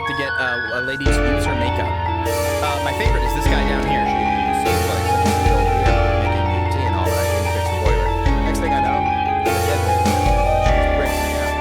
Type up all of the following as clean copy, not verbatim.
have to get a lady to use her makeup. My favorite is this guy down here. She seems like such a sweet old dear, making me tea and all, but I need to fix the boiler. Next thing I know, the get here, she's bricks me out.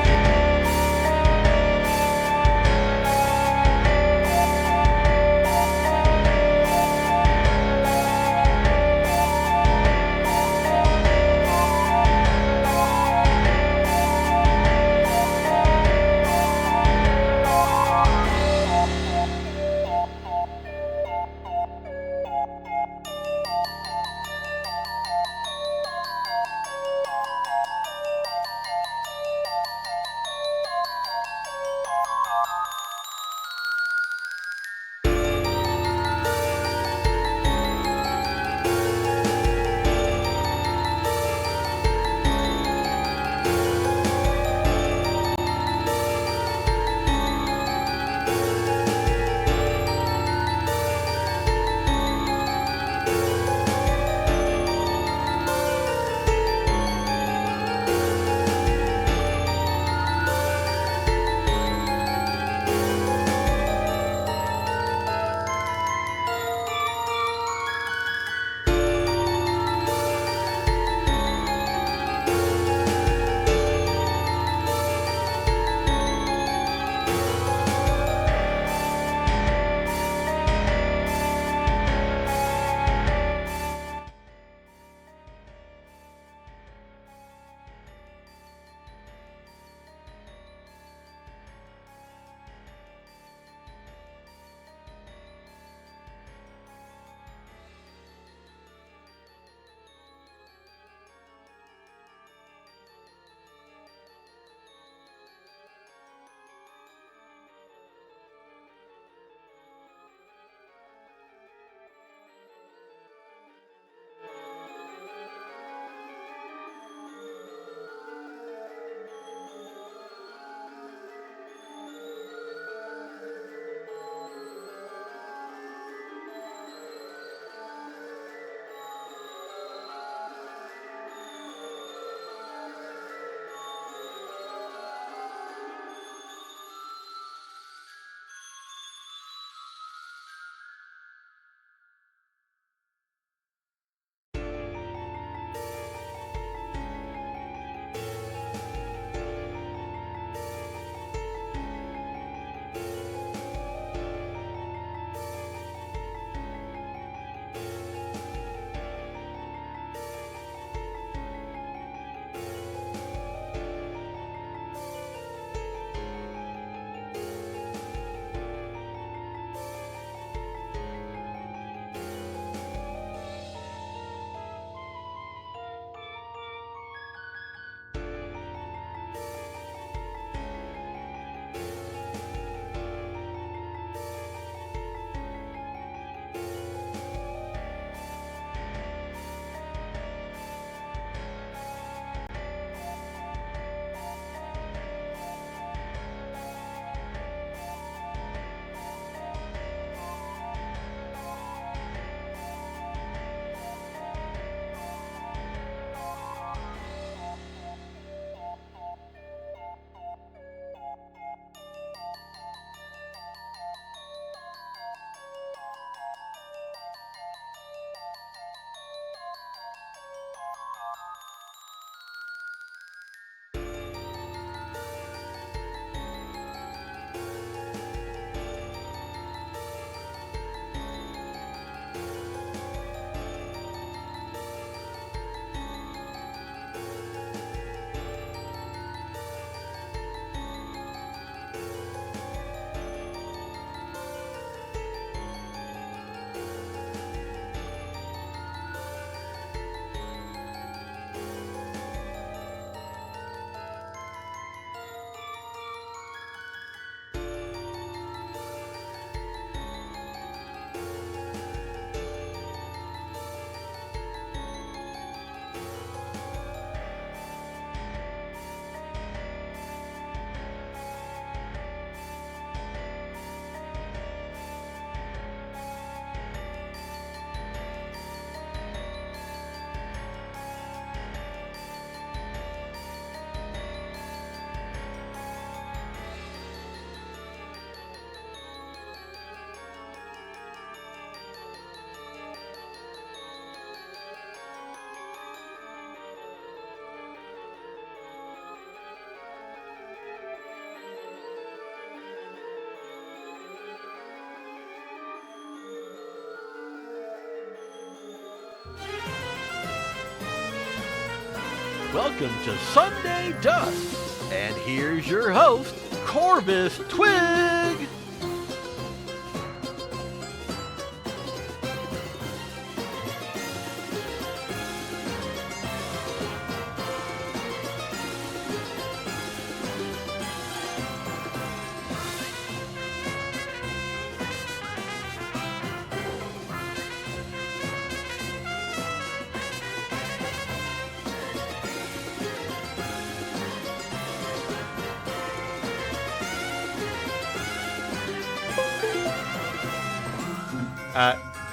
Welcome to Sunday Dusk, and here's your host, Corvus Twig.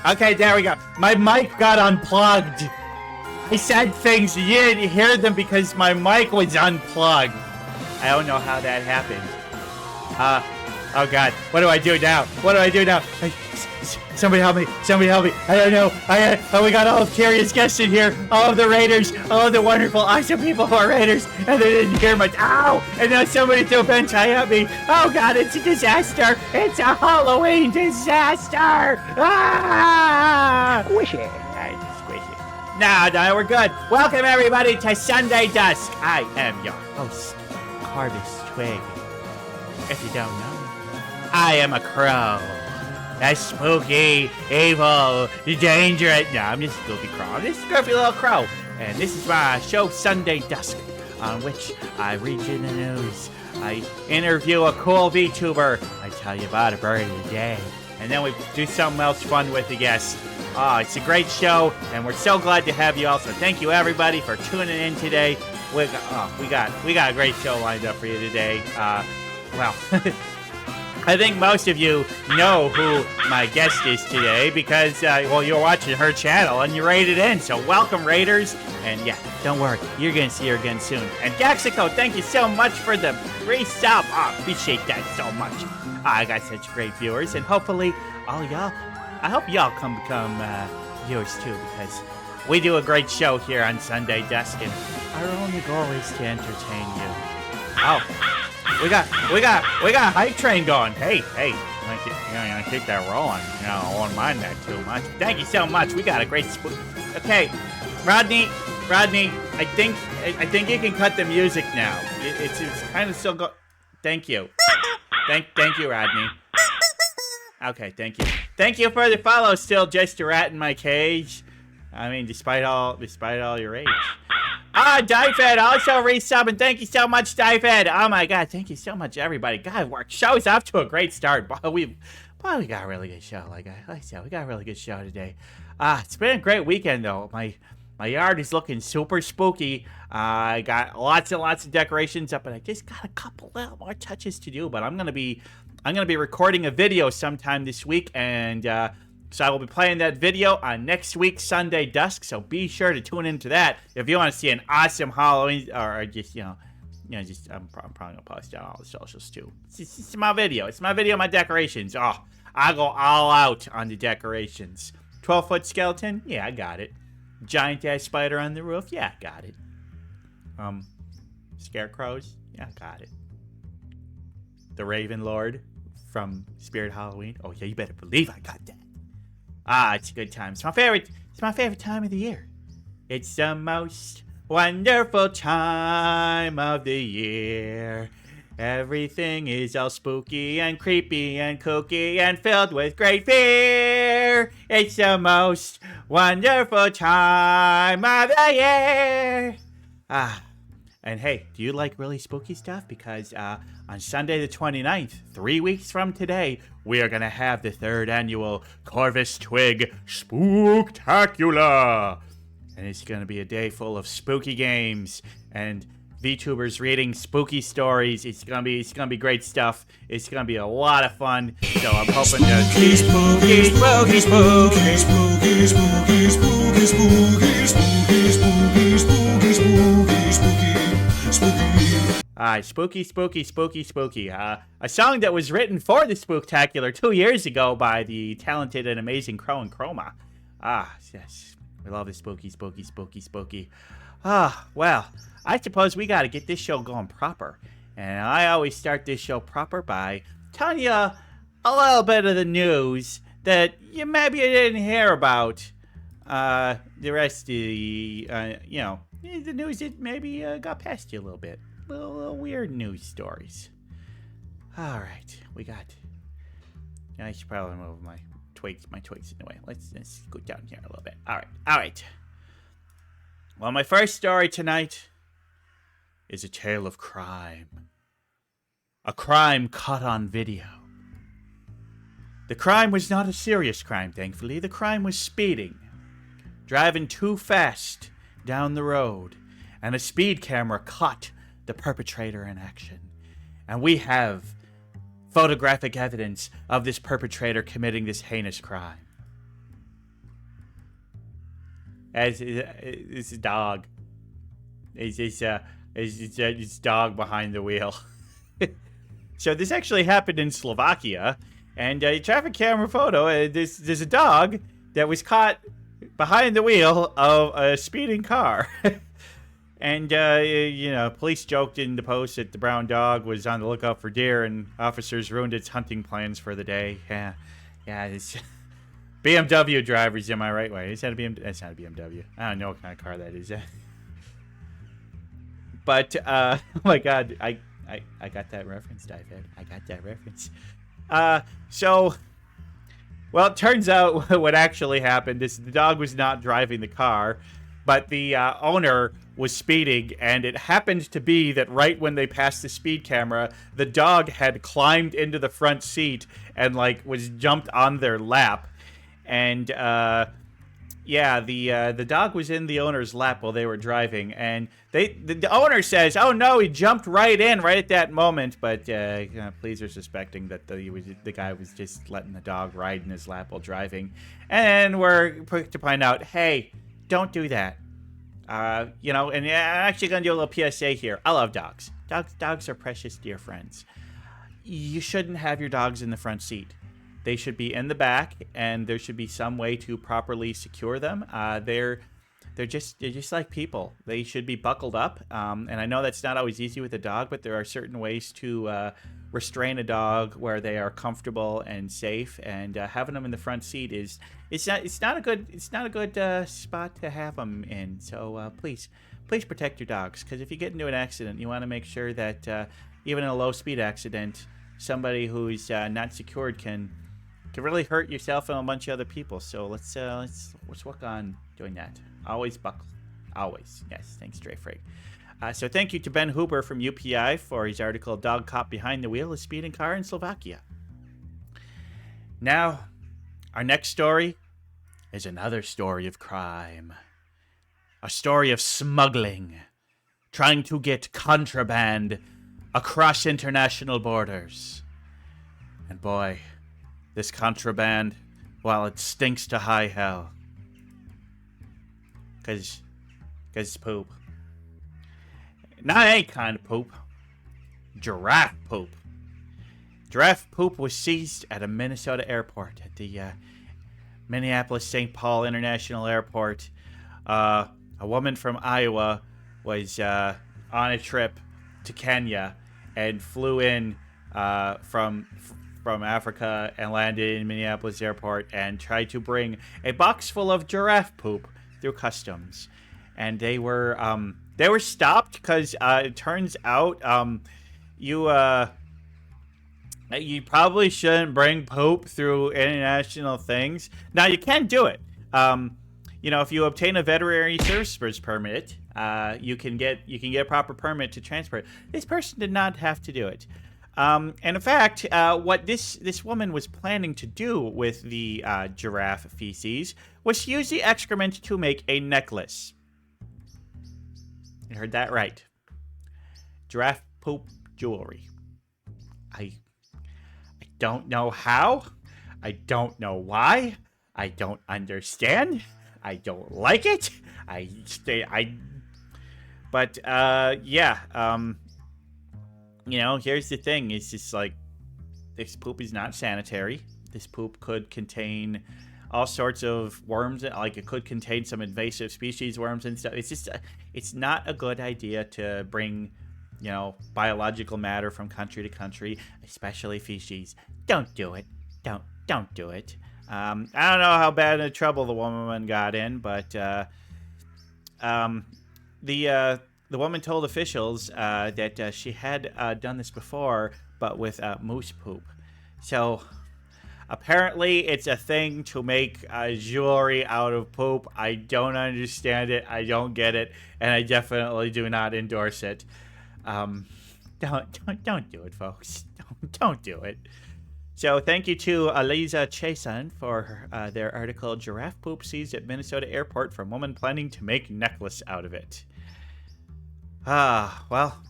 Okay, there we go. My mic got unplugged. I said things, you didn't hear them because my mic was unplugged. I don't know how that happened. Oh god, what do I do now? What do I do now? Somebody help me, somebody help me. I don't know. We got all of Kyria's guests in here, all of the raiders, all of the wonderful, awesome people who are raiders, and they didn't hear much. Ow! And now somebody threw hentai at me. Oh god, it's a disaster. It's a Halloween disaster. Ah! Squishy. Squishy. No, we're good. Welcome everybody to Sunday Dusk. I am your host, Corvus Twig. If you don't know, I am a crow. A spooky, evil, dangerous. No, I'm just a goofy crow. I'm just a goofy little crow. And this is my show, Sunday Dusk, on which I read you the news. I interview a cool VTuber. I tell you about a bird of the day. And then we do something else fun with the guests. Oh, it's a great show, and we're so glad to have you all. So thank you, everybody, for tuning in today. We got a great show lined up for you today. Well, I think most of you know who my guest is today because, well, you're watching her channel and you raided in. So welcome, Raiders. And yeah, don't worry, you're going to see her again soon. And Gaxico, thank you so much for the free sub. Oh, appreciate that so much. I got such great viewers, and hopefully all y'all, I hope y'all become viewers too, because we do a great show here on Sunday Dusk, and our only goal is to entertain you. Oh. We got a hype train going. Hey, keep that rolling. I won't mind that too much. Thank you so much. We got a great spook. Okay, Rodney, I think you can cut the music now. It's kind of still go. Thank you. Thank you, Rodney. Okay, thank you. Thank you for the follow. Still just a rat in my cage. I mean, despite all your rage. Dyfed also resubbing. Thank you so much, Dyfed. Oh my god, thank you so much, everybody. God, our show's off to a great start. We got a really good show. Like I said, we got a really good show today. It's been a great weekend though. My yard is looking super spooky. I got lots and lots of decorations up, and I just got a couple little more touches to do. But I'm gonna be recording a video sometime this week, and so I will be playing that video on next week's Sunday Dusk, so be sure to tune into that if you want to see an awesome Halloween, or just, I'm probably going to post it on all the socials too. It's my video. It's my video, my decorations. Oh, I go all out on the decorations. 12-foot skeleton? Yeah, I got it. Giant-ass spider on the roof? Yeah, I got it. Scarecrows? Yeah, I got it. The Raven Lord from Spirit Halloween? Oh, yeah, you better believe I got that. It's a good time. It's my favorite time of the year. It's the most wonderful time of the year. Everything is all spooky and creepy and kooky and filled with great fear. It's the most wonderful time of the year. And hey, do you like really spooky stuff? Because on Sunday the 29th, 3 weeks from today, we are going to have the 3rd annual Corvus Twig Spooktacular. And it's going to be a day full of spooky games and VTubers reading spooky stories. It's gonna be great stuff. It's gonna be a lot of fun. So I'm hoping to spooky, spooky, spooky, spooky, spooky, spooky, spooky, spooky, spooky, spooky, spooky, spooky, spooky, spooky. Spooky, spooky, spooky, spooky. A song that was written for the Spooktacular 2 years ago by the talented and amazing Crow and Chroma. Yes, we love the spooky, spooky, spooky, spooky. Well, I suppose we got to get this show going proper. And I always start this show proper by telling you a little bit of the news that maybe you didn't hear about the rest of the, the news that maybe got past you a little bit. Little weird news stories. All right, we got. I should probably move my twigs in the way. Let's go down here a little bit. All right. Well, my first story tonight is a tale of crime. A crime caught on video. The crime was not a serious crime, thankfully. The crime was speeding. Driving too fast down the road. And a speed camera caught the perpetrator in action. And we have photographic evidence of this perpetrator committing this heinous crime. As this dog. His dog behind the wheel. So this actually happened in Slovakia. And a traffic camera photo, there's a dog that was caught behind the wheel of a speeding car. And, police joked in the post that the brown dog was on the lookout for deer, and officers ruined its hunting plans for the day. Yeah, it's BMW drivers, am I right? Wait, is that a BMW? That's not a BMW. I don't know what kind of car that is. But, oh my God, I got that reference, Divehead. I got that reference. Well, it turns out what actually happened is the dog was not driving the car, but the owner was speeding, and it happened to be that right when they passed the speed camera, the dog had climbed into the front seat and, was jumped on their lap. And, the dog was in the owner's lap while they were driving, and the owner says, "Oh no, he jumped right in right at that moment." But police are suspecting that the guy was just letting the dog ride in his lap while driving, and we're quick to point out, hey, don't do that. And I'm actually gonna do a little PSA here. I love dogs. Dogs are precious, dear friends. You shouldn't have your dogs in the front seat. They should be in the back, and there should be some way to properly secure them. They're just like people. They should be buckled up. And I know that's not always easy with a dog, but there are certain ways to restrain a dog where they are comfortable and safe. And having them in the front seat it's not a good spot to have them in. So please protect your dogs, because if you get into an accident, you want to make sure that even in a low speed accident, somebody who's not secured can really hurt yourself and a bunch of other people. So let's work on doing that. Always buckle. Always. Yes. Thanks, Dre Freight. So thank you to Ben Huber from UPI for his article, "Dog Caught Behind the Wheel of Speeding Car in Slovakia." Now, our next story is another story of crime. A story of smuggling. Trying to get contraband across international borders. And boy, this contraband, well, it stinks to high hell. Because it's poop. Not any kind of poop. Giraffe poop. Giraffe poop was seized at a Minnesota airport, at the Minneapolis-St. Paul International Airport. A woman from Iowa was on a trip to Kenya and flew in from Africa and landed in Minneapolis Airport and tried to bring a box full of giraffe poop through customs. And they were stopped because it turns out you probably shouldn't bring poop through international things. Now you can do it. If you obtain a veterinary services permit, you can get a proper permit to transport. This person did not have to do it. And in fact, what this woman was planning to do with the giraffe feces was to use the excrement to make a necklace. You heard that right. Giraffe poop jewelry. I don't know how. I don't know why. I don't understand. I don't like it. Here's the thing. It's just like, this poop is not sanitary. This poop could contain all sorts of worms. Like, it could contain some invasive species worms and stuff. It's just, it's not a good idea to bring, biological matter from country to country, especially feces. Don't do it. Don't do it. I don't know how bad of trouble the woman got in, but the woman told officials that she had done this before, but with moose poop. So apparently it's a thing to make jewelry out of poop. I don't understand it. I don't get it, and I definitely do not endorse it. Don't do it, folks. Don't do it. So thank you to Aliza Chason for their article, Giraffe Poop Seized at Minnesota Airport from Woman Planning to Make Necklace Out of It. Well,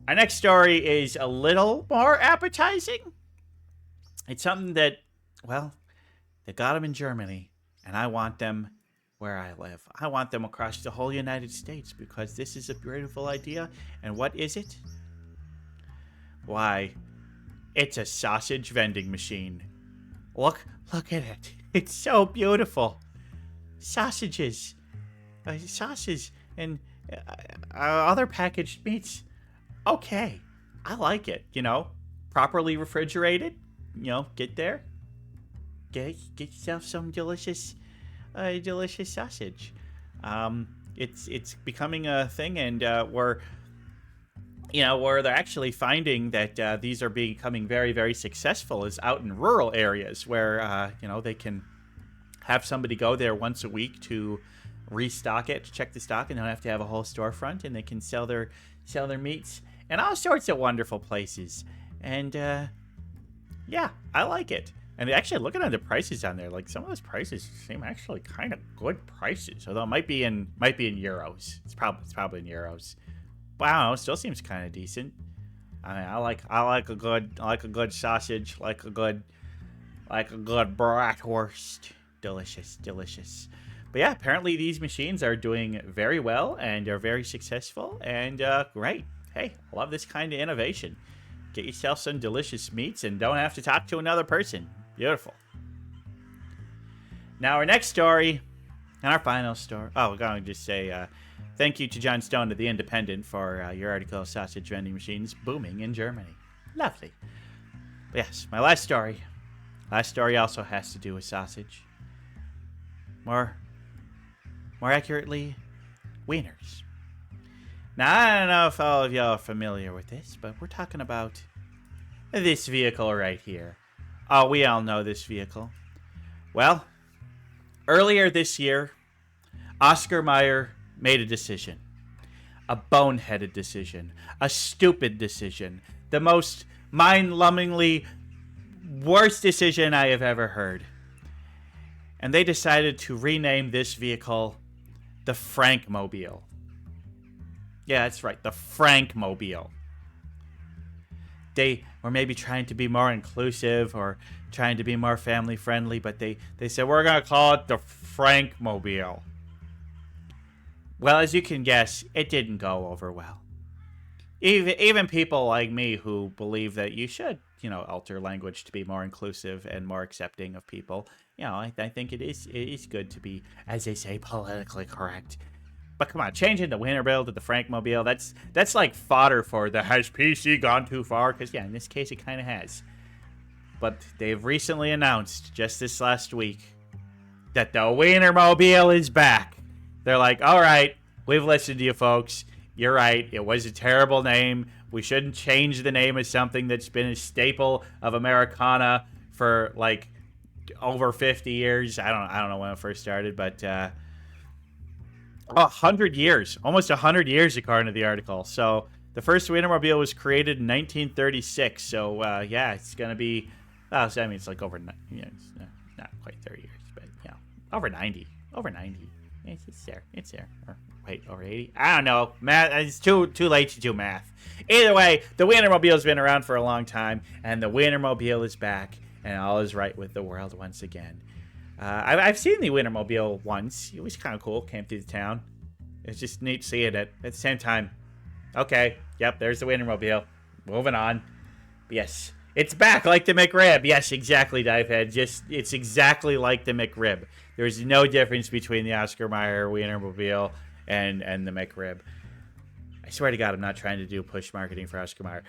our next story is a little more appetizing. It's something that, well, they got them in Germany, and I want them where I live. I want them across the whole United States because this is a beautiful idea. And what is it? Why, it's a sausage vending machine. Look at it. It's so beautiful. Sausages, sausages, and other packaged meats. Okay, I like it. Properly refrigerated. Get there. Get yourself some delicious sausage. It's becoming a thing, and where they're actually finding that these are becoming very, very successful is out in rural areas where they can have somebody go there once a week to restock it, to check the stock, and don't have to have a whole storefront, and they can sell their meats in all sorts of wonderful places. And yeah, I like it. And actually, looking at the prices on there, like some of those prices seem actually kind of good prices. Although it might be in euros. It's probably in euros. But I don't know. It still seems kind of decent. I mean, I like a good sausage, like a good bratwurst. Delicious. But yeah, apparently these machines are doing very well and are very successful and great. Hey, I love this kind of innovation. Get yourself some delicious meats and don't have to talk to another person. Beautiful. Now our next story and our final story. Oh, we're going to just say thank you to John Stone of The Independent for your article, Sausage Vending Machines Booming in Germany. Lovely. But yes, my last story. Last story also has to do with sausage. More accurately, wieners. Now, I don't know if all of y'all are familiar with this, but we're talking about this vehicle right here. Oh, we all know this vehicle. Well, earlier this year, Oscar Mayer made a decision. A boneheaded decision. A stupid decision. The most mind-numbingly worst decision I have ever heard. And they decided to rename this vehicle the Frankmobile. Yeah, that's right, the Frankmobile. They were maybe trying to be more inclusive or trying to be more family friendly, but they said, we're going to call it the Frankmobile. Well, as you can guess, it didn't go over well. Even people like me who believe that you should, alter language to be more inclusive and more accepting of people, I think it is good to be, as they say, politically correct. But come on, changing the Wienermobile to the Frankmobile, that's like fodder for the has PC gone too far? Because, yeah, in this case, it kind of has. But they've recently announced, just this last week, that the Wienermobile is back. They're like, all right, we've listened to you folks. You're right, it was a terrible name. We shouldn't change the name of something that's been a staple of Americana for, like, over 50 years. I don't know when it first started, but 100 years, almost 100 years according to the article. So the first Wienermobile was created in 1936. So yeah, it's gonna be. It's like over. It's not quite 30 years, but over 90. Over 90. It's there. Or wait, over 80. I don't know. Math. It's too late to do math. Either way, the Wienermobile's been around for a long time, and the Wienermobile is back, and all is right with the world once again. I've seen the Wienermobile once. It was kind of cool. Came through the town. It's just neat seeing it. At the same time, okay, yep, there's the Wienermobile. Moving on. But yes, it's back like the McRib. Yes, exactly, Divehead. It's exactly like the McRib. There's no difference between the Oscar Mayer Wienermobile and the McRib. I swear to God, I'm not trying to do push marketing for Oscar Mayer.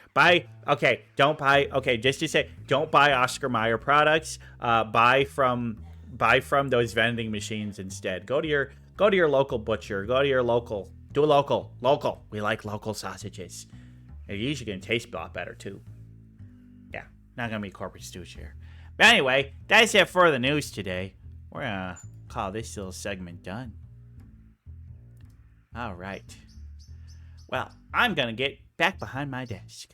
Don't buy Oscar Mayer products. Buy from those vending machines instead. Go to your local butcher. Go to your local Do a local. Local. We like local sausages. They're usually going to taste a lot better, too. Yeah, not going to be corporate stooge here. But anyway, that's it for the news today. We're going to call this little segment done. All right. Well, I'm going to get back behind my desk.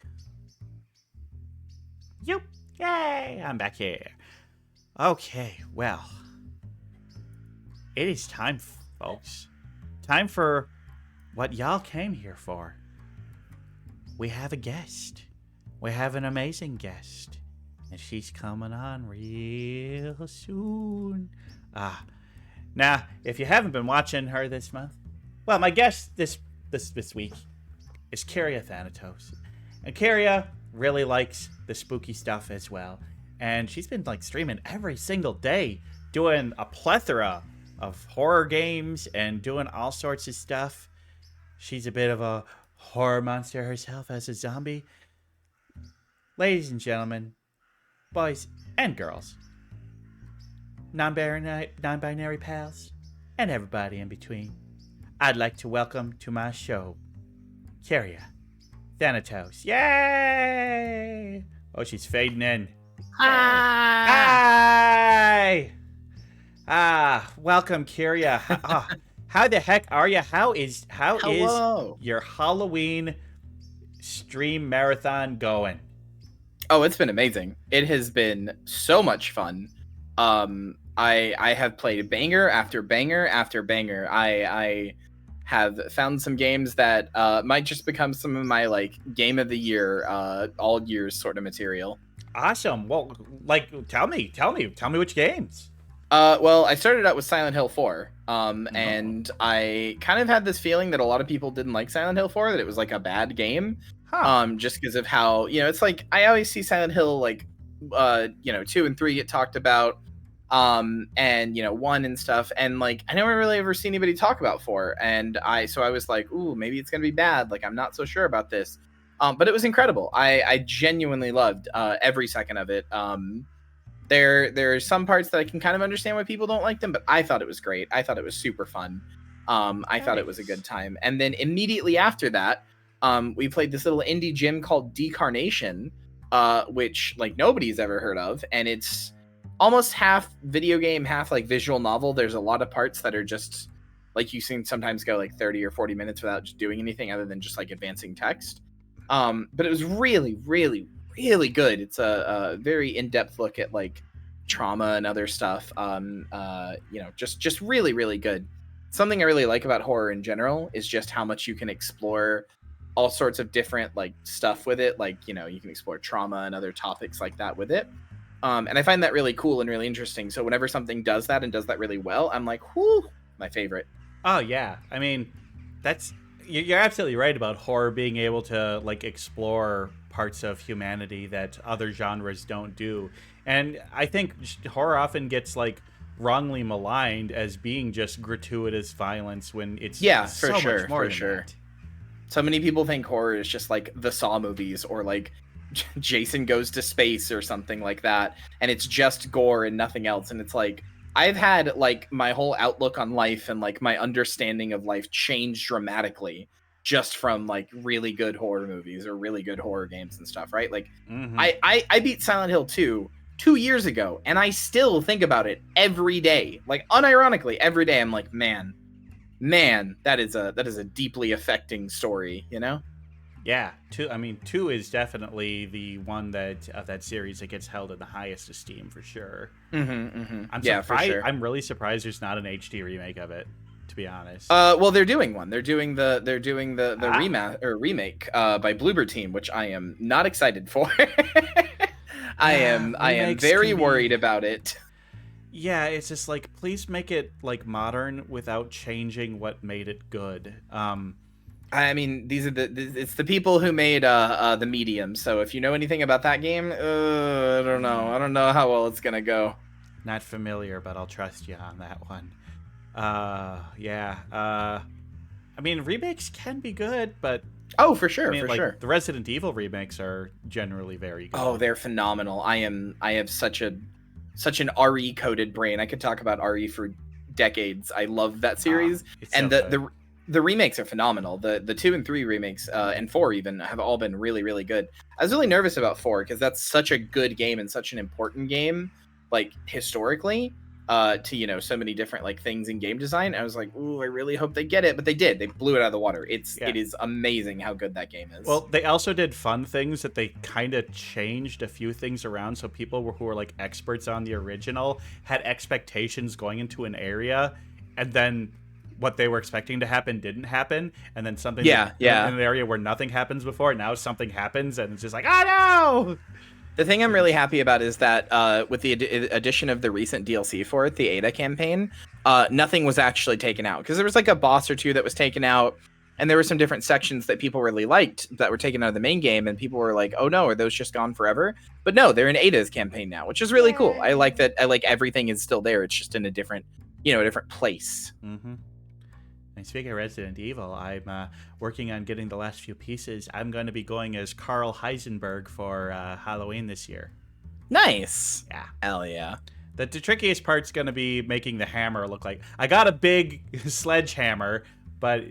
Yoop. Yay, I'm back here. Okay, well. It is time, folks. Time for what y'all came here for. We have a guest. We have an amazing guest. And she's coming on real soon. Now, if you haven't been watching her this month, well, my guest this week is Kyria Thanatos. And Kyria really likes the spooky stuff as well. And she's been like streaming every single day, doing a plethora of horror games and doing all sorts of stuff. She's a bit of a horror monster herself as a zombie. Ladies and gentlemen, boys and girls, non-binary pals, and everybody in between, I'd like to welcome to my show, Kyria Thanatos. Yay! Oh, she's fading in. Hi! Welcome, Kyria. How the heck are you? How is your Halloween stream marathon going? Oh, it's been amazing. It has been so much fun. I have played banger after banger after banger. I have found some games that might just become some of my like game of the year, all years sort of material. Awesome. Well, like, tell me which games. Well, I started out with Silent Hill 4, and I kind of had this feeling that a lot of people didn't like Silent Hill 4, that it was like a bad game, just because of how, it's like, I always see Silent Hill, like, 2 and 3 get talked about, and, 1 and stuff, and, like, I never really ever see anybody talk about 4, and so I was like, ooh, maybe it's gonna be bad, like, I'm not so sure about this, but it was incredible. I genuinely loved every second of it. There are some parts that I can kind of understand why people don't like them, but I thought it was great. I thought it was super fun. I thought it was a good time. And then immediately after that, we played this little indie gym called Decarnation, which like nobody's ever heard of. And it's almost half video game, half like visual novel. There's a lot of parts that are just like, you can sometimes go like 30 or 40 minutes without just doing anything other than just like advancing text. But it was really, really, really good. It's a very in-depth look at like trauma and other stuff. Just really, really good. Something I really like about horror in general is just how much you can explore all sorts of different like stuff with it. Like, you can explore trauma and other topics like that with it. And I find that really cool and really interesting. So whenever something does that and does that really well, I'm like, whoo, my favorite. Oh yeah. I mean, you're absolutely right about horror being able to like explore parts of humanity that other genres don't do. And I think horror often gets like wrongly maligned as being just gratuitous violence when it's so much more than that. So many people think horror is just like the Saw movies or like Jason Goes to Space or something like that, and it's just gore and nothing else. And it's like, I've had like my whole outlook on life and like my understanding of life change dramatically just from like really good horror movies or really good horror games and stuff, right? Like I beat Silent Hill 2 years ago, and I still think about it every day. Like unironically, every day I'm like, man, that is a deeply affecting story, Yeah, 2 is definitely the one that of that series that gets held in the highest esteem for sure. For sure. I'm really surprised there's not an HD remake of it, to be honest. Well, they're doing one. They're doing the remake by Bloober Team, which I am not excited for. I am very worried about it. Yeah, it's just like, please make it like modern without changing what made it good. I mean, it's the people who made the Medium. So if you know anything about that game, I don't know how well it's gonna go. Not familiar, but I'll trust you on that one. I mean, remakes can be good, but oh, for sure, for sure. The Resident Evil remakes are generally very good. Oh, they're phenomenal. I have such an RE coded brain. I could talk about RE for decades. I love that series, and the remakes are phenomenal. The 2 and 3 remakes and 4 even have all been really, really good. I was really nervous about 4 because that's such a good game and such an important game, like historically, to so many different like things in game design. I was like, ooh, I really hope they get it, but they did. They blew it out of the water. It is amazing how good that game is. Well, they also did fun things that they kind of changed a few things around, so people who were like experts on the original had expectations going into an area, and then what they were expecting to happen didn't happen, and then something in an area where nothing happens before, now something happens, and it's just like, oh no! The thing I'm really happy about is that with the addition of the recent DLC for it, the Ada campaign, nothing was actually taken out. Because there was like a boss or two that was taken out, and there were some different sections that people really liked that were taken out of the main game, and people were like, oh no, are those just gone forever? But no, they're in Ada's campaign now, which is really cool. I like that. I like everything is still there. It's just in a different, a different place. Mm-hmm. And speaking of Resident Evil, I'm working on getting the last few pieces. I'm going to be going as Carl Heisenberg for Halloween this year. Nice. Yeah. Hell yeah. The trickiest part's going to be making the hammer look like... I got a big sledgehammer, but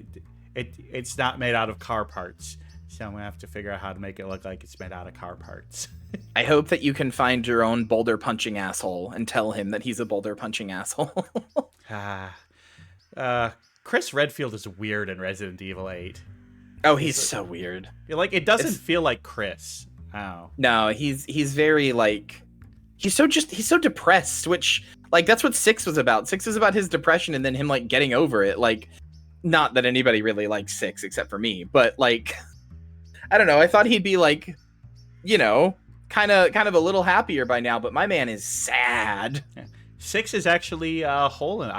it's not made out of car parts. So I'm going to have to figure out how to make it look like it's made out of car parts. I hope that you can find your own boulder punching asshole and tell him that he's a boulder punching asshole. Chris Redfield is weird in Resident Evil 8. Oh, he's so weird. Like, it doesn't feel like Chris. Oh. No, he's very like he's so depressed, which like that's what 6 was about. 6 was about his depression and then him like getting over it. Like, not that anybody really likes 6 except for me, but like I don't know, I thought he'd be like, kind of a little happier by now, but my man is sad. Yeah. 6 is actually whole, and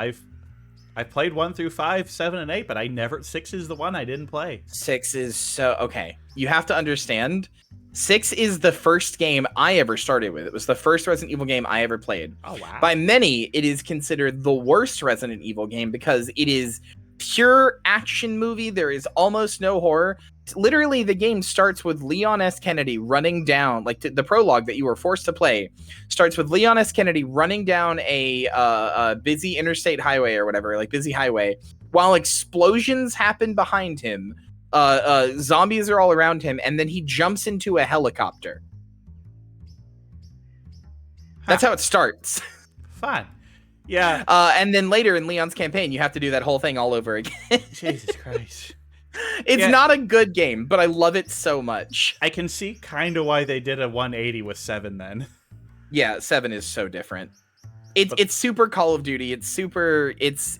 I played 1 through 5, 7, and 8, but 6 is the one I didn't play. 6 is so... Okay, you have to understand, 6 is the first game I ever started with. It was the first Resident Evil game I ever played. Oh, wow. By many, it is considered the worst Resident Evil game because it is pure action movie. There is almost no horror. Literally, the game starts with Leon S. Kennedy running down, like the prologue that you were forced to play, starts with Leon S. Kennedy running down a busy interstate highway or whatever, like busy highway, while explosions happen behind him. Zombies are all around him, and then he jumps into a helicopter. That's how it starts. Fun. Yeah. And then later in Leon's campaign, you have to do that whole thing all over again. Jesus Christ. It's not a good game, but I love it so much. I can see kind of why they did a 180 with 7 then. Yeah, 7 is so different. It's super Call of Duty. It's super. It's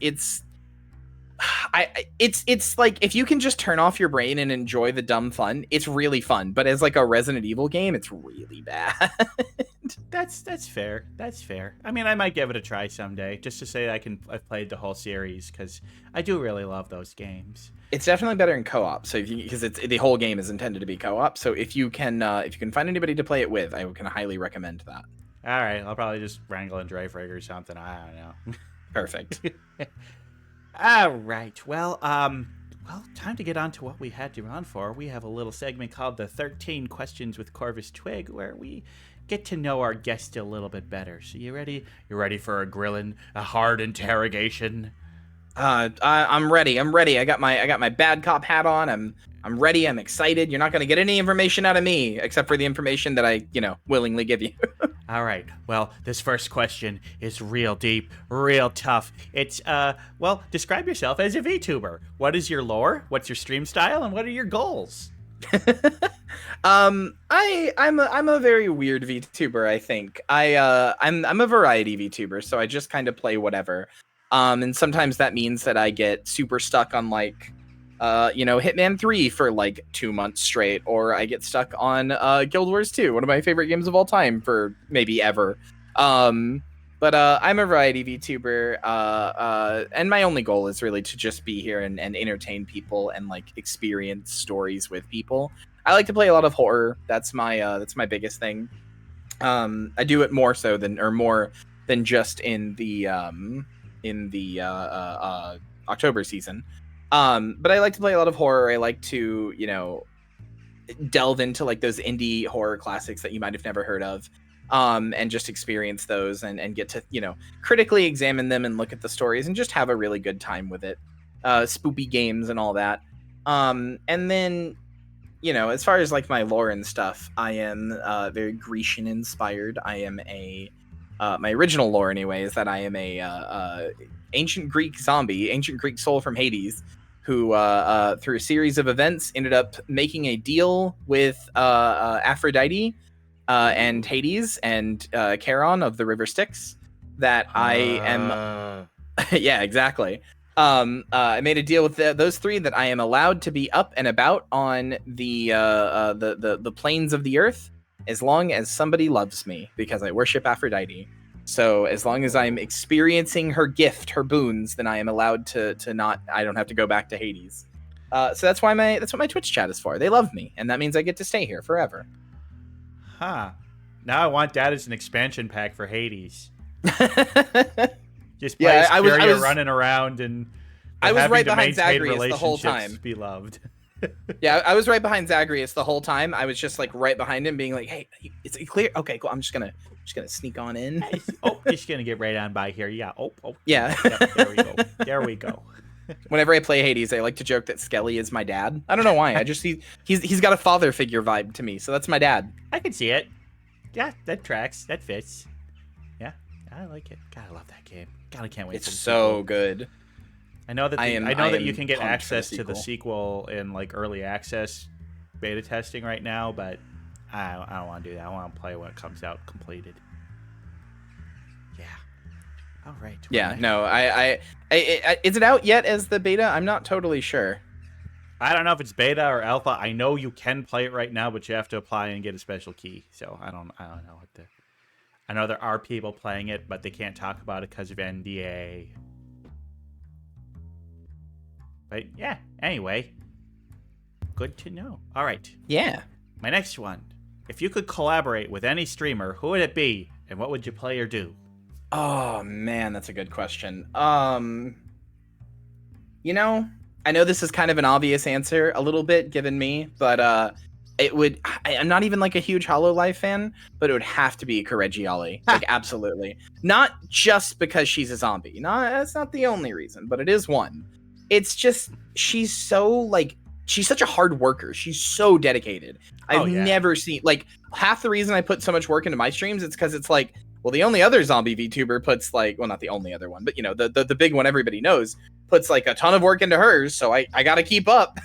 like if you can just turn off your brain and enjoy the dumb fun, it's really fun. But as like a Resident Evil game, it's really bad. That's fair. That's fair. I mean, I might give it a try someday, just to say I've played the whole series because I do really love those games. It's definitely better in co-op. So because the whole game is intended to be co-op. So if you can find anybody to play it with, I can highly recommend that. All right, I'll probably just wrangle and Dre Frig or something. I don't know. Perfect. All right. Well, time to get on to what we had you on for. We have a little segment called the 13 Questions with Corvus Twig, where we get to know our guest a little bit better. So you ready? You ready for a hard interrogation? I'm ready. I got my bad cop hat on. I'm ready. I'm excited. You're not going to get any information out of me except for the information that I, willingly give you. All right. Well, this first question is real deep, real tough. It's, describe yourself as a VTuber. What is your lore? What's your stream style? And what are your goals? I'm a very weird VTuber, I think. I'm a variety VTuber, so I just kind of play whatever. And sometimes that means that I get super stuck on like Hitman 3 for like 2 months straight, or I get stuck on Guild Wars 2, one of my favorite games of all time for maybe ever. But I'm a variety VTuber, and my only goal is really to just be here and entertain people and like experience stories with people. I like to play a lot of horror. That's my biggest thing. I do it more than just in the October season. But I like to play a lot of horror. I like to, delve into like those indie horror classics that you might have never heard of, and just experience those and get to, critically examine them and look at the stories and just have a really good time with it. spoopy games and all that. And then, you know, as far as like my lore and stuff, I am very Grecian inspired. I am my original lore anyway is that I am a ancient Greek zombie, ancient Greek soul from Hades, who through a series of events ended up making a deal with Aphrodite and Hades and Charon of the River Styx that I am. Yeah, exactly. I made a deal with those three that I am allowed to be up and about on the plains of the earth as long as somebody loves me, because I worship Aphrodite. So as long as I'm experiencing her gift, her boons, then I am allowed to not. I don't have to go back to Hades. So that's what my Twitch chat is for. They love me, and that means I get to stay here forever. Huh. Now I want that as an expansion pack for Hades. Just play I was running around and I was right behind Zagreus the whole time. Be loved. Yeah, I was right behind Zagreus the whole time. I was just like right behind him, being like, "Hey, is it clear? Okay, cool. I'm just gonna sneak on in." Just gonna get right on by here. Yeah. Yeah. Yep, there we go. There we go. Whenever I play Hades, I like to joke that Skelly is my dad. I don't know why. I just he's got a father figure vibe to me, so that's my dad. I can see it. Yeah, that tracks. That fits. Yeah, I like it. God, I love that game. God, I can't wait. It's so good. I know that that you can get access to the sequel in like early access beta testing right now, but I don't want to do that. I want to play when it comes out completed. Yeah. All right. Yeah. No. I is it out yet as the beta? I'm not totally sure. I don't know if it's beta or alpha. I know you can play it right now, but you have to apply and get a special key. So I don't know what the. I know there are people playing it, but they can't talk about it because of NDA. But yeah, anyway, good to know. All right. Yeah. My next one. If you could collaborate with any streamer, who would it be, and what would you play or do? Oh man, that's a good question. You know, I know this is kind of an obvious answer, a little bit given me, but it would. I'm not even like a huge HoloLive fan, but it would have to be Correggioli. Like absolutely, not just because she's a zombie. That's not the only reason, but it is one. It's just she's such a hard worker. She's so dedicated. I've never seen like half the reason I put so much work into my streams. It's because it's like, well, the only other zombie VTuber puts like, well, not the only other one, but you know, the big one everybody knows puts like a ton of work into hers. So I got to keep up.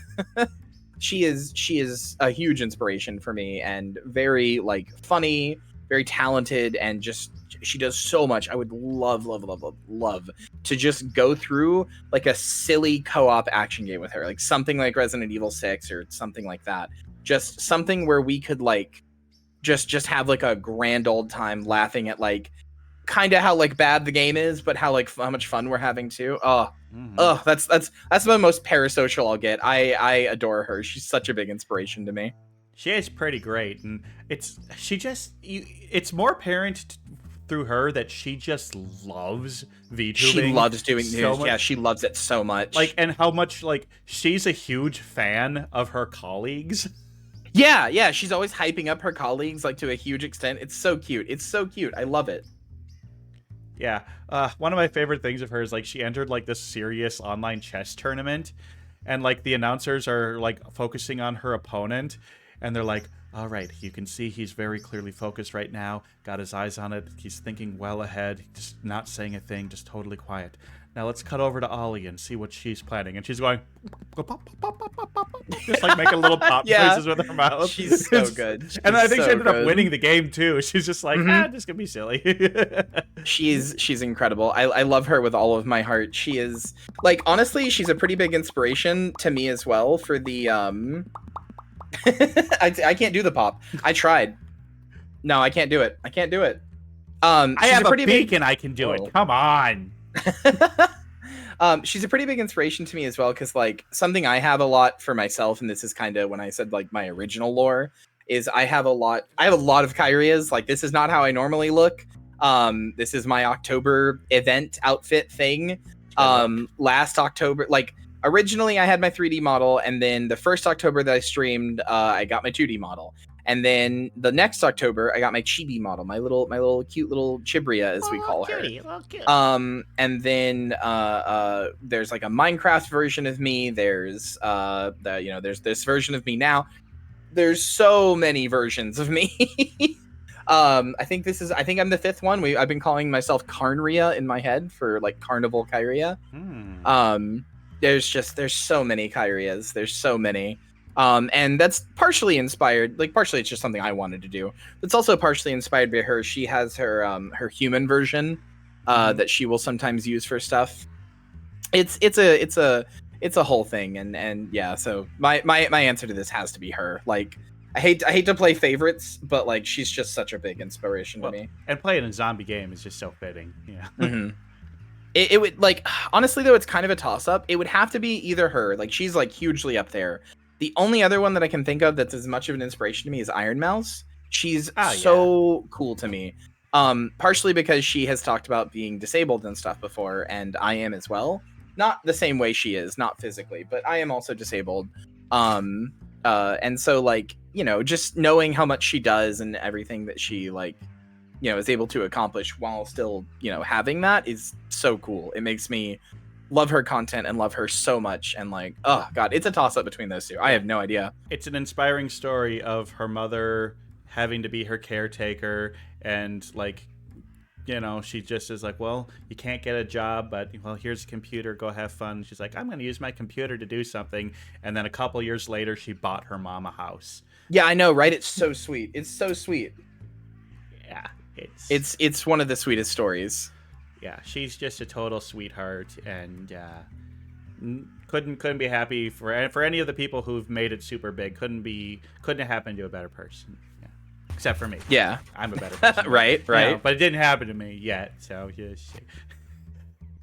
She is a huge inspiration for me and very like funny, very talented, and just she does so much. I would love to just go through like a silly co-op action game with her, like something like Resident Evil 6 or something like that. Just something where we could like just have like a grand old time laughing at like kind of how like bad the game is, but how much fun we're having too. That's the most parasocial I'll get. I adore her. She's such a big inspiration to me. She is pretty great, and it's more apparent through her that she just loves VTubing. She loves doing news. So yeah, she loves it so much. Like, and how much like she's a huge fan of her colleagues. Yeah, she's always hyping up her colleagues like to a huge extent. It's so cute. I love it. Yeah, one of my favorite things of hers, like she entered like this serious online chess tournament, and like the announcers are like focusing on her opponent, and they're like, all right, you can see he's very clearly focused right now, got his eyes on it, he's thinking well ahead, just not saying a thing, just totally quiet. Now let's cut over to Ollie and see what she's planning. And she's going, pop, pop, pop, pop, pop, pop, just like making little pop noises with her mouth. She's so good. And I think she ended up winning the game too. She's just like, just gonna be silly. She's incredible. I love her with all of my heart. She is like, honestly, she's a pretty big inspiration to me as well for the I can't do the pop. I tried. No, I can't do it. I have a beacon. I can do it. Come on. She's a pretty big inspiration to me as well, because like something I have a lot for myself, and this is kind of when I said like my original lore, is I have a lot of Kyrias. Like, this is not how I normally look. This is my October event outfit thing. Last October, like originally I had my 3D model, and then the first October that I streamed, I got my 2D model. And then the next October, I got my chibi model, my little cute little Chibria, as we call her. And then there's like a Minecraft version of me. There's there's this version of me now. There's so many versions of me. I think I'm the fifth one. I've been calling myself Carnria in my head for like Carnival Kyria. There's so many Kyrias. There's so many. And that's partially inspired, like partially it's just something I wanted to do. It's also partially inspired by her. She has her her human version that she will sometimes use for stuff. It's a whole thing, and yeah. So my answer to this has to be her. Like I hate to play favorites, but like she's just such a big inspiration to me. And playing a zombie game is just so fitting. Yeah. Mm-hmm. It would, like, honestly though, it's kind of a toss up. It would have to be either her. Like she's like hugely up there. The only other one that I can think of that's as much of an inspiration to me is Iron Mouse. She's so cool to me. Partially because she has talked about being disabled and stuff before, and I am as well. Not the same way she is, not physically, but I am also disabled. And so like, you know, just knowing how much she does and everything that she like, you know, is able to accomplish while still, you know, having that is so cool. It makes me love her content and love her so much, and like, oh god, it's a toss-up between those two. I have no idea. It's an inspiring story of her mother having to be her caretaker, and like, you know, she just is like, well, you can't get a job, but well, here's a computer, go have fun. She's like, I'm going to use my computer to do something, and then a couple years later she bought her mom a house. Yeah, I know, right? It's so sweet. It's so sweet. Yeah, it's one of the sweetest stories. Yeah, she's just a total sweetheart, and couldn't be happy for any of the people who've made it super big. Couldn't have happened to a better person. Yeah. Except for me. Yeah, I'm a better person. right. You know, but it didn't happen to me yet. So yes.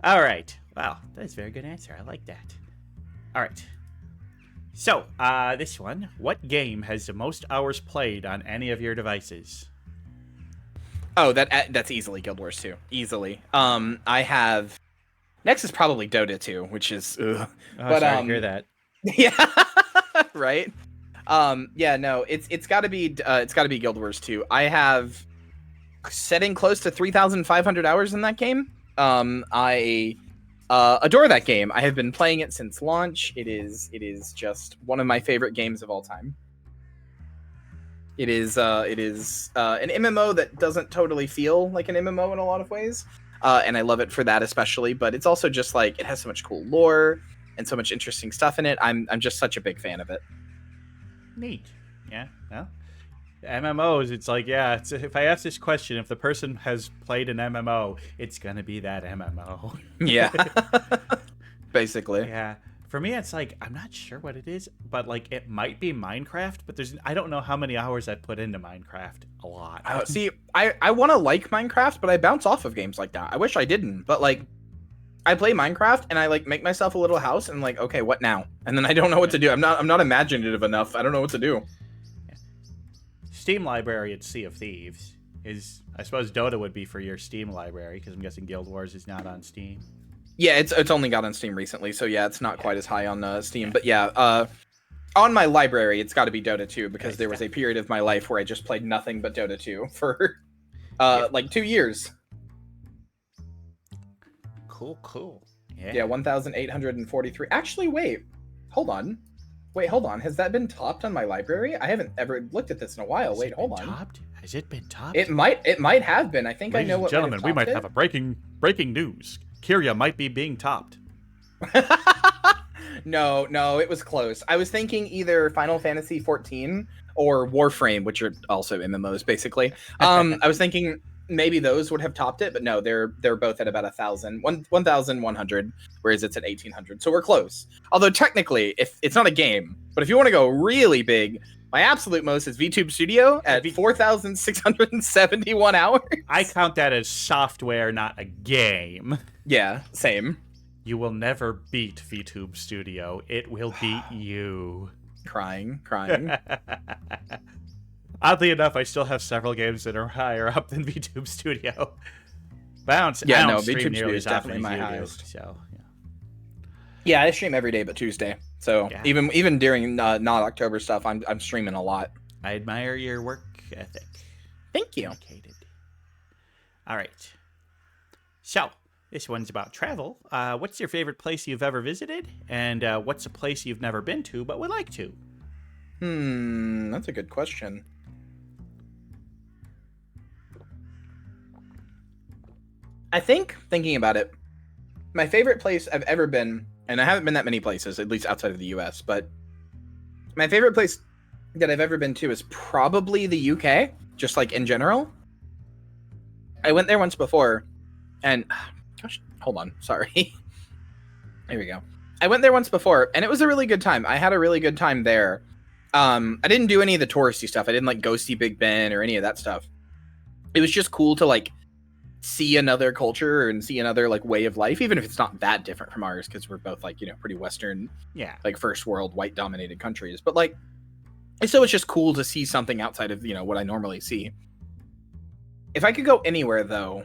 All right. Wow, that's a very good answer. I like that. All right. So this one, what game has the most hours played on any of your devices? Oh, that's easily Guild Wars 2. Easily. I have... Next is probably Dota 2, which is... Ugh. But sorry to hear that. Yeah. Right? Yeah, no, it's gotta be Guild Wars 2. I have setting close to 3,500 hours in that game. I adore that game. I have been playing it since launch. It is just one of my favorite games of all time. It is an MMO that doesn't totally feel like an MMO in a lot of ways, and I love it for that especially. But it's also just like it has so much cool lore and so much interesting stuff in it. I'm just such a big fan of it. Neat. Yeah. Well, MMOs. It's like if I ask this question, if the person has played an MMO, it's gonna be that MMO. Yeah. Basically. Yeah. For me, it's like, I'm not sure what it is, but like it might be Minecraft, but I don't know how many hours I put into Minecraft. A lot. See, I want to like Minecraft, but I bounce off of games like that. I wish I didn't, but like, I play Minecraft and I like make myself a little house and like, okay, what now? And then I don't know what to do. I'm not imaginative enough. I don't know what to do. Yeah. Steam library at Sea of Thieves is, I suppose Dota would be for your Steam library, because I'm guessing Guild Wars is not on Steam. Yeah, it's only got on Steam recently, so yeah, it's not quite as high on Steam. But yeah, on my library, it's got to be Dota 2, because there was a period of my life where I just played nothing but Dota 2 for like 2 years. Cool. Yeah, 1,843. Actually, wait, hold on. Has that been topped on my library? I haven't ever looked at this in a while. Wait, hold on. Topped? Has it been topped? It might have been. I think Ladies I know what. Gentlemen, we might have a breaking news. Kyria might be being topped. No, it was close. I was thinking either Final Fantasy 14 or Warframe, which are also MMOs basically. I was thinking maybe those would have topped it, but no, they're both at about 1,100, whereas it's at 1,800. So we're close. Although technically, if it's not a game, but if you want to go really big, my absolute most is VTube Studio at 4,671 hours. I count that as software, not a game. Yeah, same. You will never beat VTube Studio. It will beat you. Crying. Oddly enough, I still have several games that are higher up than VTube Studio. Bounce. Yeah, no, VTube Studio is definitely my highest. So, yeah, I stream every day but Tuesday. So even during not October stuff, I'm streaming a lot. I admire your work ethic. Thank you. Dedicated. All right. So, this one's about travel. What's your favorite place you've ever visited? And what's a place you've never been to but would like to? That's a good question. I think, thinking about it, my favorite place I've ever been, and I haven't been that many places, at least outside of the US, but my favorite place that I've ever been to is probably the UK, just like in general. I went there once before, and gosh, hold on, sorry. There we go. I went there once before, and it was a really good time. I had a really good time there. I didn't do any of the touristy stuff. I didn't like go see Big Ben or any of that stuff. It was just cool to like see another culture and see another like way of life, even if it's not that different from ours, because we're both like, you know, pretty Western, like first world white dominated countries. But like, so it's just cool to see something outside of, you know, what I normally see. If I could go anywhere though,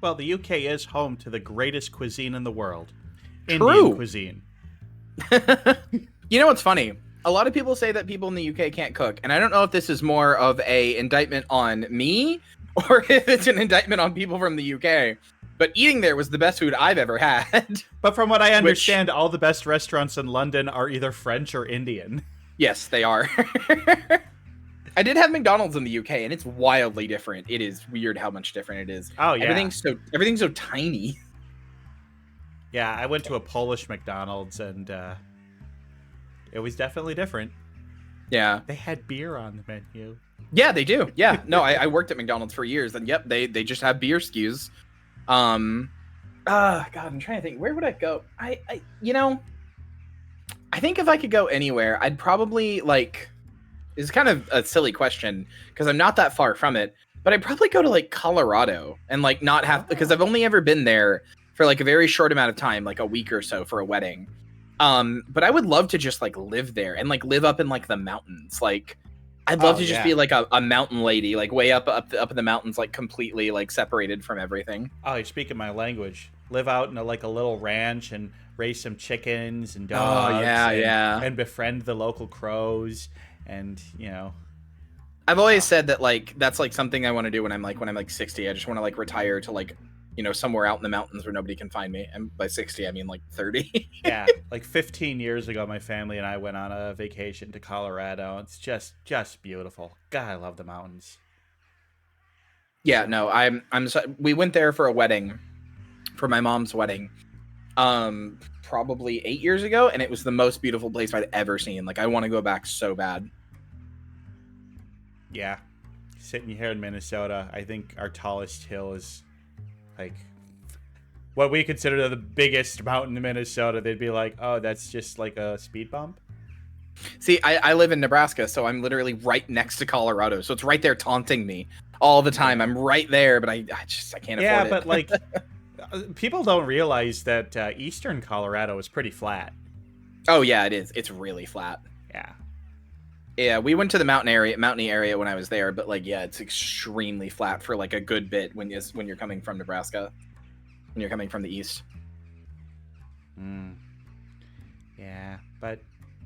Well, the UK is home to the greatest cuisine in the world. True. Indian cuisine. You know what's funny? A lot of people say that people in the UK can't cook, and I don't know if this is more of a indictment on me or if it's an indictment on people from the UK. But eating there was the best food I've ever had. But from what I understand, all the best restaurants in London are either French or Indian. Yes, they are. I did have McDonald's in the UK, and it's wildly different. It is weird how much different it is. Oh, yeah. Everything's so tiny. Yeah, I went to a Polish McDonald's, and it was definitely different. Yeah. They had beer on the menu. Yeah, they do. Yeah. No, I worked at McDonald's for years, and yep, they just have beer SKUs. God, I'm trying to think. Where would I go? I think if I could go anywhere, I'd probably like. It's kind of a silly question because I'm not that far from it, but I'd probably go to like Colorado and like not have, because I've only ever been there for like a very short amount of time, like a week or so for a wedding. But I would love to just like live there and like live up in like the mountains. Like I'd love to just be like a mountain lady, like way up in the mountains, like completely like separated from everything. Oh, you're speaking my language. Live out in a little ranch and raise some chickens and dogs. Oh, yeah. And befriend the local crows. And, you know, I've always said that like that's like something I want to do when I'm like 60. I just want to like retire to like, you know, somewhere out in the mountains where nobody can find me. And by 60 I mean like 30. Yeah, like 15 years ago my family and I went on a vacation to Colorado. It's just beautiful. God, I love the mountains. Yeah, no, we went there for a wedding, for my mom's wedding. Probably 8 years ago, and it was the most beautiful place I'd ever seen. Like I want to go back so bad. Yeah, sitting here in Minnesota, I think our tallest hill is like what we consider the biggest mountain in Minnesota. They'd be like, oh, that's just like a speed bump. See, I live in Nebraska, so I'm literally right next to Colorado, so it's right there taunting me all the time. I'm right there, but I can't afford it. Yeah, but like people don't realize that eastern Colorado is pretty flat. Oh yeah, it is. It's really flat. Yeah, we went to the mountainy area when I was there, but like, yeah, it's extremely flat for like a good bit when you're coming from Nebraska, when you're coming from the east. Yeah, but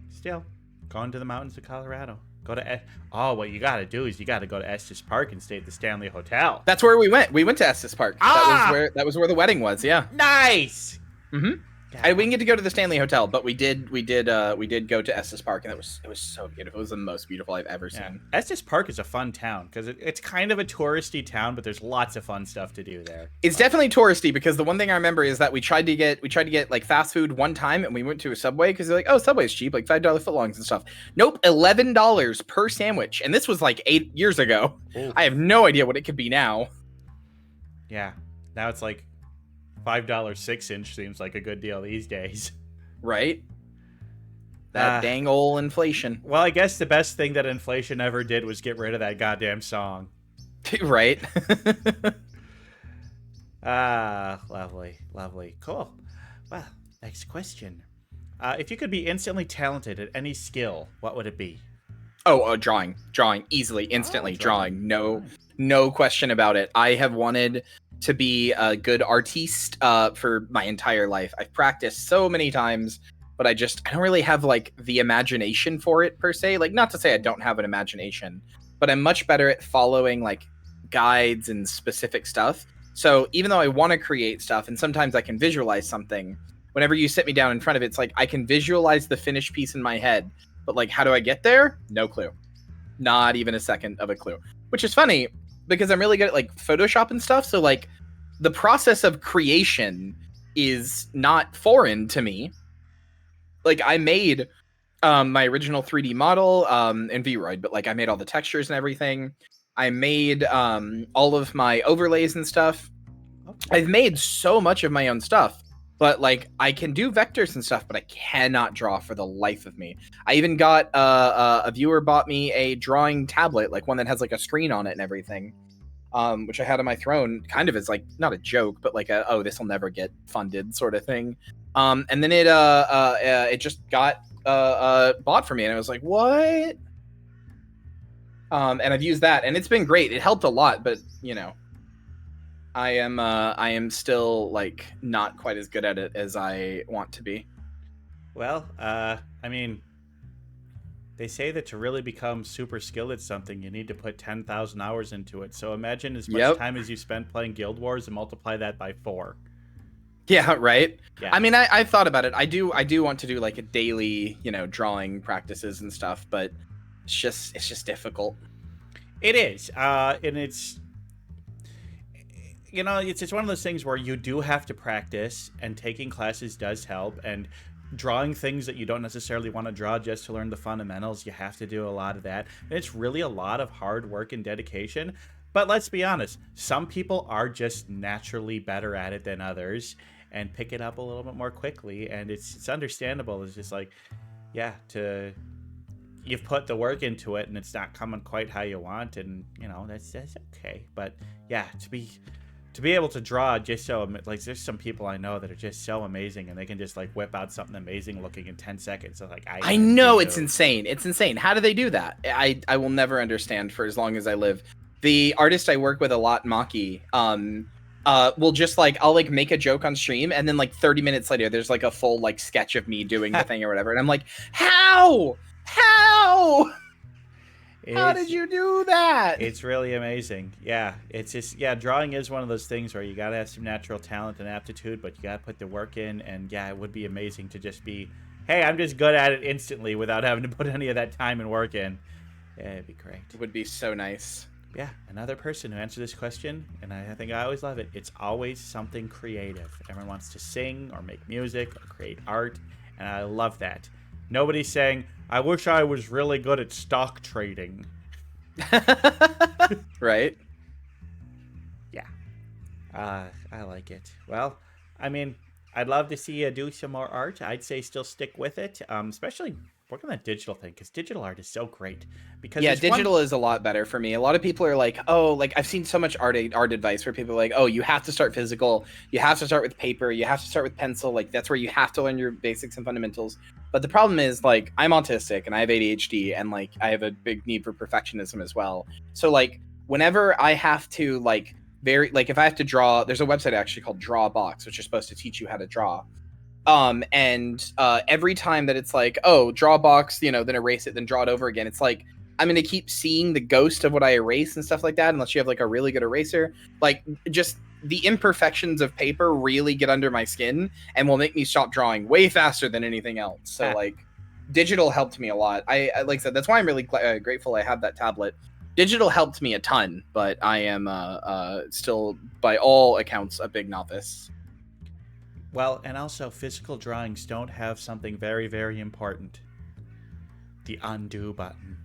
still, going to the mountains of Colorado. What you got to do is you got to go to Estes Park and stay at the Stanley Hotel. That's where we went. We went to Estes Park. That was where the wedding was. Yeah. Nice. Mm-hmm. We didn't get to go to the Stanley Hotel, but we did go to Estes Park, and it was so beautiful. It was the most beautiful I've ever seen. Estes Park is a fun town because it's kind of a touristy town, but there's lots of fun stuff to do there. It's definitely touristy because the one thing I remember is that we tried to get like fast food one time, and we went to a Subway because they're like, oh, Subway's cheap, like $5 footlongs and stuff. Nope, $11 per sandwich, and this was like 8 years ago. Ooh. I have no idea what it could be now. Yeah, now it's like $5 6-inch seems like a good deal these days. Right? That dang old inflation. Well, I guess the best thing that inflation ever did was get rid of that goddamn song. Right? Lovely. Cool. Well, next question. If you could be instantly talented at any skill, what would it be? Oh, drawing. Easily, instantly. Drawing. No question about it. I have wanted to be a good artiste for my entire life. I've practiced so many times but I don't really have like the imagination for it per se. Like, not to say I don't have an imagination, but I'm much better at following like guides and specific stuff. So even though I want to create stuff and sometimes I can visualize something, whenever you sit me down in front of it, it's like I can visualize the finished piece in my head, but like, how do I get there? No clue. Not even a second of a clue, which is funny because I'm really good at like Photoshop and stuff. So like the process of creation is not foreign to me. Like I made my original 3D model in VRoid, but like I made all the textures and everything. I made all of my overlays and stuff. I've made so much of my own stuff, but like I can do vectors and stuff, but I cannot draw for the life of me. I even got a viewer bought me a drawing tablet, like one that has like a screen on it and everything, which I had on my throne, kind of as like not a joke, but like a, oh, this will never get funded sort of thing. And then it just got bought for me, and I was like, what? And I've used that, and it's been great. It helped a lot, but you know, I am still like not quite as good at it as I want to be. Well, I mean, they say that to really become super skilled at something, you need to put 10,000 hours into it. So imagine as much time as you spent playing Guild Wars and multiply that by 4. Yeah, right. Yeah. I mean, I thought about it. I do want to do like a daily, you know, drawing practices and stuff, but it's just difficult. It is, and it's, you know, it's one of those things where you do have to practice, and taking classes does help, and drawing things that you don't necessarily want to draw just to learn the fundamentals, you have to do a lot of that. And it's really a lot of hard work and dedication. But let's be honest, some people are just naturally better at it than others and pick it up a little bit more quickly. And it's understandable. It's just like, yeah, you've put the work into it and it's not coming quite how you want. And, you know, that's okay. But yeah, to be able to draw just so, like, there's some people I know that are just so amazing and they can just like whip out something amazing looking in 10 seconds. So like, I know it's insane. It's insane. How do they do that? I will never understand for as long as I live. The artist I work with a lot, Maki, will just like, I'll like make a joke on stream and then like 30 minutes later, there's like a full like sketch of me doing the thing or whatever. And I'm like, how did you do that? It's really amazing. Yeah, it's just, yeah, drawing is one of those things where you gotta have some natural talent and aptitude, but you gotta put the work in. And yeah, it would be amazing to just be, hey, I'm just good at it instantly without having to put any of that time and work in. Yeah, it'd be great. It would be so nice. Yeah, another person who answered this question, and I think I always love it. It's always something creative. Everyone wants to sing or make music or create art, and I love that. Nobody's saying, I wish I was really good at stock trading. Right? Yeah. I like it. Well, I mean, I'd love to see you do some more art. I'd say still stick with it, especially work on that digital thing, because digital art is so great. Because yeah, digital is a lot better for me. A lot of people are like, oh, like I've seen so much art advice where people are like, oh, you have to start physical, you have to start with paper, you have to start with pencil, like that's where you have to learn your basics and fundamentals. But the problem is, like, I'm autistic and I have ADHD and like I have a big need for perfectionism as well. So like whenever I have to like if I have to draw, there's a website actually called Drawbox, which is supposed to teach you how to draw. Every time that it's like, oh, draw a box, you know, then erase it, then draw it over again, it's like I'm gonna keep seeing the ghost of what I erase and stuff like that, unless you have like a really good eraser. Like, just the imperfections of paper really get under my skin and will make me stop drawing way faster than anything else. So like digital helped me a lot. I like I said, that's why I'm really grateful I have that tablet. Digital helped me a ton, but I am still by all accounts a big novice. Well, and also physical drawings don't have something very, very important. The undo button.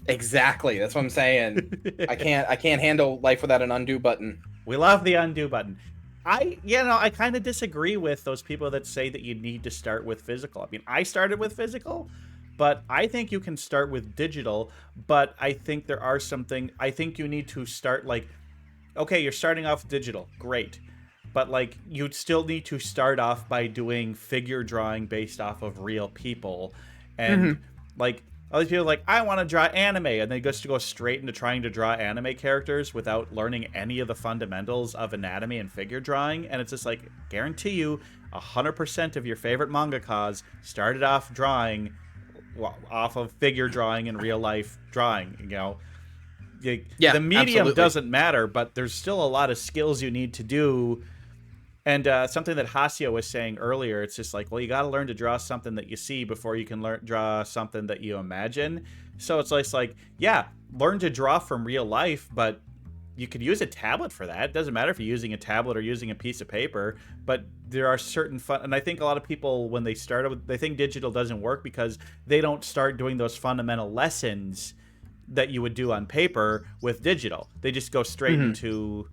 Exactly. That's what I'm saying. I can't handle life without an undo button. We love the undo button. I kind of disagree with those people that say that you need to start with physical. I mean, I started with physical, but I think you can start with digital. But I think I think you need to start like, okay, you're starting off digital. Great. But like, you'd still need to start off by doing figure drawing based off of real people. And like, all these people are like, I want to draw anime, and they just go straight into trying to draw anime characters without learning any of the fundamentals of anatomy and figure drawing. And it's just like, guarantee you, 100% of your favorite mangakas started off drawing off of figure drawing and real life drawing. You know, Yeah, the medium absolutely. doesn't matter, but there's still a lot of skills you need to do. And something that Hasio was saying earlier, it's just like, well, you got to learn to draw something that you see before you can draw something that you imagine. So it's like, yeah, learn to draw from real life, but you could use a tablet for that. It doesn't matter if you're using a tablet or using a piece of paper, but there are certain and I think a lot of people, when they started, they think digital doesn't work because they don't start doing those fundamental lessons that you would do on paper with digital. They just go straight into,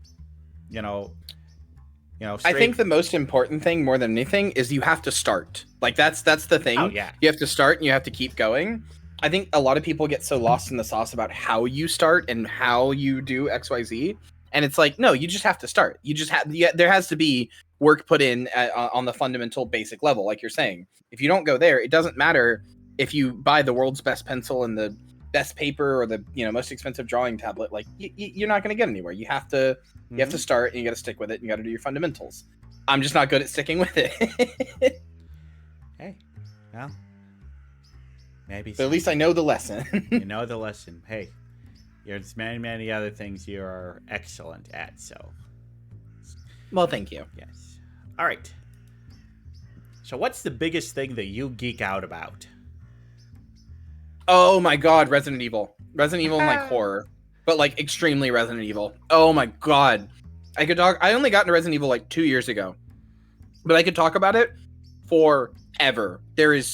I think the most important thing, more than anything, is you have to start. Like that's the thing. Oh, yeah. You have to start and you have to keep going. I think a lot of people get so lost in the sauce about how you start and how you do XYZ. And it's like, no, you just have to start. You just have, there has to be work put in on the fundamental basic level, like you're saying. If you don't go there, it doesn't matter if you buy the world's best pencil and the best paper or the most expensive drawing tablet. Like you're not going to get anywhere. You have to start and you got to stick with it and you got to do your fundamentals. I'm just not good at sticking with it. Hey, well, maybe. But at least I know the lesson. You know the lesson. Hey, there's many other things you are excellent at. So, Well, thank you. yes. All right. So, what's the biggest thing that you geek out about? Oh my god, Resident Evil. Resident Evil and like horror. But like extremely Resident Evil. Oh my god. I only got into Resident Evil like 2 years ago. But I could talk about it forever. There is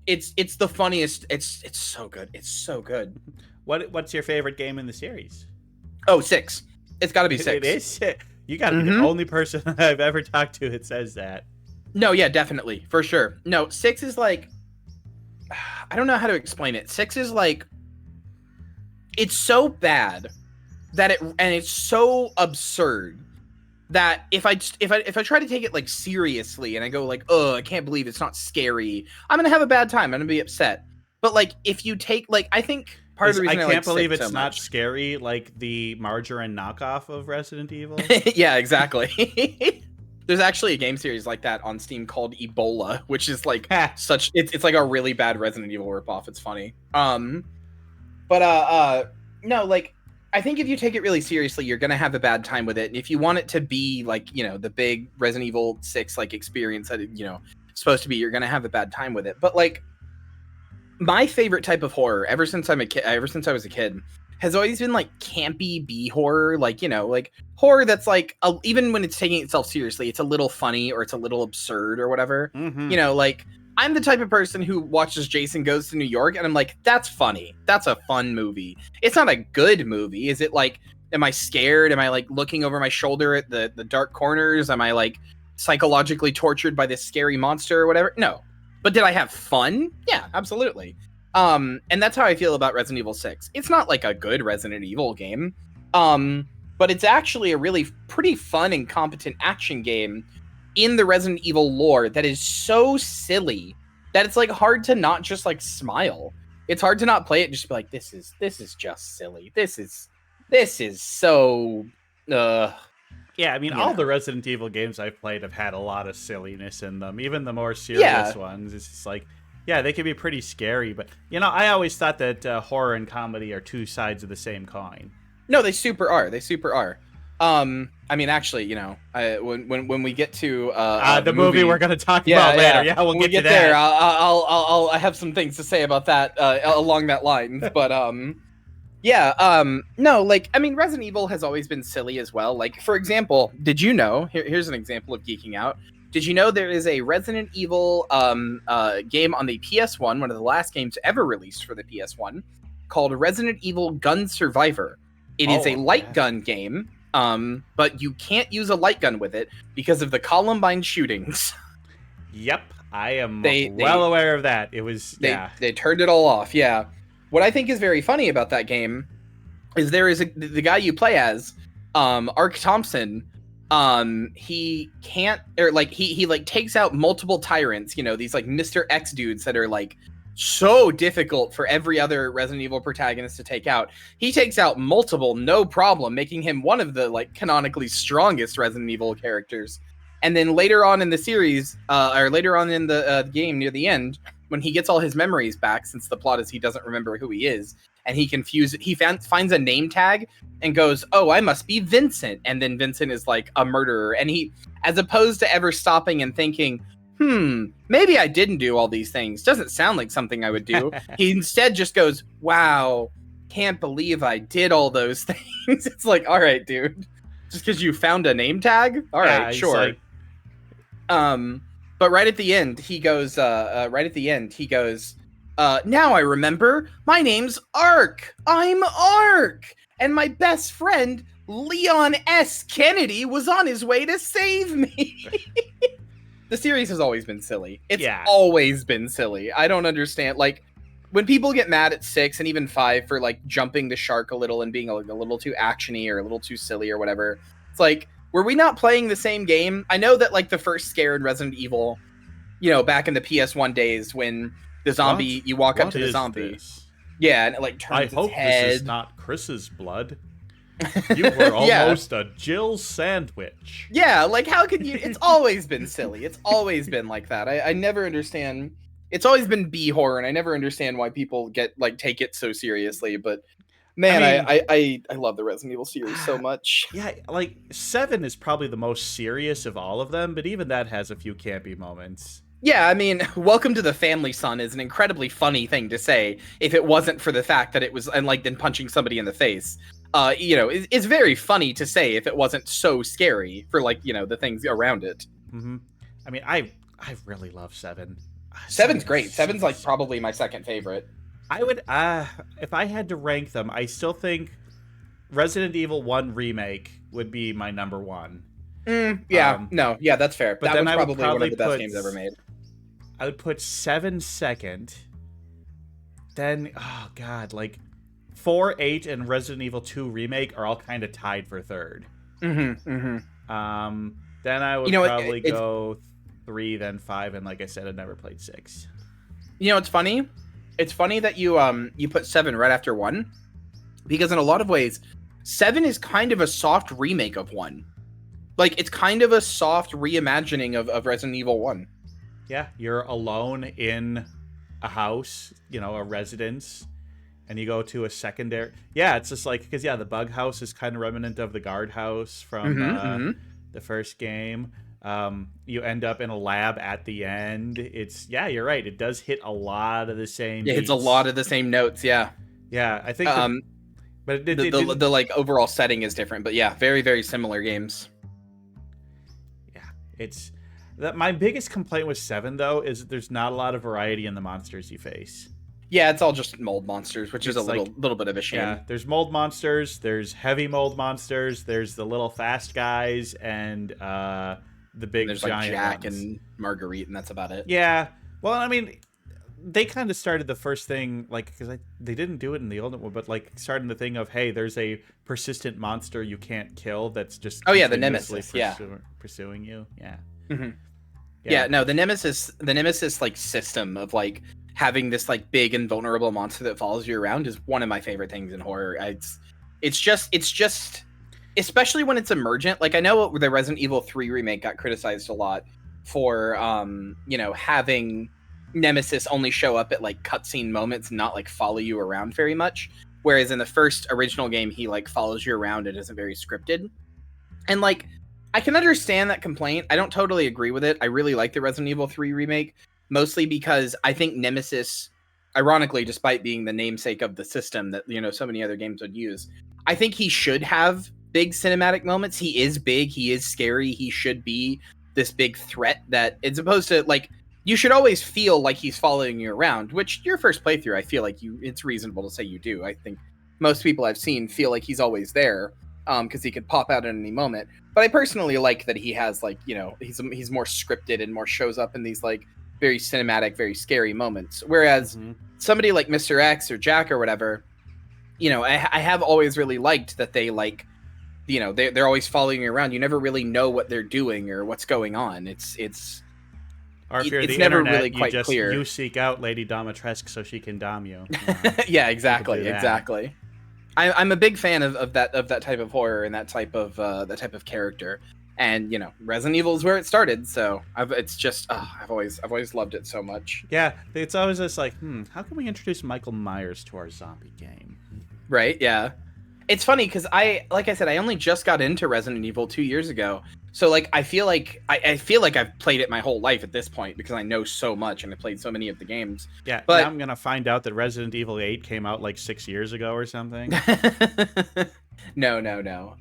it's the funniest. It's so good. It's so good. What's your favorite game in the series? Oh, 6. It's got to be 6. It is. You got to be the only person I've ever talked to that says that. No, yeah, definitely. For sure. No, 6 is like, I don't know how to explain it. 6 is like, it's so bad that it's so absurd that if I try to take it like seriously and I go like, oh, I can't believe it's not scary, I'm gonna have a bad time. I'm gonna be upset. But like, if you take like, I think part of the reason I can't believe it's so not much, scary, like the margarine knockoff of Resident Evil. yeah, exactly. There's actually a game series like that on Steam called Ebola, which is like it's like a really bad Resident Evil ripoff. It's funny. No, like, I think if you take it really seriously, you're gonna have a bad time with it. And if you want it to be like, the big Resident Evil 6 like experience that it's supposed to be, you're gonna have a bad time with it. But like, my favorite type of horror ever since I was a kid has always been like campy B horror, like like horror that's like even when it's taking itself seriously, it's a little funny or it's a little absurd or whatever. Like, I'm the type of person who watches Jason Goes to New York and I'm like, that's funny. That's a fun movie. It's not a good movie. Is it like, am I scared? Am I like looking over my shoulder at the dark corners? Am I like psychologically tortured by this scary monster or whatever? No. But did I have fun? Yeah, absolutely. And that's how I feel about Resident Evil 6. It's not like a good Resident Evil game. But it's actually a really pretty fun and competent action game in the Resident Evil lore that is so silly that it's like hard to not just like smile. It's hard to not play it and just be like, this is just silly. This is so Yeah, I mean, all the Resident Evil games I've played have had a lot of silliness in them. Even the more serious ones. It's just like, yeah, they can be pretty scary. But, I always thought that horror and comedy are two sides of the same coin. No, they super are. They super are. I mean, actually, when we get to the movie we're going to talk about later, we'll get to that. There. I have some things to say about that along that line. But no, like, I mean, Resident Evil has always been silly as well. Like, for example, did you know? Here's an example of geeking out. Did you know there is a Resident Evil game on the PS1, one of the last games ever released for the PS1, called Resident Evil Gun Survivor? It is a light gun game. But you can't use a light gun with it because of the Columbine shootings. Yep, I am well aware of that. It was, They turned it all off, yeah. What I think is very funny about that game is there is the guy you play as, Ark Thompson, he can't, or like, he like takes out multiple tyrants, these like Mr. X dudes that are like so difficult for every other Resident Evil protagonist to take out. He takes out multiple, no problem, making him one of the like canonically strongest Resident Evil characters. And then later on in the series, or later on in the game near the end, when he gets all his memories back, since the plot is he doesn't remember who he is, and he finds a name tag and goes, "Oh, I must be Vincent." And then Vincent is like a murderer. And he, as opposed to ever stopping and thinking, maybe I didn't do all these things. Doesn't sound like something I would do. He instead just goes, "Wow, can't believe I did all those things." It's like, all right, dude. Just because you found a name tag? All right, sure. Like... But right at the end, he goes, now I remember, my name's Ark. I'm Ark. And my best friend, Leon S. Kennedy, was on his way to save me. The series has always been silly. It's always been silly. I don't understand. Like, when people get mad at 6 and even 5 for, like, jumping the shark a little and being a little too actiony or a little too silly or whatever, it's like, were we not playing the same game? I know that, like, the first scare in Resident Evil, you know, back in the PS1 days when the zombie, you walk up to the zombie. This? Yeah, and it, like, turns its head. This is not Chris's blood. You were almost a Jill sandwich. Yeah, like, how could you... It's always been silly. It's always been like that. I never understand... It's always been B-horror, and I never understand why people take it so seriously, but... Man, I love the Resident Evil series so much. Yeah, like, 7 is probably the most serious of all of them, but even that has a few campy moments. Yeah, I mean, welcome to the family, son is an incredibly funny thing to say if it wasn't for the fact that it was, and like, then punching somebody in the face. You know, it's very funny to say if it wasn't so scary for, like, you know, the things around it. Mm-hmm. I mean, I really love 7. 7's great. 7's, like, probably my second favorite. I would, if I had to rank them, I still think Resident Evil 1 Remake would be my number 1. Yeah, that's fair. But that then was I would probably one of the best games ever made. I would put 7 second. Then, oh god, like 4, 8, and Resident Evil 2 Remake are all kind of tied for third. Then I would probably go 3, then 5, and like I said, I never played 6. You know, it's funny. It's funny that you put 7 right after 1, because in a lot of ways, 7 is kind of a soft remake of 1. Like, it's kind of a soft reimagining of Resident Evil 1. Yeah, you're alone in a house, you know, a residence, and you go to a secondary... Yeah, it's just like... Because, yeah, the bug house is kind of remnant of the guardhouse from the first game. You end up in a lab at the end. It's... Yeah, you're right. It does hit a lot of the same beats. It's a lot of the same notes, yeah. Yeah, I think... but the like, overall setting is different. But, yeah, very, very similar games. Yeah, it's... My biggest complaint with 7, though, is there's not a lot of variety in the monsters you face. Yeah, it's all just mold monsters, which is a little bit of a shame. Yeah, there's mold monsters, there's heavy mold monsters, there's the little fast guys, and the big there's giant like Jack ones. and Marguerite, and that's about it. Yeah, well, I mean, they kind of started the first thing, like, because they didn't do it in the old one, but, like, starting the thing of, hey, there's a persistent monster you can't kill that's just... Oh, yeah, the Nemesis, pursuing you, yeah. Mm-hmm. Yeah, no, the Nemesis, like, system of, like, having this, like, big and vulnerable monster that follows you around is one of my favorite things in horror. It's just, especially when it's emergent. Like, I know the Resident Evil 3 remake got criticized a lot for, you know, having Nemesis only show up at, like, cutscene moments and not, like, follow you around very much. Whereas in the first original game, he, like, follows you around and isn't very scripted. And, like, I can understand that complaint. I don't totally agree with it. I really like the Resident Evil 3 remake, mostly because I think Nemesis, ironically, despite being the namesake of the system that, you know, so many other games would use, I think he should have big cinematic moments. He is big. He is scary. He should be this big threat that, as opposed to, like, you should always feel like he's following you around, which your first playthrough, I feel like it's reasonable to say you do. I think most people I've seen feel like he's always there. Because he could pop out at any moment. But I personally like that he has, like, you know, he's more scripted and more shows up in these, like, very cinematic, very scary moments. Whereas somebody like Mr. X or Jack or whatever, you know, I have always really liked that they, like, you know, they're always following you around. You never really know what they're doing or what's going on. It's Or if you're it's the never internet, really quite clear. you seek out Lady Domitresque so she can dom you. Yeah, exactly, do that. exactly. I'm a big fan of that type of horror and that type of character. And Resident Evil is where it started, so I've always loved it so much. Yeah, it's always just like, how can we introduce Michael Myers to our zombie game? Right? Yeah. It's funny because like I said, I only just got into Resident Evil 2 years ago. So like I feel like I've played it my whole life at this point because I know so much and I played so many of the games. Yeah, but now I'm gonna find out that Resident Evil 8 came out like 6 years ago or something. No.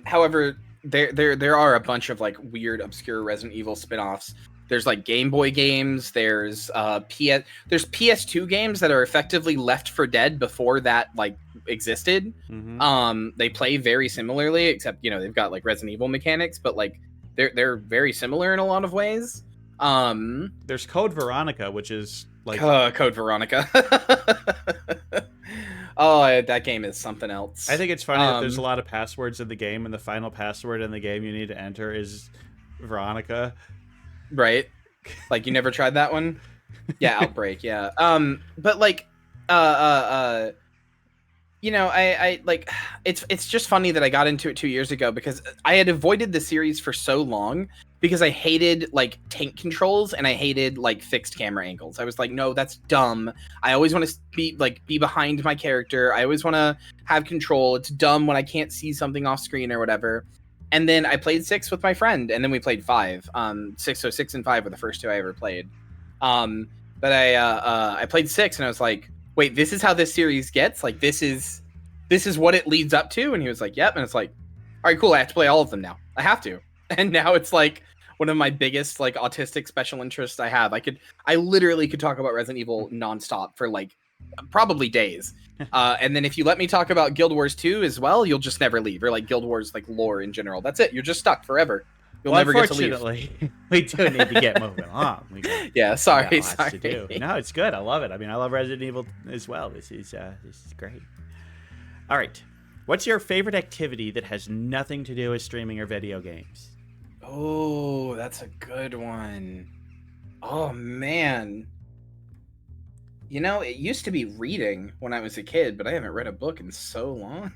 However, there are a bunch of like weird, obscure Resident Evil spin-offs. There's like Game Boy games. There's PS2 games that are effectively Left 4 Dead before that like existed. Mm-hmm. They play very similarly, except they've got like Resident Evil mechanics, but like they're very similar in a lot of ways. There's Code Veronica, which is like Code Veronica. Oh, that game is something else. I think it's funny that there's a lot of passwords in the game, and the final password in the game you need to enter is Veronica. Right? Like you never tried that one? Yeah, Outbreak. Yeah. But like, I like it's just funny that I got into it 2 years ago because I had avoided the series for so long because I hated like tank controls and I hated like fixed camera angles. I was like, no, that's dumb. I always want to be behind my character. I always want to have control. It's dumb when I can't see something off screen or whatever. And then I played 6 with my friend, and then we played 5. 6 and 5 were the first 2 I ever played. But I played 6, and I was like, wait, this is how this series gets? Like, this is what it leads up to? And he was like, yep. And it's like, all right, cool. I have to play all of them now. I have to. And now it's like one of my biggest like autistic special interests I have. I literally could talk about Resident Evil nonstop for like probably days. And then if you let me talk about Guild Wars 2 as well, you'll just never leave. Or like Guild Wars like lore in general. That's it. You're just stuck forever. You'll never get to leave. Unfortunately, we do need to get moving on. Yeah, sorry. We got lots to do. No, it's good. I love it. I mean, I love Resident Evil as well. This is great. All right. What's your favorite activity that has nothing to do with streaming or video games? Oh, that's a good one. Oh, man. It used to be reading when I was a kid, but I haven't read a book in so long.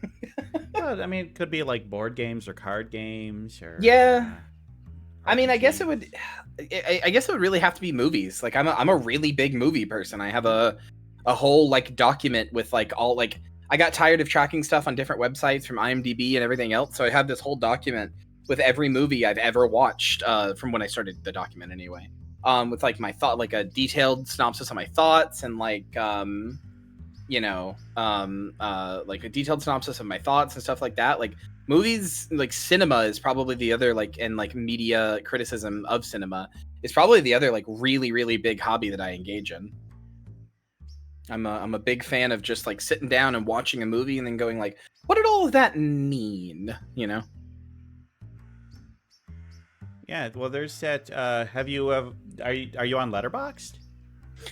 Well, I mean, it could be like board games or card games or... Yeah. I mean, I guess it would really have to be movies. Like, I'm a really big movie person. I have a whole, like, document with, like, all, like... I got tired of tracking stuff on different websites from IMDb and everything else, so I have this whole document with every movie I've ever watched, from when I started the document anyway. With like my thought, like a detailed synopsis of my thoughts and like, like a detailed synopsis of my thoughts and stuff like that. Like movies, like cinema is probably the other like, and like media criticism of cinema is probably the other like really, really big hobby that I engage in. I'm a big fan of just like sitting down and watching a movie and then going like, what did all of that mean? Yeah, well, there's that. Have you? Are you on Letterboxd?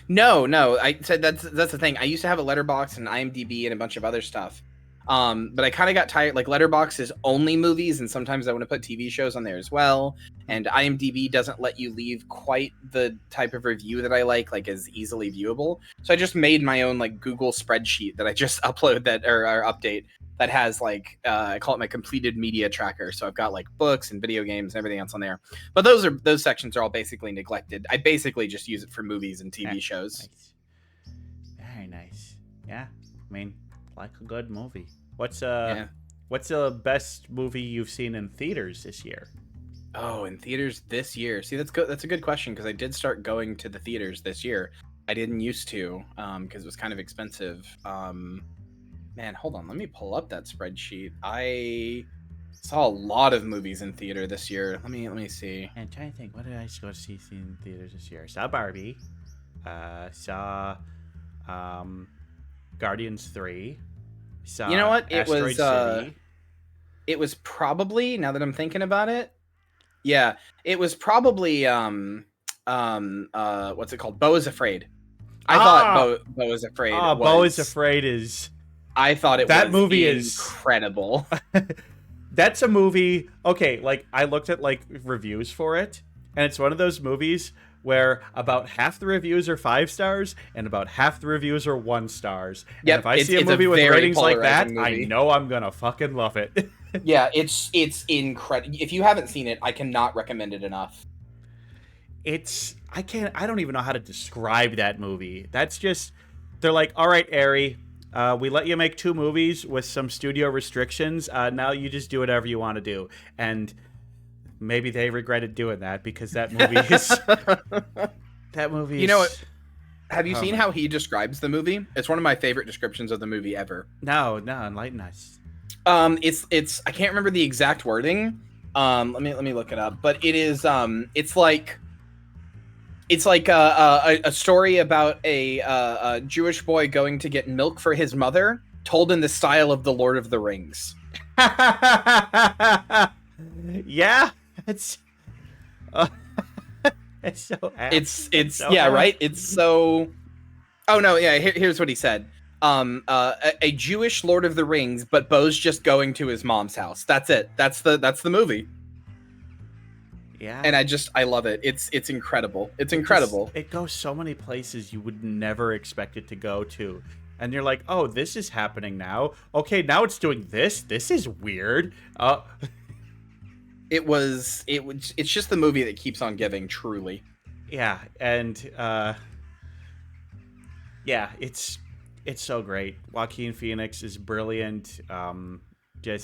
No. I said that's the thing. I used to have a Letterboxd and IMDb and a bunch of other stuff. But I kind of got tired. Like Letterboxd is only movies, and sometimes I want to put TV shows on there as well. And IMDb doesn't let you leave quite the type of review that I like as easily viewable. So I just made my own like Google spreadsheet that I just upload or update that has like I call it my completed media tracker. So I've got like books and video games and everything else on there. But those sections are all basically neglected. I basically just use it for movies and TV shows. Nice. Very nice. Yeah, I mean, like a good movie. What's the best movie you've seen in theaters this year? Oh, in theaters this year. See, that's good. That's a good question because I did start going to the theaters this year. I didn't used to because it was kind of expensive. Man, hold on. Let me pull up that spreadsheet. I saw a lot of movies in theater this year. Let me see. I'm trying to think. What did I go to see in theaters this year? I saw Barbie. Saw Guardians 3. You know what? Asteroid City. It was probably, now that I'm thinking about it, yeah, it was probably what's it called? Beau is Afraid. I thought Beau is Afraid. Beau is Afraid is. I thought that movie is incredible. That's a movie. Okay, like I looked at like reviews for it, and it's one of those movies where about half the reviews are 5 stars and about half the reviews are 1 stars. And Yep, if I see a it's a movie with very ratings like that, polarizing I movie. know I'm gonna fucking love it. Yeah, it's incredible. If you haven't seen it, I cannot recommend it enough. I don't even know how to describe that movie. That's just, they're like, all right, Ari, we let you make 2 movies with some studio restrictions. Now you just do whatever you want to do. And maybe they regretted doing that, because that movie is that movie is, You know what? Have you seen how he describes the movie? It's one of my favorite descriptions of the movie ever. No, enlighten us. It's I can't remember the exact wording. Let me look it up. But it is it's like a story about a Jewish boy going to get milk for his mother, told in the style of the Lord of the Rings. Yeah, it's it's so apt. It's so yeah, apt. right? It's so. Oh no, yeah. Here's what he said. A Jewish Lord of the Rings, but Bo's just going to his mom's house. That's it. That's the movie. Yeah, And I love it. It's incredible. It's incredible. It goes so many places you would never expect it to go to. And you're like, oh, this is happening now. Okay, now it's doing this. This is weird. It's just the movie that keeps on giving, truly. Yeah, and yeah, it's so great. Joaquin Phoenix is brilliant.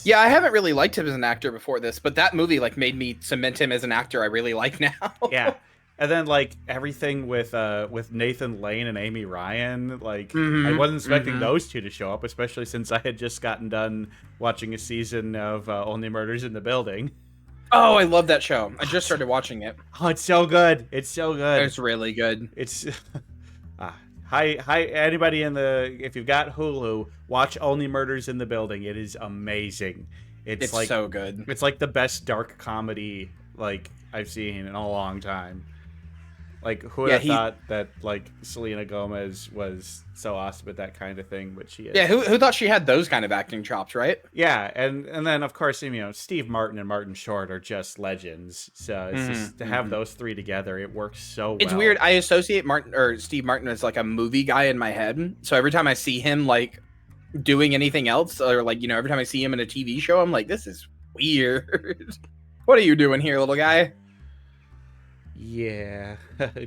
Yeah, I haven't really liked him as an actor before this, but that movie like made me cement him as an actor I really like now. Yeah. And then like everything with Nathan Lane and Amy Ryan, like I wasn't expecting those two to show up, especially since I had just gotten done watching a season of Only Murders in the Building. Oh, I love that show. I just started watching it. Oh, it's so good. It's so good. It's really good. It's hi anybody if you've got Hulu, watch Only Murders in the Building. It is amazing. It's like so good. It's like the best dark comedy like I've seen in a long time. Like, who would have thought that, like, Selena Gomez was so awesome at that kind of thing, but she is. Yeah, who thought she had those kind of acting chops, right? Yeah, and then, of course, you know, Steve Martin and Martin Short are just legends. So it's just to have those three together, it works so well. It's weird. I associate Steve Martin as, like, a movie guy in my head. So every time I see him, like, doing anything else, or, like, you know, every time I see him in a TV show, I'm like, this is weird. What are you doing here, little guy? Yeah,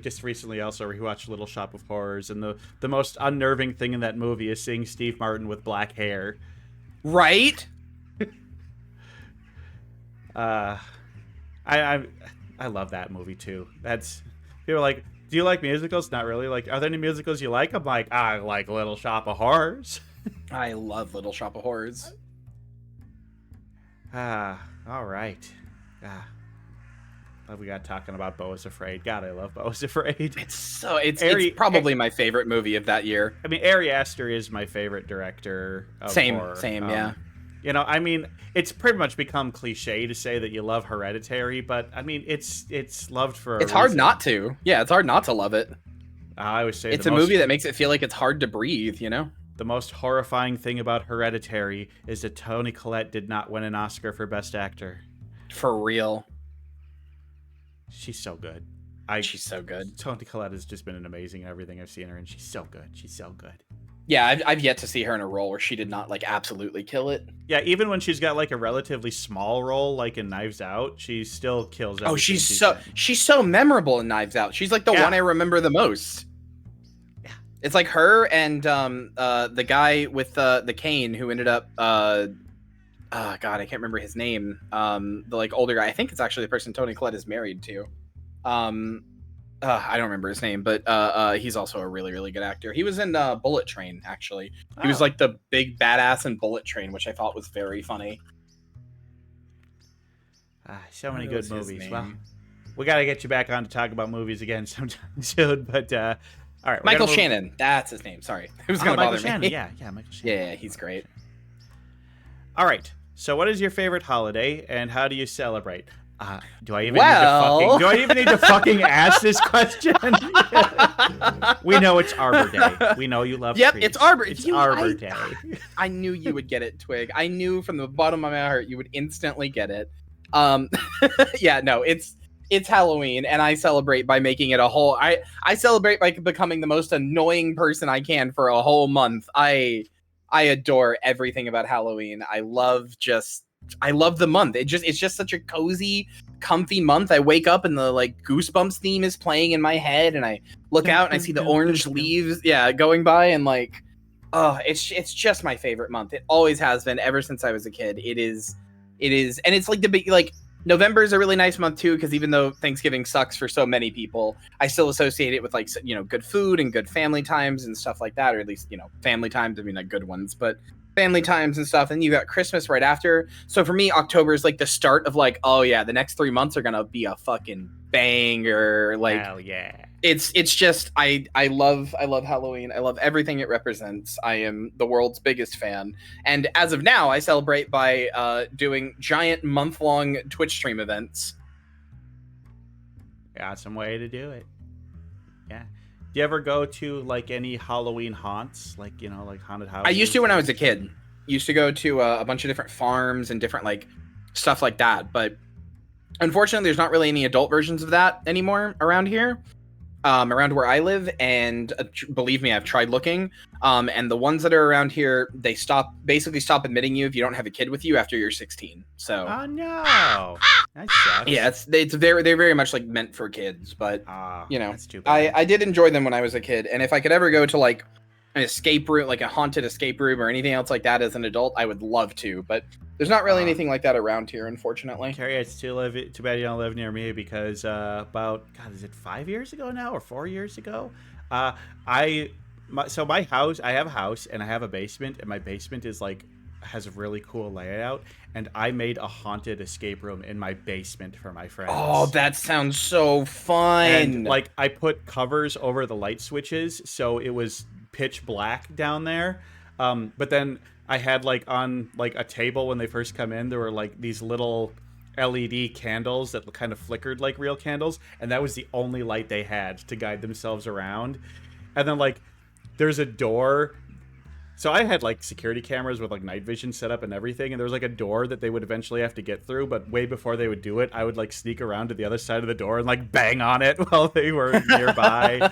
just recently also rewatched Little Shop of Horrors, and the most unnerving thing in that movie is seeing Steve Martin with black hair. Right? I love that movie too. That's people are like, do you like musicals? Not really. Like, are there any musicals you like? I'm like, I like Little Shop of Horrors. I love Little Shop of Horrors. All right. We got talking about Beau is Afraid. God, I love Beau is Afraid. It's probably my favorite movie of that year. I mean, Ari Aster is my favorite director of horror. Same, yeah. You know, I mean, it's pretty much become cliche to say that you love Hereditary, but I mean, it's loved for. It's hard not to. Yeah, it's hard not to love it. I always say it's a movie that makes it feel like it's hard to breathe. You know. The most horrifying thing about Hereditary is that Toni Collette did not win an Oscar for Best Actor. For real. She's so good. She's so good. Toni Collette has just been an amazing in everything I've seen her, and she's so good. She's so good. Yeah, I've yet to see her in a role where she did not like absolutely kill it. Yeah, even when she's got like a relatively small role, like in Knives Out, she still kills. Oh, she's so memorable in Knives Out. She's like the one I remember the most. Yeah, it's like her and the guy with the cane who ended up. God, I can't remember his name. The like older guy. I think it's actually the person Toni Collette is married to. I don't remember his name, but he's also a really, really good actor. He was in Bullet Train, actually. He was like the big badass in Bullet Train, which I thought was very funny. So many good movies. Well, we got to get you back on to talk about movies again sometime soon. But all right, Michael Shannon. That's his name. Sorry, it was gonna bother me. Yeah, Michael Shannon. Yeah, he's great. All right. So, what is your favorite holiday, and how do you celebrate? Do I even need to fucking ask this question? We know it's Arbor Day. We know you love trees. It's Arbor. It's Arbor Day. I knew you would get it, Twig. I knew from the bottom of my heart you would instantly get it. Yeah, no, it's it's Halloween, and I celebrate by making it a whole. I celebrate by becoming the most annoying person I can for a whole month. I adore everything about Halloween. I love the month. It's just such a cozy, comfy month. I wake up and the like Goosebumps theme is playing in my head, and I look out and I see the orange leaves, going by, and like, oh, it's just my favorite month. It always has been ever since I was a kid. It is, and it's like the big like. November is a really nice month too, because even though Thanksgiving sucks for so many people, I still associate it with like, you know, good food and good family times and stuff like that, or at least, you know, family times. I mean, like good ones, but family times and stuff. And you got Christmas right after. So for me, October is like the start of like, oh yeah, the next 3 months are gonna be a fucking banger. Like, Hell yeah. it's just I love Halloween. I love everything it represents. I am the world's biggest fan, and as of now, I celebrate by doing giant month-long Twitch stream events. Got some way to do it. Yeah. Do you ever go to like any Halloween haunts, like, you know, like haunted houses? I used to when I was a kid. Used to go to a bunch of different farms and different like stuff like that, but unfortunately, there's not really any adult versions of that anymore around here. Around where I live, and believe me, I've tried looking. And the ones that are around here, they basically stop admitting you if you don't have a kid with you after you're 16. So, Oh no, that sucks. yeah, they're very much like meant for kids. But you know, that's too bad. I did enjoy them when I was a kid, and if I could ever go to like an escape room, like a haunted escape room or anything else like that as an adult, I would love to. But there's not really anything like that around here, unfortunately. Kyria, it's too bad you don't live near me, because about, God, is it 5 years ago now or 4 years ago? So my house, I have a house and I have a basement, and my basement is like, has a really cool layout, and I made a haunted escape room in my basement for my friends. Oh, that sounds so fun. And like, I put covers over the light switches, so it was pitch black down there. But then I had like on like a table when they first come in, there were like these little LED candles that kind of flickered like real candles, and that was the only light they had to guide themselves around. And then like there's a door. So I had like security cameras with like night vision set up and everything, and there was like a door that they would eventually have to get through, but way before they would do it, I would like sneak around to the other side of the door and like bang on it while they were nearby.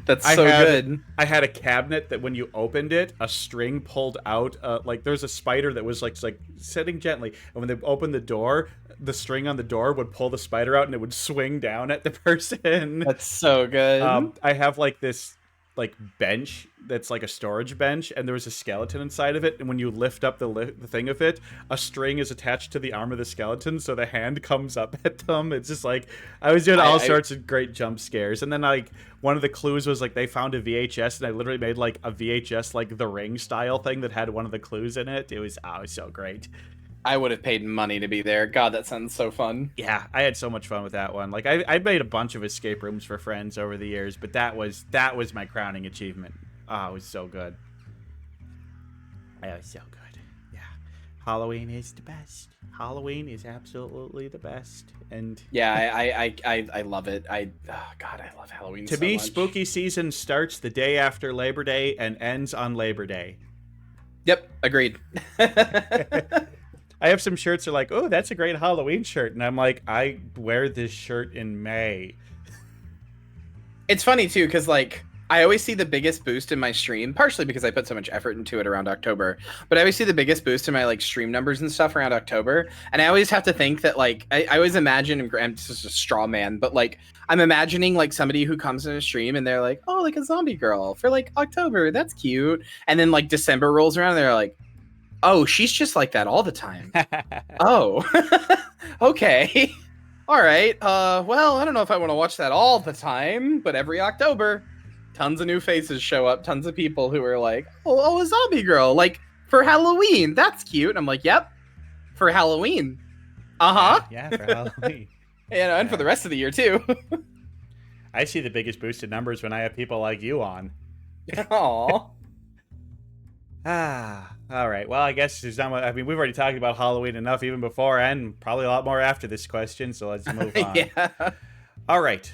That's so good. I had a cabinet that when you opened it, a string pulled out, like there's a spider that was like sitting gently, and when they opened the door, the string on the door would pull the spider out and it would swing down at the person. That's so good. I have like this like bench that's like a storage bench, and there was a skeleton inside of it, and when you lift up the thing of it, a string is attached to the arm of the skeleton, so the hand comes up at them. It's just like, I was doing all sorts of great jump scares. And then like one of the clues was like they found a VHS, and I literally made like a VHS like The Ring style thing that had one of the clues in it. It was so great. I would have paid money to be there. God, that sounds so fun. Yeah, I had so much fun with that one. Like I made a bunch of escape rooms for friends over the years, but that was my crowning achievement. Oh, it was so good. It was so good. Yeah. Halloween is the best. Halloween is absolutely the best. And yeah, I love it. God, I love Halloween to so me, much. spooky season starts the day after Labor Day and ends on Labor Day. Yep, agreed. I have some shirts that are like, oh, that's a great Halloween shirt. And I'm like, I wear this shirt in May. It's funny, too, because, like, I always see the biggest boost in my stream, partially because I put so much effort into it around October, but I always see the biggest boost in my, like, stream numbers and stuff around October. And I always have to think that, like, I always imagine, and I'm just a straw man, but, like, I'm imagining, like, somebody who comes in a stream and they're like, oh, like a zombie girl for, like, October. That's cute. And then, like, December rolls around and they're like, oh, she's just like that all the time. Oh, okay. All right. Well, I don't know if I want to watch that all the time, but every October, tons of new faces show up. Tons of people who are like, oh, a zombie girl, like for Halloween. That's cute. And I'm like, yep, for Halloween. Uh-huh. Yeah, for Halloween. And for the rest of the year, too. I see the biggest boost in numbers when I have people like you on. Aw. All right. Well, I guess there's not much. I mean, we've already talked about Halloween enough even before, and probably a lot more after this question, so let's move on. Yeah. All right.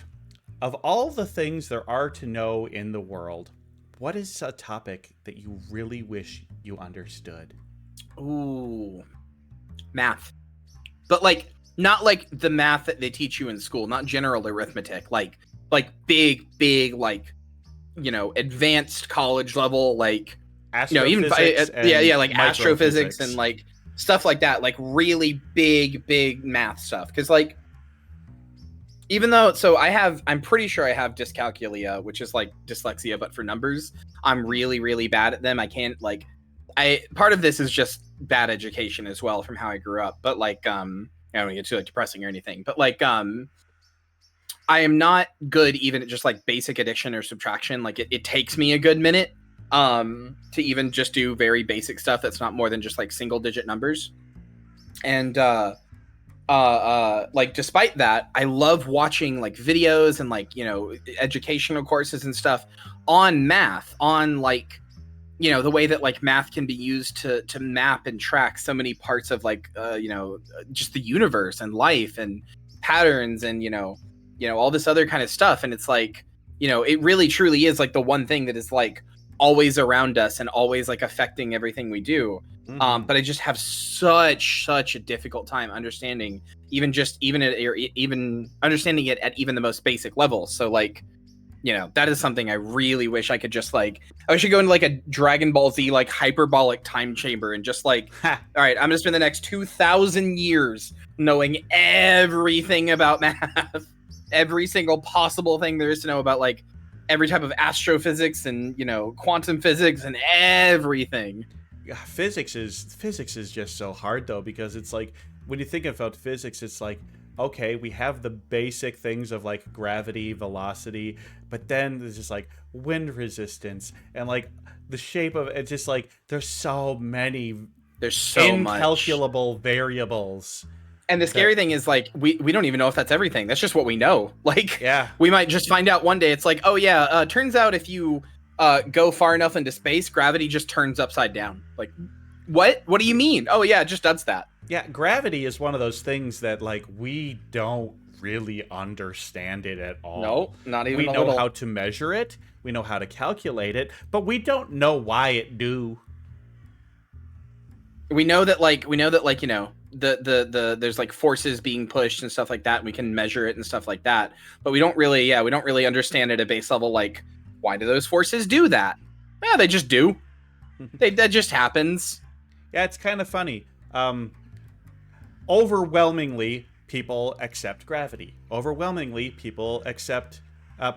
Of all the things there are to know in the world, what is a topic that you really wish you understood? Ooh. Math. But, like, not like the math that they teach you in school, not general arithmetic, like big, like, you know, advanced college level, like, you know, even like astrophysics and like stuff like that, like really big math stuff. Because like, even though, so I'm pretty sure I have dyscalculia, which is like dyslexia but for numbers. I'm really bad at them. I can't, like, part of this is just bad education as well from how I grew up. But like, I don't want to get too like depressing or anything, but like, I am not good even at just like basic addition or subtraction. Like it takes me a good minute to even just do very basic stuff that's not more than just like single digit numbers. And like despite that, I love watching like videos and like, you know, educational courses and stuff on math, on like, you know, the way that like math can be used to map and track so many parts of like you know, just the universe and life and patterns and you know all this other kind of stuff. And it's like, you know, it really truly is like the one thing that is like always around us and always like affecting everything we do. But I just have such a difficult time understanding even understanding it at even the most basic levels. So like, you know, that is something I really wish I could just like, I should go into like a Dragon Ball Z like hyperbolic time chamber and just like, all right, I'm gonna spend the next 2,000 years knowing everything about math, every single possible thing there is to know about like every type of astrophysics and, you know, quantum physics and everything. Yeah, physics is just so hard though, because it's like when you think about physics, it's like, okay, we have the basic things of like gravity, velocity, but then there's just like wind resistance and like the shape of it. Just like there's so incalculable variables. And the scary thing is like we don't even know if that's everything. That's just what we know. Like, yeah, we might just find out one day. It's like, oh yeah, turns out if you go far enough into space, gravity just turns upside down. Like, what do you mean? Oh yeah, it just does that. Yeah, gravity is one of those things that like we don't really understand it at all. No, not even. We a know little. how to measure it, we know how to calculate it, but we don't know why it do. We know that like you know, the there's like forces being pushed and stuff like that, and we can measure it and stuff like that, but we don't really understand at a base level, like, why do those forces do that? Yeah, they just do. That just happens. Yeah, it's kind of funny. Overwhelmingly, people accept gravity. Overwhelmingly, people accept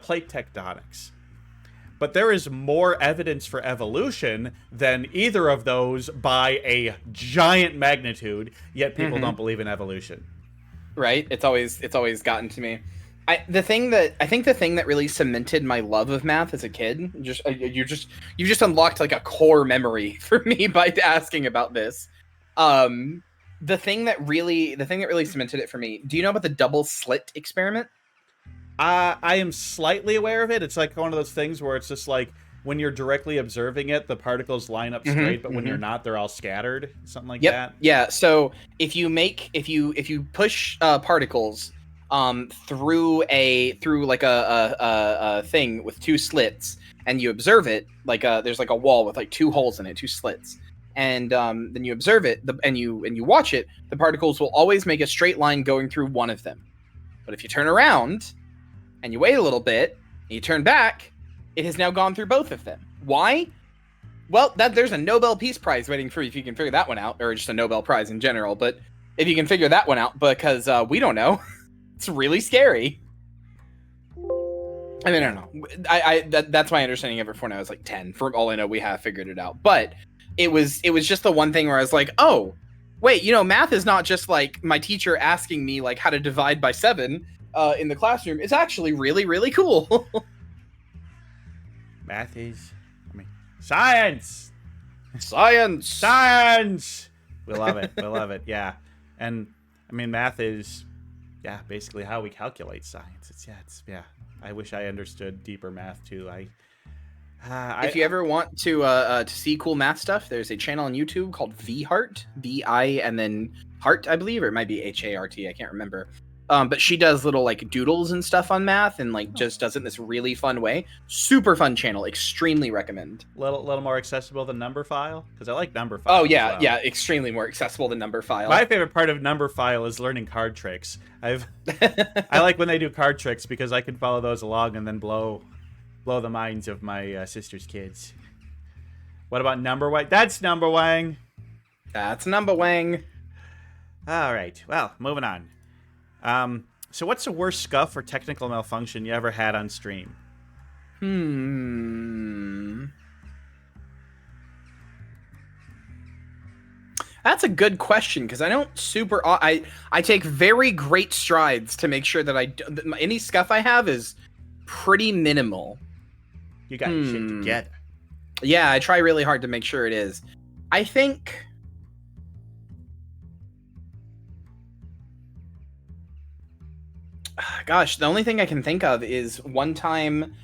plate tectonics. But there is more evidence for evolution than either of those by a giant magnitude, yet people don't believe in evolution. Right? It's always gotten to me. I think the thing that really cemented my love of math as a kid, you just unlocked like a core memory for me by asking about this. The thing that really cemented it for me. Do you know about the double slit experiment? I am slightly aware of it. It's like one of those things where it's just like when you're directly observing it, the particles line up straight, but when you're not, they're all scattered. Something like that. Yeah. So if you push particles through like a thing with two slits, and you observe it, like there's like a wall with like two holes in it, two slits, and then you observe it, and you watch it, the particles will always make a straight line going through one of them. But if you turn around and you wait a little bit and you turn back, it has now gone through both of them. Why? Well, there's a Nobel Peace Prize waiting for you if you can figure that one out, or just a Nobel Prize in general. But if you can figure that one out, because we don't know. It's really scary. I mean, I don't know. That's my understanding of it for now. It's like 10. For all I know, we have figured it out. But it was just the one thing where I was like, oh, wait, you know, math is not just like my teacher asking me like how to divide by 7 in the classroom. It's actually really cool. Math is, science. Science. We love it. We love it. Yeah. And I mean, math is, yeah, basically how we calculate science. I wish I understood deeper math too. If you ever want to see cool math stuff, there's a channel on YouTube called VHart, VI and then Heart, I believe, or it might be HART. I can't remember. But she does little like doodles and stuff on math, and like just does it in this really fun way. Super fun channel. Extremely recommend. Little more accessible than Number File, because I like Number File. Oh yeah, as well. yeah, extremely more accessible than Number File. My favorite part of Number File is learning card tricks. I like when they do card tricks because I can follow those along and then blow the minds of my sister's kids. What about Number Wang? That's Number Wang. That's Number Wang. All right. Well, moving on. So what's the worst scuff or technical malfunction you ever had on stream? That's a good question, because I don't I take very great strides to make sure that any scuff I have is pretty minimal. You got your shit together. Yeah, I try really hard to make sure it is. I think... Gosh, the only thing I can think of is one time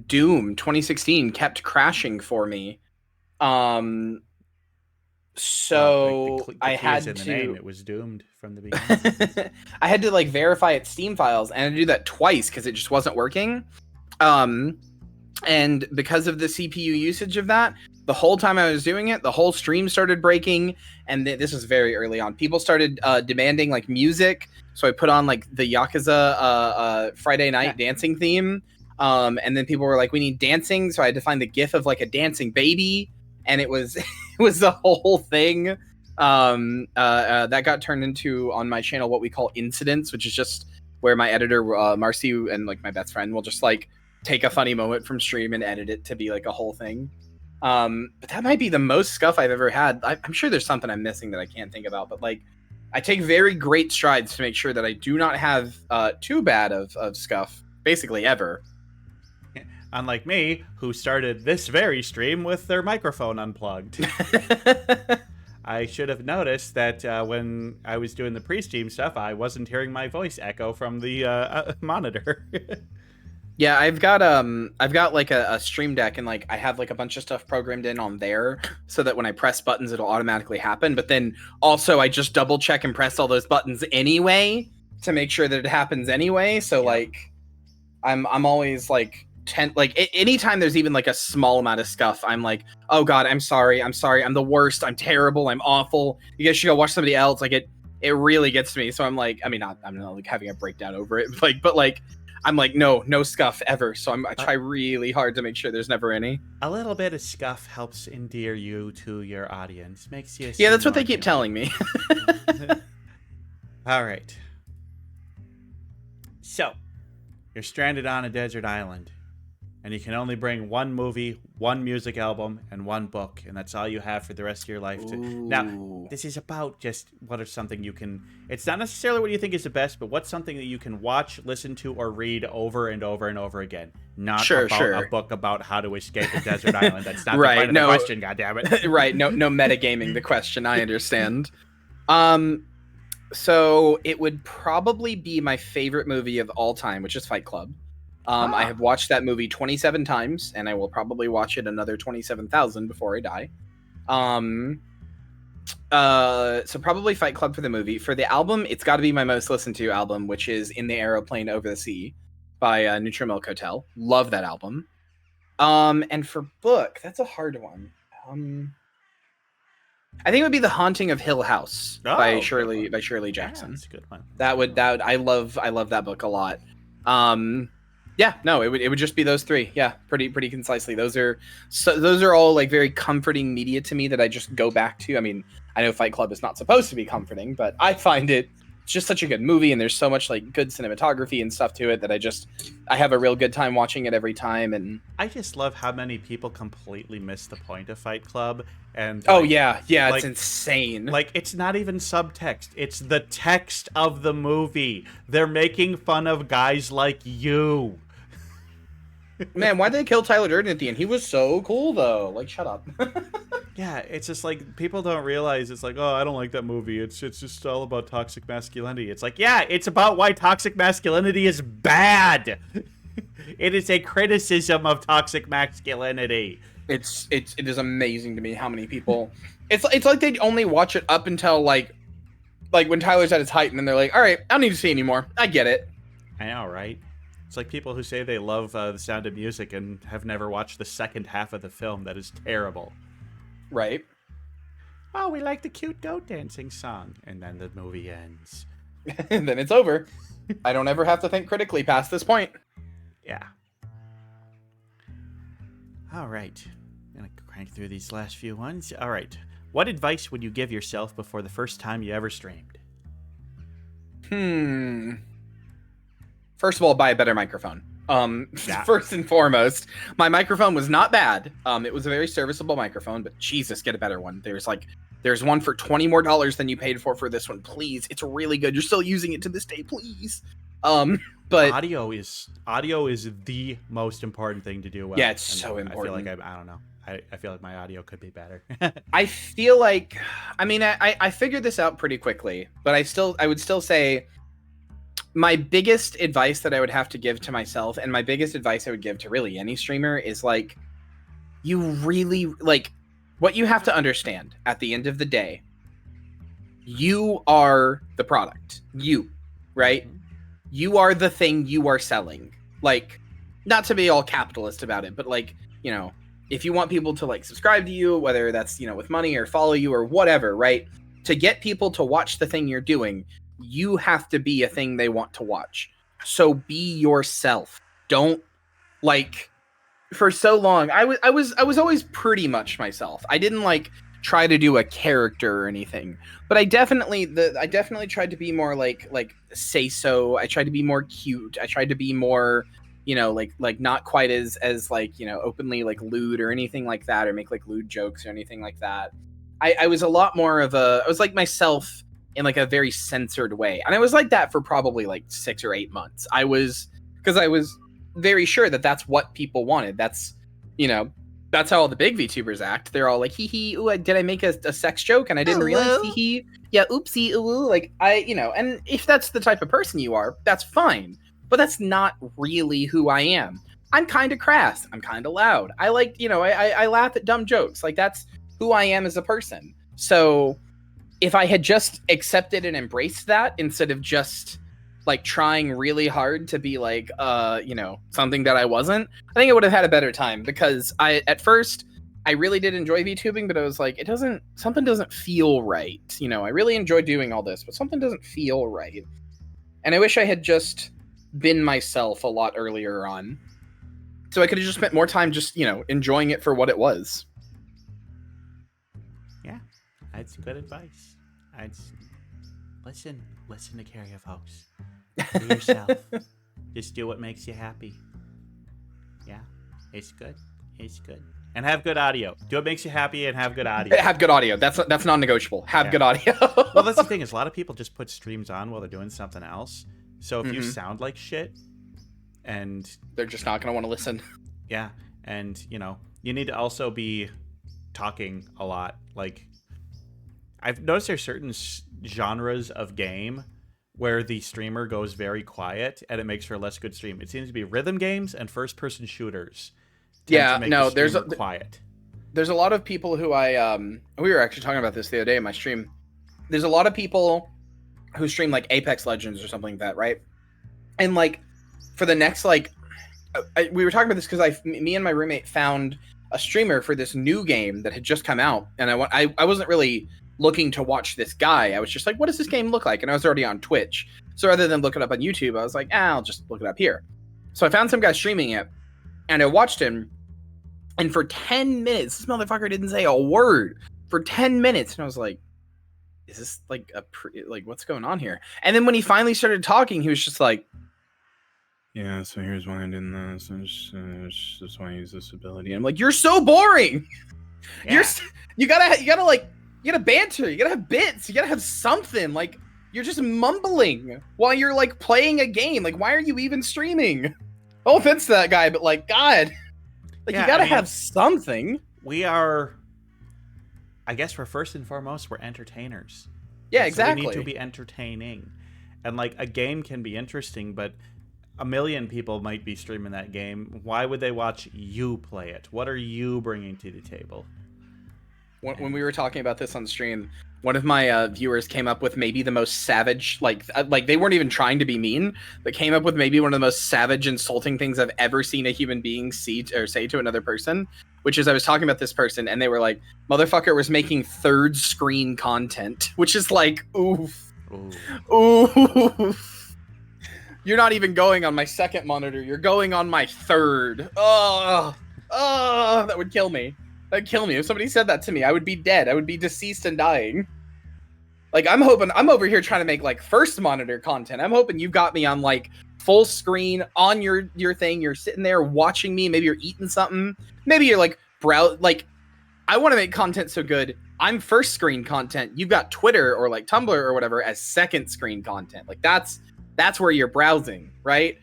Doom 2016 kept crashing for me. So the I had in the to name, it was doomed from the beginning. I had to like verify its Steam files, and I had to do that twice because it just wasn't working. And because of the CPU usage of that, the whole time I was doing it, the whole stream started breaking. And this was very early on. People started demanding like music. So I put on like the Yakuza Friday night dancing theme. And then people were like, we need dancing. So I had to find the GIF of like a dancing baby. And it was it was the whole thing. That got turned into on my channel what we call incidents, which is just where my editor Marcy and like my best friend will just like take a funny moment from stream and edit it to be like a whole thing. But that might be the most scuff I've ever had. I'm sure there's something I'm missing that I can't think about, but like I take very great strides to make sure that I do not have too bad of scuff basically ever. Unlike me, who started this very stream with their microphone unplugged. I should have noticed that when I was doing the pre-stream stuff, I wasn't hearing my voice echo from the monitor. Yeah, I've got like a stream deck, and like I have like a bunch of stuff programmed in on there so that when I press buttons it'll automatically happen. But then also I just double check and press all those buttons anyway to make sure that it happens anyway. So like I'm always like anytime there's even like a small amount of scuff, I'm like, oh god, I'm sorry, I'm the worst, I'm terrible, I'm awful. You guys should go watch somebody else. Like it really gets to me. So I'm like, I mean, I'm not like having a breakdown over it, but like I'm like, no scuff ever. So I try really hard to make sure there's never any. A little bit of scuff helps endear you to your audience. Makes you... Yeah, that's what they keep telling me. All right. So, you're stranded on a desert island, and you can only bring one movie, one music album, and one book, and that's all you have for the rest of your life. Now, this is about just what is something you can... It's not necessarily what you think is the best, but what's something that you can watch, listen to, or read over and over and over again. Not a book about how to escape a desert island. That's not the point of the question, goddammit. Right, no metagaming the question, I understand. So it would probably be my favorite movie of all time, which is Fight Club. I have watched that movie 27 times, and I will probably watch it another 27,000 before I die. So probably Fight Club for the movie. For the album, it's got to be my most listened to album, which is In the Aeroplane Over the Sea by Neutral Milk Hotel. Love that album. And for book, that's a hard one. I think it would be The Haunting of Hill House by Shirley Jackson. Yeah, that's a good one. I love that book a lot. Yeah, no, it would just be those three. Yeah, pretty concisely. Those are all like very comforting media to me that I just go back to. I mean, I know Fight Club is not supposed to be comforting, but I find it's just such a good movie, and there's so much like good cinematography and stuff to it that I have a real good time watching it every time. And I just love how many people completely miss the point of Fight Club. And it's insane. Like, it's not even subtext. It's the text of the movie. They're making fun of guys like you. Man, why'd they kill Tyler Durden at the end? He was so cool, though. Like, shut up. Yeah, it's just like, people don't realize it's like, oh, I don't like that movie. It's just all about toxic masculinity. It's like, yeah, it's about why toxic masculinity is bad. It is a criticism of toxic masculinity. It is amazing to me how many people... It's like they only watch it up until, like, like when Tyler's at his height, and then they're like, "All right, I don't need to see anymore." I get it. I know, right? It's like people who say they love The Sound of Music and have never watched the second half of the film. That is terrible. Right. Oh, we like the cute goat dancing song. And then the movie ends. And then it's over. I don't ever have to think critically past this point. Yeah. All right. I'm going to crank through these last few ones. All right. What advice would you give yourself before the first time you ever streamed? First of all, buy a better microphone. Yeah. First and foremost, my microphone was not bad. It was a very serviceable microphone, but Jesus, get a better one. There's one for $20 more than you paid for this one, please. It's really good. You're still using it to this day, please. But audio is the most important thing to do well. Yeah, it's so important. I feel like I don't know. I feel like my audio could be better. I feel like, I mean, I figured this out pretty quickly, but I would still say my biggest advice that I would have to give to myself, and my biggest advice I would give to really any streamer, is like, you really, like, what you have to understand at the end of the day, you are the product. You, right? You are the thing you are selling. Like, not to be all capitalist about it, but like, you know, if you want people to like subscribe to you, whether that's, you know, with money or follow you or whatever, right? To get people to watch the thing you're doing, you have to be a thing they want to watch. So be yourself. Don't, like, for so long, I was always pretty much myself. I didn't like try to do a character or anything, but I definitely tried to be more like say so. I tried to be more cute. I tried to be more, you know, like not quite as like, you know, openly like lewd or anything like that, or make like lewd jokes or anything like that. I was a lot more of I was like myself in like a very censored way. And I was like that for probably like 6 or 8 months. Because I was very sure that that's what people wanted. That's, you know, that's how all the big VTubers act. They're all like, hee hee, ooh, did I make a sex joke? And I didn't realize, hee hee. Yeah, oopsie, ooh, like, you know, and if that's the type of person you are, that's fine. But that's not really who I am. I'm kind of crass. I'm kind of loud. I like, you know, I laugh at dumb jokes. Like, that's who I am as a person. So if I had just accepted and embraced that instead of just like trying really hard to be like, you know, something that I wasn't, I think I would have had a better time, because at first I really did enjoy VTubing, but I was like, something doesn't feel right. You know, I really enjoy doing all this, but something doesn't feel right. And I wish I had just been myself a lot earlier on, so I could have just spent more time just, you know, enjoying it for what it was. Yeah, that's good advice. Listen to Kyria, folks. Be yourself. Just do what makes you happy. Yeah, it's good. It's good. And have good audio. Do what makes you happy and have good audio. Have good audio. That's non-negotiable. Have good audio. Well, that's the thing, is a lot of people just put streams on while they're doing something else. So if you sound like shit, and they're just not gonna want to listen. Yeah, and you know, you need to also be talking a lot. Like, I've noticed there's certain genres of game where the streamer goes very quiet and it makes for a less good stream. It seems to be rhythm games and first-person shooters. Yeah, no, there's quiet. There's a lot of people who we were actually talking about this the other day in my stream. There's a lot of people who stream like Apex Legends or something like that, right? And like for the next like, we were talking about this because me and my roommate found a streamer for this new game that had just come out, and I wasn't really looking to watch this guy. I was just like, what does this game look like? And I was already on Twitch, so rather than look it up on YouTube, I was like, I'll just look it up here. So I found some guy streaming it, and I watched him, and for 10 minutes, this motherfucker didn't say a word for 10 minutes, and I was like, is this like what's going on here? And then when he finally started talking, he was just like, yeah, so here's why I did this. That's why I use this ability. And I'm like, you're so boring. Yeah. You gotta banter. You gotta have bits. You gotta have something. Like, you're just mumbling while you're like playing a game. Like, why are you even streaming? No offense to that guy, but like, God, like, you gotta have something. We are, I guess, first and foremost, we're entertainers. Yeah, exactly. So we need to be entertaining, and like a game can be interesting, but a million people might be streaming that game. Why would they watch you play it? What are you bringing to the table? When we were talking about this on stream, one of my viewers came up with maybe the most savage, like they weren't even trying to be mean, but came up with maybe one of the most savage, insulting things I've ever seen a human being see or say to another person. Which is, I was talking about this person, and they were like, "Motherfucker was making third screen content," which is like, oof, oof. You're not even going on my second monitor. You're going on my third. Oh, that would kill me. That'd kill me. If somebody said that to me, I would be dead. I would be deceased and dying. Like, I'm over here trying to make, like, first monitor content. I'm hoping you've got me on, like, full screen on your thing. You're sitting there watching me. Maybe you're eating something. Maybe you're, like, I want to make content so good. I'm first screen content. You've got Twitter or, like, Tumblr or whatever as second screen content. Like, that's where you're browsing, right?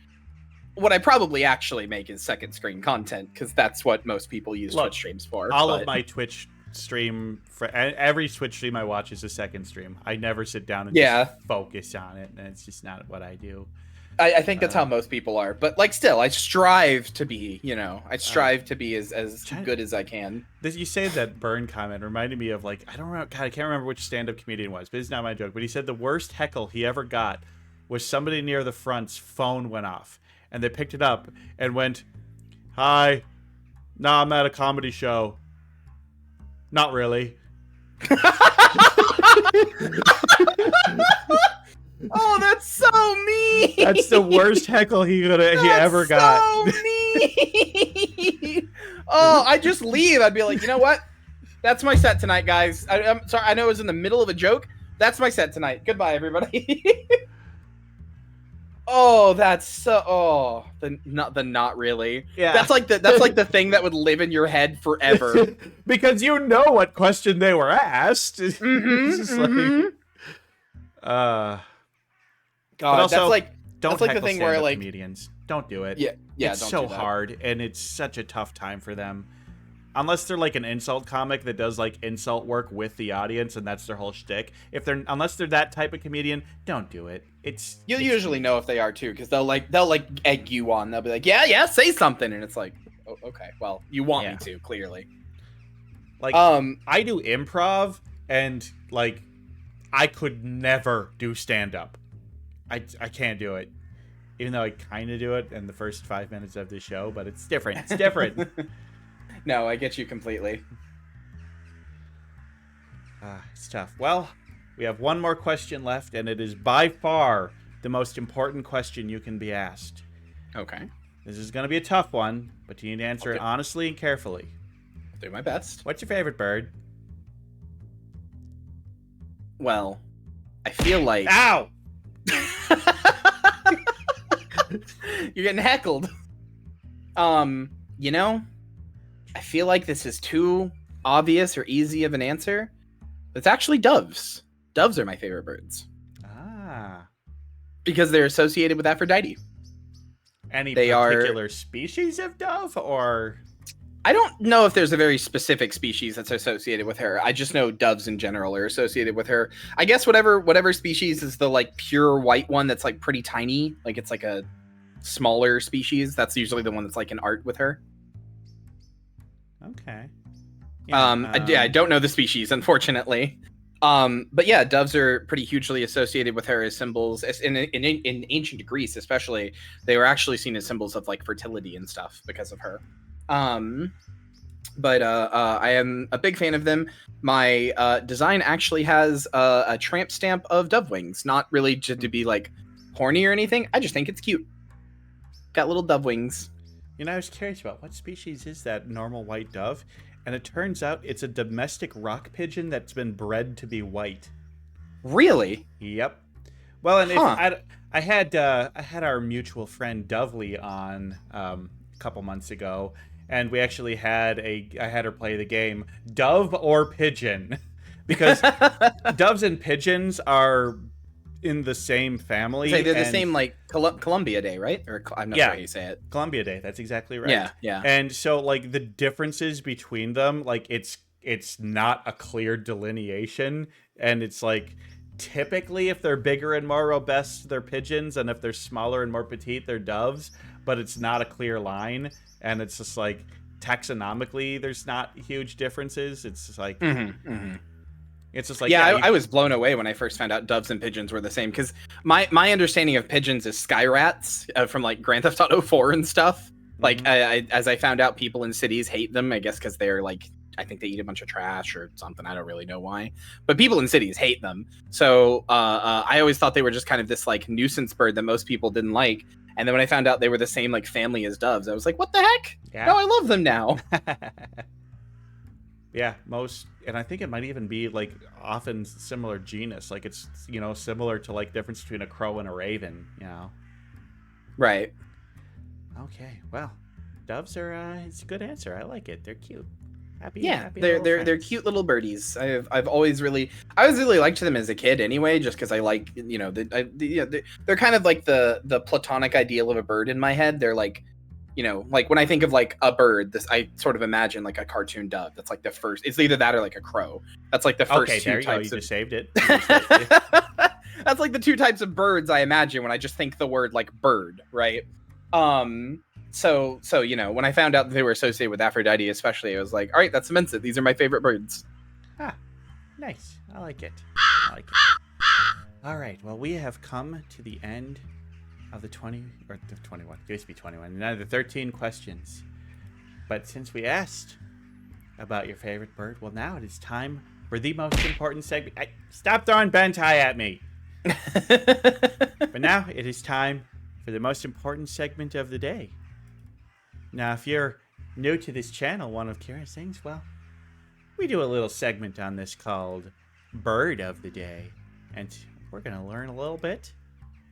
What I probably actually make is second screen content, because that's what most people use Twitch streams for. All of my Twitch stream, every Twitch stream I watch is a second stream. I never sit down and just focus on it, and it's just not what I do. I think that's how most people are, but like, still, I strive to be, to be as good as I can. You say that burn comment reminded me of, like, I can't remember which stand-up comedian it was, but it's not my joke. But he said the worst heckle he ever got was somebody near the front's phone went off. And they picked it up and went, "Hi, nah, I'm at a comedy show." Not really. Oh, that's so mean. That's the worst heckle he ever got. So mean. Oh, I just leave. I'd be like, you know what? That's my set tonight, guys. I'm sorry. I know it was in the middle of a joke. That's my set tonight. Goodbye, everybody. Oh, that's so. Oh, the not really. Yeah, that's like the thing that would live in your head forever. Because you know what question they were asked. God, also, that's like the thing where, like, comedians don't do it. Yeah, it's so hard, and it's such a tough time for them. Unless they're like an insult comic that does like insult work with the audience, and that's their whole shtick. Unless they're that type of comedian, don't do it. You'll usually know if they are too, because they'll egg you on. They'll be like, yeah, say something, and it's like, oh, okay, well, you want me to, clearly. Like, I do improv, and like, I could never do stand up. I can't do it, even though I kind of do it in the first 5 minutes of the show. But it's different. It's different. No, I get you completely. It's tough. Well, we have one more question left, and it is by far the most important question you can be asked. Okay. This is going to be a tough one, but you need to answer it honestly and carefully. I'll do my best. What's your favorite bird? Well, I feel like... Ow! You're getting heckled. I feel like this is too obvious or easy of an answer. It's actually doves. Doves are my favorite birds. Because they're associated with Aphrodite. Any particular species of dove, or? I don't know if there's a very specific species that's associated with her. I just know doves in general are associated with her. I guess whatever species is the, like, pure white one that's, like, pretty tiny. Like, it's like a smaller species. That's usually the one that's, like, in art with her. Okay. I don't know the species, unfortunately. But yeah, doves are pretty hugely associated with her as symbols. In ancient Greece, especially, they were actually seen as symbols of, like, fertility and stuff because of her. But I am a big fan of them. My design actually has a tramp stamp of dove wings. Not really to be, like, horny or anything. I just think it's cute. Got little dove wings. I was curious about what species is that normal white dove, and it turns out it's a domestic rock pigeon that's been bred to be white. Really? Yep. Well, and I had our mutual friend Dovely on a couple months ago, and we actually I had her play the game Dove or Pigeon, because doves and pigeons are in the same family. They're the same, like, Columbia Day, right? Or I'm not sure how you say it. Columbia Day. That's exactly right. Yeah. And so, like, the differences between them, like, it's not a clear delineation, and it's like, typically if they're bigger and more robust, they're pigeons, and if they're smaller and more petite, they're doves. But it's not a clear line, and it's just like, taxonomically there's not huge differences. It's just like it's just like I was blown away when I first found out doves and pigeons were the same, because my understanding of pigeons is sky rats from like Grand Theft Auto 4 and stuff. Like as I found out, people in cities hate them, I guess because they're like, I think they eat a bunch of trash or something. I don't really know why, but people in cities hate them. So I always thought they were just kind of this like nuisance bird that most people didn't like. And then when I found out they were the same like family as doves, I was like, what the heck? Yeah. No, I love them now. Yeah, and I think it might even be like often similar genus. Like it's, you know, similar to like difference between a crow and a raven, you know. Right. Okay, well, doves are it's a good answer. I like it. They're cute. Happy they're little friends. cute little birdies. I always really liked them as a kid anyway, just because I like, you know, they're kind of like the platonic ideal of a bird in my head. They're like, you know, like when I think of like a bird, I sort of imagine like a cartoon dove. That's like the first. It's either that or like a crow. That's like the first Okay, two there you types go. You of. just saved it. That's like the two types of birds I imagine when I just think the word like bird, right? So you know, when I found out that they were associated with Aphrodite, especially, I was like, all right, that cements it. These are my favorite birds. Ah, nice. I like it. All right. Well, we have come to the end of the 20 or the 21. It used to be 21. Now the 13 questions. But since we asked about your favorite bird, well, now it is time for the most important segment. Stop throwing Bentai at me. But now it is time for the most important segment of the day. Now, if you're new to this channel, one of Kyria's things, well, we do a little segment on this called Bird of the Day. And we're going to learn a little bit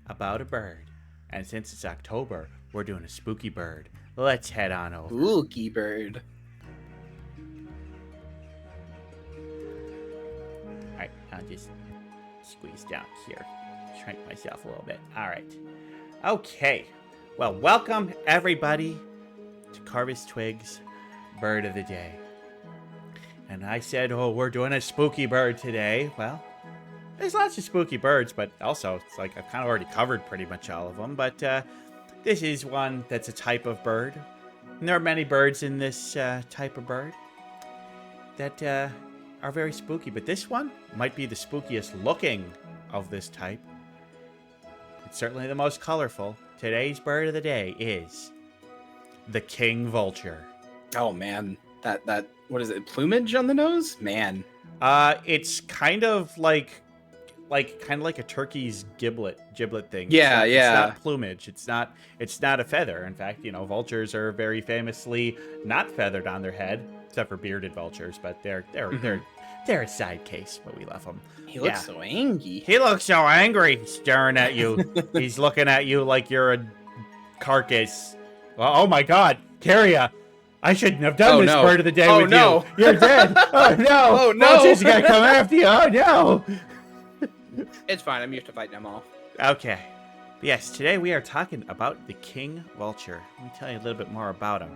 about a bird. And since it's October, we're doing a spooky bird. Let's head on over. Spooky bird. All right, I'll just squeeze down here. Shrink myself a little bit. All right. Okay. Well, welcome, everybody, to Carvis Twig's Bird of the Day. And I said, oh, we're doing a spooky bird today. Well, there's lots of spooky birds, but also, it's like I've kind of already covered pretty much all of them. But this is one that's a type of bird. And there are many birds in this type of bird that are very spooky. But this one might be the spookiest looking of this type. It's certainly the most colorful. Today's bird of the day is the king vulture. Oh man, that what is it? Plumage on the nose, man. It's kind of like a turkey's giblet thing. Yeah, it's yeah. It's not plumage. It's not a feather. In fact, you know, vultures are very famously not feathered on their head, except for bearded vultures. But they're a side case, but we love them. He looks so angry. He looks so angry, staring at you. He's looking at you like you're a carcass. Oh my God, Kyria! I shouldn't have done this bird of the day with you. You're dead. Oh no! Oh no! Vulture's gonna come after you. Oh no! It's fine. I'm used to fighting them all. Okay. Yes, today we are talking about the king vulture. Let me tell you a little bit more about him.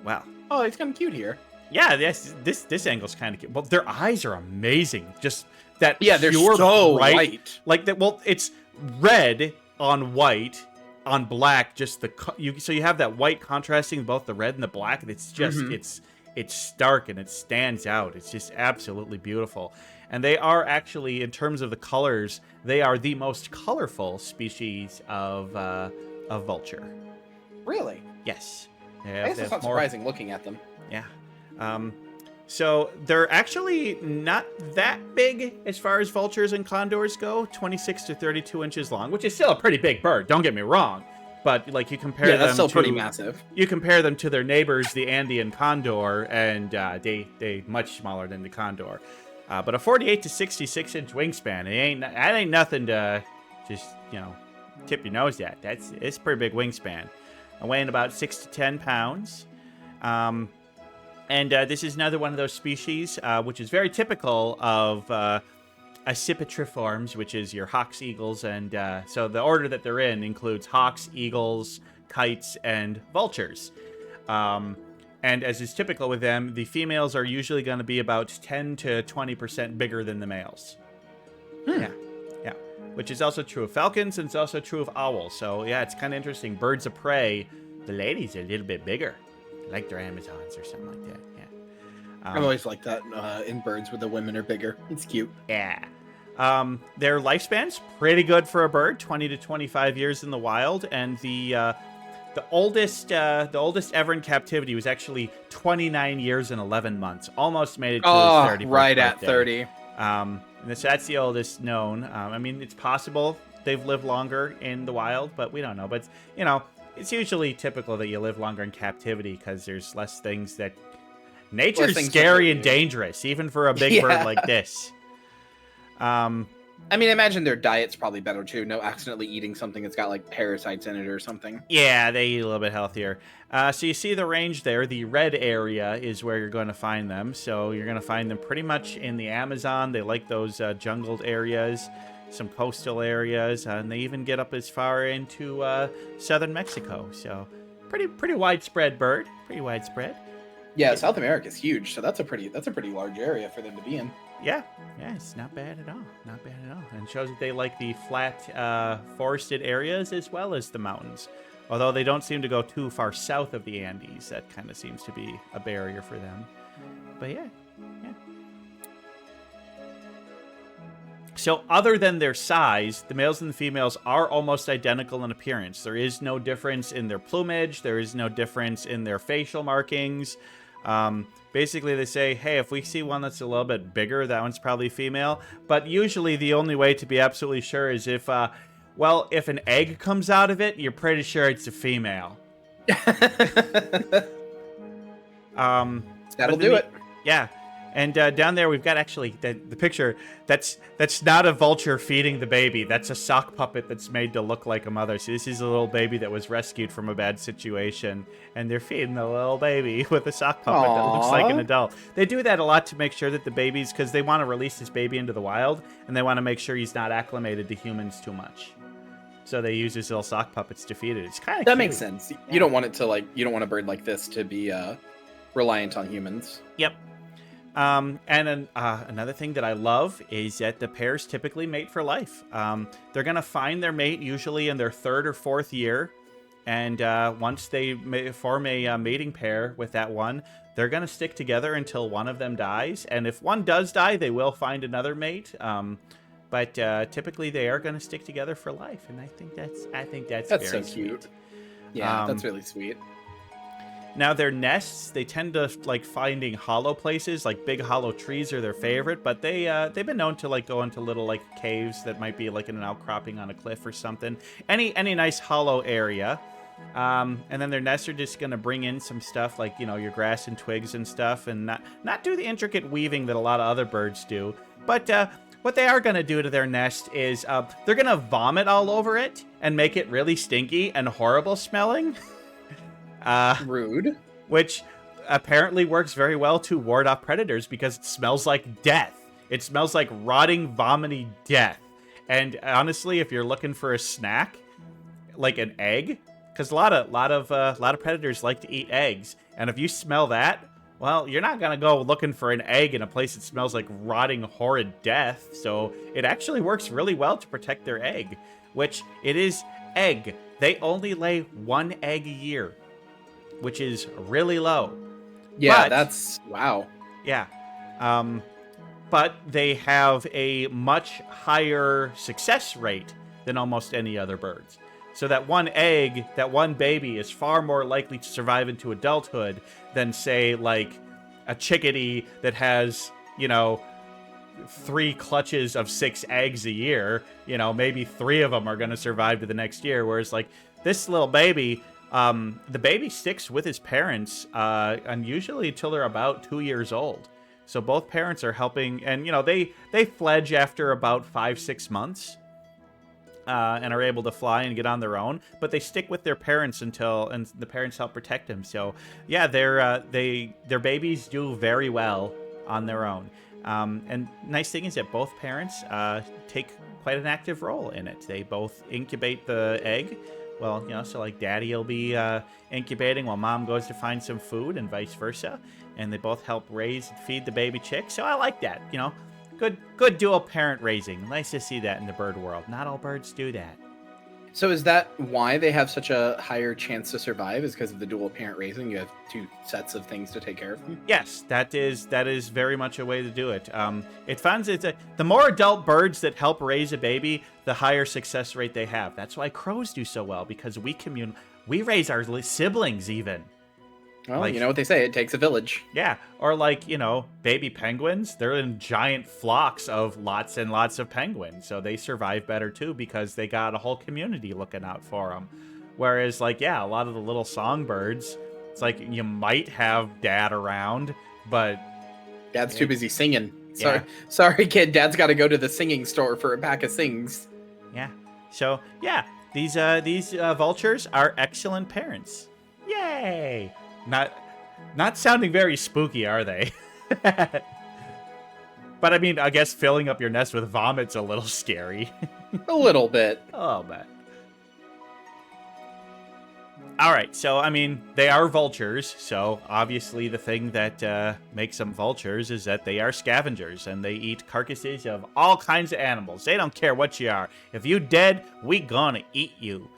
Well. Oh, he's kind of cute here. Yeah, this angle's kind of cute. Well, their eyes are amazing. Just that they're pure so bright, white. Like that. Well, it's red on white on black. Just so you have that white contrasting both the red and the black. And it's just it's stark and it stands out. It's just absolutely beautiful. And they are actually, in terms of the colors, they are the most colorful species of vulture. Really? Yes. I guess it's not surprising looking at them. Yeah. So they're actually not that big as far as vultures and condors go, 26 to 32 inches long, which is still a pretty big bird, don't get me wrong. But like you compare them that's still pretty massive. You compare them to their neighbors, the Andean condor, and they much smaller than the condor. But a 48 to 66 inch wingspan, that ain't nothing to just, you know, tip your nose at. It's a pretty big wingspan. Weighing about 6 to 10 pounds. And this is another one of those species, which is very typical of accipitriforms, which is your hawks, eagles, and so the order that they're in includes hawks, eagles, kites, and vultures. And as is typical with them, the females are usually going to be about 10 to 20% bigger than the males. Yeah. Which is also true of falcons, and it's also true of owls. So yeah, it's kind of interesting. Birds of prey, the ladies are a little bit bigger. like their Amazons or something like that. Yeah. I've always liked that in birds where the women are bigger. It's cute. Yeah. Their lifespan's pretty good for a bird, 20 to 25 years in the wild, and the oldest ever in captivity was actually 29 years and 11 months. Almost made it to his 30th right birthday. at 30. And that's the oldest known. I mean, it's possible they've lived longer in the wild, but we don't know. But, you know, it's usually typical that you live longer in captivity because there's less things that... Nature's scary and dangerous, even for a big bird like this. I mean, I imagine their diet's probably better too. No accidentally eating something that's got like parasites in it or something. Yeah, they eat a little bit healthier. So you see the range there. The red area is where you're going to find them. So you're going to find them pretty much in the Amazon. They like those jungled areas, some coastal areas, and they even get up as far into southern Mexico. So pretty widespread bird. Pretty widespread. Yeah, South America is huge, so that's a pretty large area for them to be in. Yeah, it's not bad at all. Not bad at all. And shows that they like the flat forested areas as well as the mountains. Although they don't seem to go too far south of the Andes. That kind of seems to be a barrier for them. But yeah. So other than their size, the males and the females are almost identical in appearance. There is no difference in their plumage. There is no difference in their facial markings. Basically, they say, hey, if we see one that's a little bit bigger, that one's probably female. But usually the only way to be absolutely sure is if an egg comes out of it, you're pretty sure it's a female. That'll do it. Yeah. And down there, we've got actually the picture. That's not a vulture feeding the baby. That's a sock puppet that's made to look like a mother. So this is a little baby that was rescued from a bad situation. And they're feeding the little baby with a sock puppet that looks like an adult. They do that a lot to make sure that the babies, because they want to release this baby into the wild, and they want to make sure he's not acclimated to humans too much. So they use these little sock puppets to feed it. It's kind of that makes sense. Yeah. You don't want it to you don't want a bird like this to be reliant on humans. Yep. And then another thing that I love is that the pairs typically mate for life. They're going to find their mate usually in their 3rd or 4th year. And once they form a mating pair with that one, they're going to stick together until one of them dies. And if one does die, they will find another mate. But typically they are going to stick together for life. And I think that's very so cute. Sweet. Yeah, that's really sweet. Now, their nests, they tend to like finding hollow places, like big hollow trees are their favorite, but they've been known to like go into little like caves that might be like in an outcropping on a cliff or something. Any nice hollow area. And then their nests are just going to bring in some stuff like, you know, your grass and twigs and stuff, and not do the intricate weaving that a lot of other birds do. But what they are going to do to their nest is they're going to vomit all over it and make it really stinky and horrible smelling. Rude. Which apparently works very well to ward off predators because it smells like death. It smells like rotting, vomity death. And honestly, if you're looking for a snack, like an egg, because a lot of predators like to eat eggs, and if you smell that, well, you're not gonna go looking for an egg in a place that smells like rotting, horrid death. So it actually works really well to protect their egg, which it is egg. They only lay 1 egg a year, which is really low. Yeah, but, that's... Wow. Yeah. But they have a much higher success rate than almost any other birds. So that one egg, that one baby is far more likely to survive into adulthood than, say, like a chickadee that has, you know, 3 clutches of 6 eggs a year. You know, maybe 3 of them are going to survive to the next year. Whereas, like, this little baby... the baby sticks with his parents, and usually until they're about 2 years old. So both parents are helping, and you know they fledge after about 5-6 months, and are able to fly and get on their own. But they stick with their parents and the parents help protect them. So yeah, their babies do very well on their own. And nice thing is that both parents take quite an active role in it. They both incubate the egg. Well, you know, so like daddy will be incubating while mom goes to find some food and vice versa. And they both help raise and feed the baby chick. So I like that, you know. Good dual parent raising. Nice to see that in the bird world. Not all birds do that. So is that why they have such a higher chance to survive? Is because of the dual parent raising? You have two sets of things to take care of them? Yes, that is very much a way to do it. It finds the more adult birds that help raise a baby, the higher success rate they have. That's why crows do so well, because we raise our siblings even. Well, you know what they say, it takes a village. Yeah, or like, baby penguins, they're in giant flocks of lots and lots of penguins, so they survive better too because they got a whole community looking out for them. Whereas, like, yeah, a lot of the little songbirds, it's like you might have dad around, but Dad's too busy singing. Sorry, kid, Dad's got to go to the singing store for a pack of sings. Yeah. So, yeah, these vultures are excellent parents. Yay! Not sounding very spooky, are they? But I mean, I guess filling up your nest with vomit's a little scary. A little bit. A little bit. All right, so I mean, they are vultures. So obviously, the thing that makes them vultures is that they are scavengers and they eat carcasses of all kinds of animals. They don't care what you are. If you dead, we gonna eat you.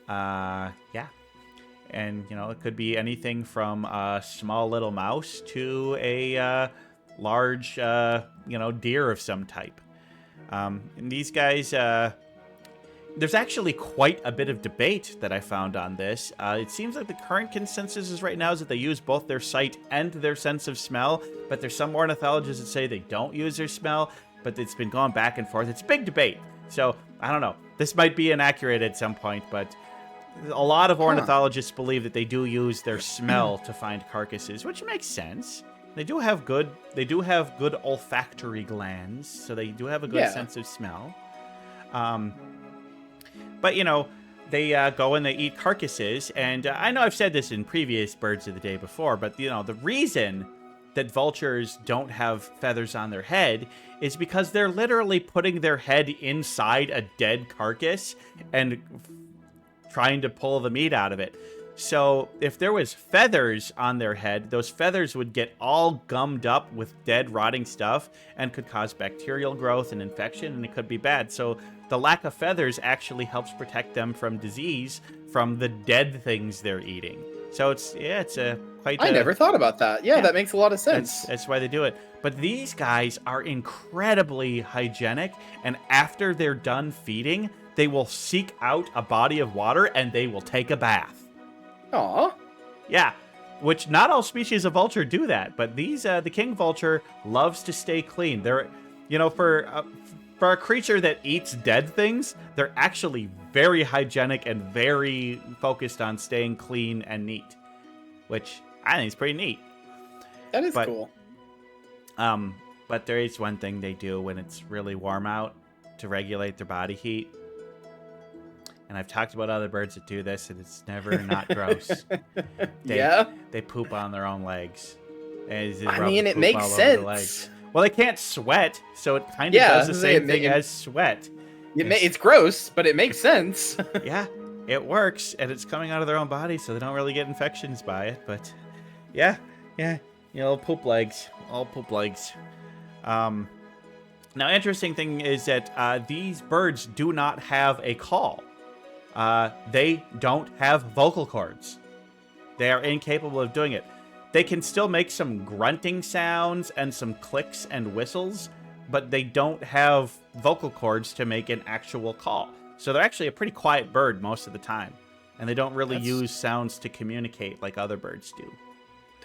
Yeah. And, it could be anything from a small little mouse to a large, deer of some type. And these guys, there's actually quite a bit of debate that I found on this. It seems like the current consensus is right now is that they use both their sight and their sense of smell, but there's some ornithologists that say they don't use their smell, but it's been going back and forth. It's a big debate. So, I don't know. This might be inaccurate at some point, but a lot of ornithologists believe that they do use their smell to find carcasses, which makes sense. They do have good olfactory glands, so they do have a good sense of smell. But they go and they eat carcasses, and I know I've said this in previous Birds of the Day before, but the reason that vultures don't have feathers on their head is because they're literally putting their head inside a dead carcass and trying to pull the meat out of it. So if there was feathers on their head, those feathers would get all gummed up with dead, rotting stuff and could cause bacterial growth and infection, and it could be bad. So the lack of feathers actually helps protect them from disease from the dead things they're eating. So I never thought about that. Yeah, that makes a lot of sense. That's why they do it. But these guys are incredibly hygienic, and after they're done feeding, they will seek out a body of water and they will take a bath. Aw. Yeah, which not all species of vulture do that, but the king vulture loves to stay clean. They're, for a creature that eats dead things, they're actually very hygienic and very focused on staying clean and neat, which I think is pretty neat. That is cool. But there is one thing they do when it's really warm out to regulate their body heat. And I've talked about other birds that do this, and it's never not gross. They poop on their own legs. It makes sense. Well, they can't sweat, so it kind of does the same thing as sweat. It's gross, but it makes sense. Yeah, it works, and it's coming out of their own body, so they don't really get infections by it. But yeah, poop legs, all poop legs. Now, interesting thing is that these birds do not have a call. They don't have vocal cords. They are incapable of doing it. They can still make some grunting sounds and some clicks and whistles, but they don't have vocal cords to make an actual call. So they're actually a pretty quiet bird most of the time, and they don't really use sounds to communicate like other birds do.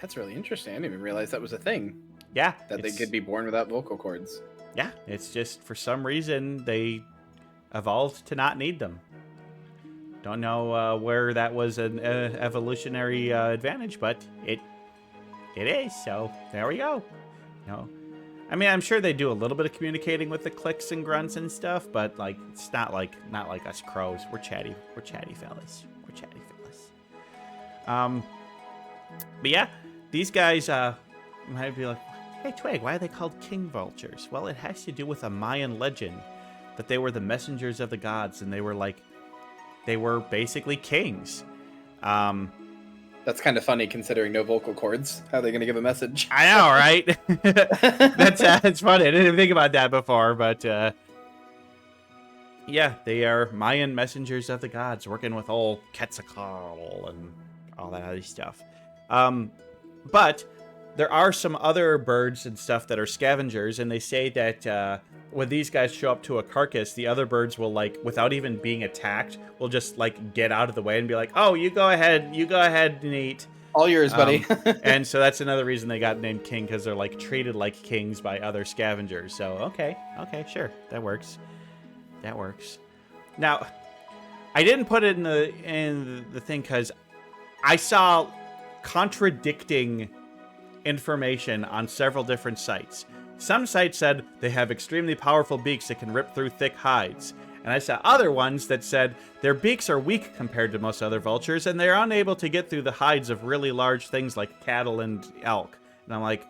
That's really interesting. I didn't even realize that was a thing. Yeah. That they could be born without vocal cords. Yeah, it's just for some reason they evolved to not need them. Don't know where that was an evolutionary advantage, but it is. So there we go. I mean, I'm sure they do a little bit of communicating with the clicks and grunts and stuff, but like it's not like us crows. We're chatty fellas. But yeah, these guys might be like, hey Twig, why are they called king vultures? Well, it has to do with a Mayan legend that they were the messengers of the gods, and they were basically kings. That's kind of funny considering no vocal cords. How are they going to give a message? I know, right? That's funny. I didn't even think about that before, but Yeah, they are Mayan messengers of the gods, working with old Quetzalcoatl and all that other stuff. But there are some other birds and stuff that are scavengers, and they say that when these guys show up to a carcass, the other birds will, like, without even being attacked, will just, like, get out of the way and be like, oh, you go ahead and eat. All yours, buddy. And so that's another reason they got named king, because they're, like, treated like kings by other scavengers. So, okay, sure, that works. That works. Now, I didn't put it in the thing because I saw contradicting information on several different sites. Some sites said they have extremely powerful beaks that can rip through thick hides. And I saw other ones that said their beaks are weak compared to most other vultures, and they're unable to get through the hides of really large things like cattle and elk. And I'm like,